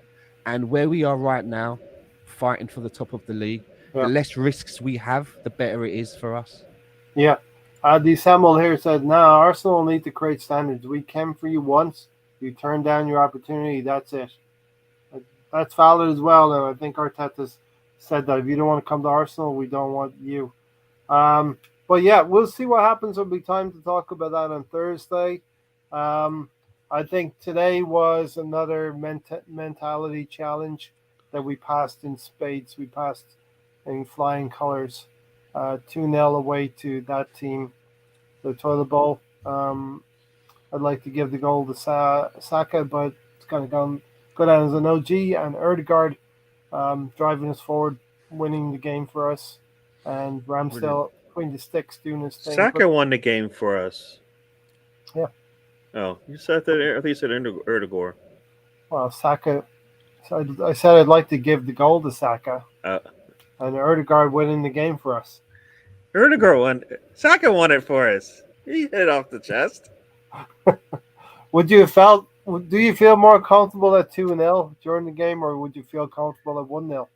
and where we are right now, fighting for the top of the league, Yeah. the less risks we have, the better it is for us. Yeah. The Samuel here said, "Now Arsenal need to create standards. We came for you once. You turned down your opportunity. That's it." That's valid as well. And I think Arteta's said that if you don't want to come to Arsenal, we don't want you. But yeah, we'll see what happens. There'll be time to talk about that on Thursday. I think today was another mentality challenge that we passed in spades. We passed in flying colors. 2-0 away to that team, the toilet bowl. I'd like to give the goal to Saka, but it's kind of go down as an OG, and Erdegaard driving us forward, winning the game for us, and Ramsdale between the sticks doing his thing. Saka won the game for us. Yeah. Oh, you said that? I think you said Erdegaard. Well, Saka. So I said I'd like to give the goal to Saka, and Erdegaard winning the game for us. Erdegaard won. Saka won it for us. He hit off the chest. Do you feel more comfortable at 2-0 during the game, or would you feel comfortable at 1-0?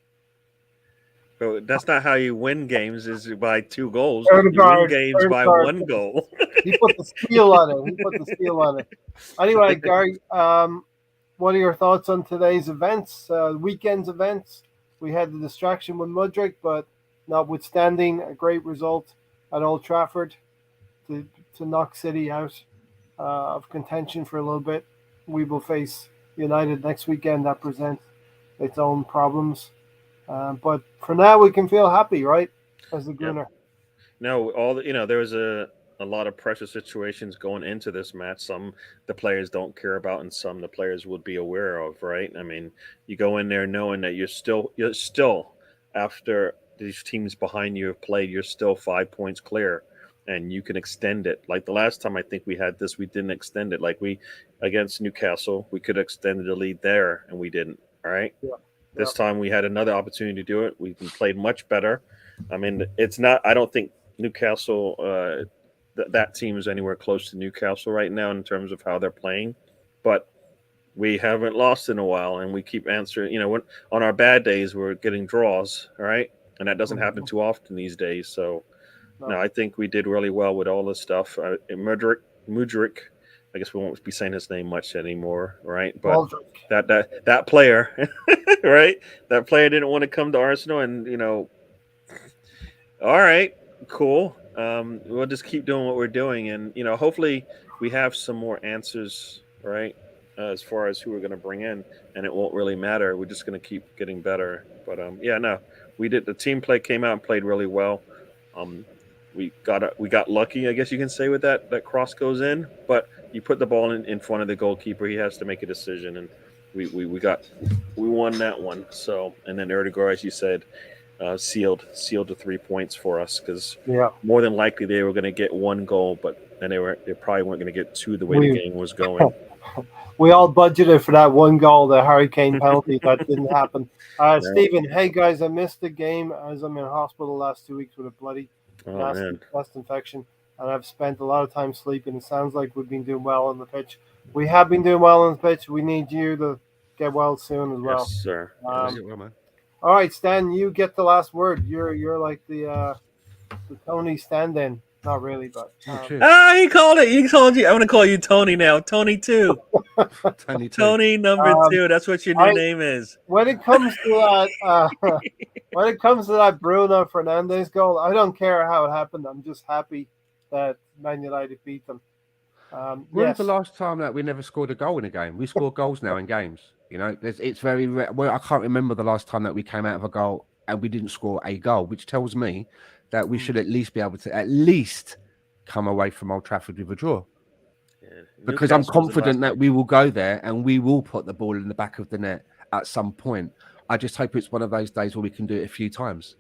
But that's not how you win games. Is by 2 goals. Erdegaard, You win games by Erdegaard. 1 goal. He put the steel on it. Anyway, Gary, what are your thoughts on today's events? Weekend's events. We had the distraction with Mudrick, but notwithstanding a great result at Old Trafford to knock City out of contention for a little bit. We will face United next weekend. That presents its own problems. But for now, we can feel happy, right? As the Gunner. No, there was a lot of pressure situations going into this match. Some the players don't care about, and some the players would be aware of, right? I mean, you go in there knowing that you're still after these teams behind you have played, you're still 5 points clear, and you can extend it. Like the last time I think we had this, we didn't extend it. Like we against Newcastle, we could have extended the lead there, and we didn't. All right. Yeah. This time we had another opportunity to do it. We played much better. I mean, it's not. I don't think Newcastle. That team is anywhere close to Newcastle right now in terms of how they're playing, but we haven't lost in a while, and we keep answering. On our bad days, we're getting draws, all right, and that doesn't happen too often these days. So, no, I think we did really well with all this stuff. Mudrick, I guess we won't be saying his name much anymore, right? But that player, right? That player didn't want to come to Arsenal, and all right, cool. We'll just keep doing what we're doing, and hopefully we have some more answers, right? As far as who we're going to bring in, and it won't really matter. We're just going to keep getting better. But we did. The team came out and played really well. We got lucky, I guess you can say, with that cross goes in, but you put the ball in front of the goalkeeper, he has to make a decision, and we won that one. So, and then Erdegaard, as you said, sealed the 3 points for us, because more than likely they were going to get 1 goal, but then they probably weren't going to get 2 the way the game was going. We all budgeted for that 1 goal, the Harry Kane penalty. That didn't happen. Stephen, hey guys, I missed the game as I'm in hospital the last 2 weeks with a bloody nasty chest infection, and I've spent a lot of time sleeping. It sounds like we've been doing well on the pitch. We have been doing well on the pitch. We need you to get well soon as well. Yes, sir. All right, Stan, you get the last word. You're like the Tony stand-in. Not really, but he called it. He called you. I'm gonna call you Tony now. Tony 2. Tony number 2. That's what your new name is. When it comes to that, Bruno Fernandes goal, I don't care how it happened. I'm just happy that Man United beat them. When's the last time that we never scored a goal in a game? We score goals now in games. It's very rare. Well, I can't remember the last time that we came out of a goal and we didn't score a goal, which tells me that we Mm. should at least be able to at least come away from Old Trafford with a draw. Yeah. Because I'm Newcastle was the confident last that game. we will go there and we will put the ball in the back of the net at some point. I just hope it's one of those days where we can do it a few times.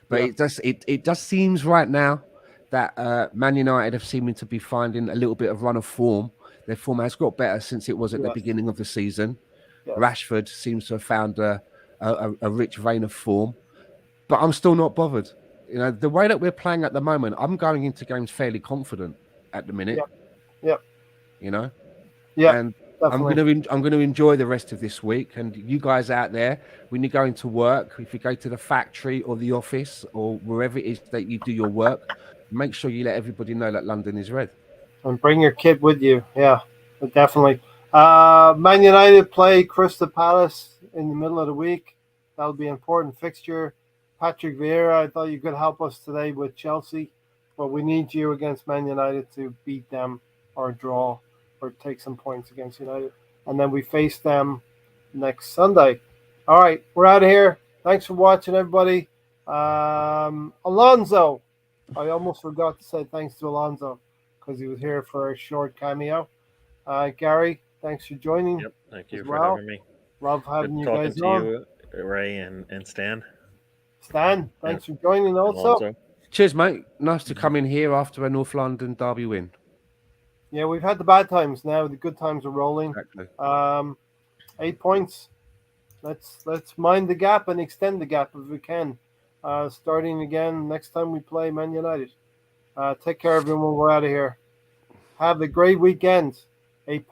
But Yeah. it does seems right now that Man United have seeming to be finding a little bit of run of form. Their form has got better since it was at the Yes. beginning of the season. Yes. Rashford seems to have found a rich vein of form, but I'm still not bothered. You know, the way that we're playing at the moment, I'm going into games fairly confident at the minute. Yep. Yep. You know, Yeah. and Definitely. I'm gonna enjoy the rest of this week. And you guys out there, when you go into work, if you go to the factory or the office or wherever it is that you do your work, make sure you let everybody know that London is red. And bring your kid with you. Yeah, definitely. Man United play Crystal Palace in the middle of the week. That'll be an important fixture. Patrick Vieira, I thought you could help us today with Chelsea, but we need you against Man United to beat them or draw or take some points against United. And then we face them next Sunday. All right, we're out of here. Thanks for watching, everybody. Alonso, I almost forgot to say thanks to Alonso because he was here for a short cameo. Gary, thanks for joining. Yep. Thank you as for well. having me. Love Good having you talking guys to on. you, Ray and Stan. Stan, thanks for joining also. Alonso. Cheers, mate. Nice to come in here after a North London derby win. Yeah, we've had the bad times now. The good times are rolling. Exactly. 8 points. Let's mind the gap and extend the gap if we can. Starting again next time we play Man United. Take care, everyone. We're out of here. Have a great weekend. 8 points.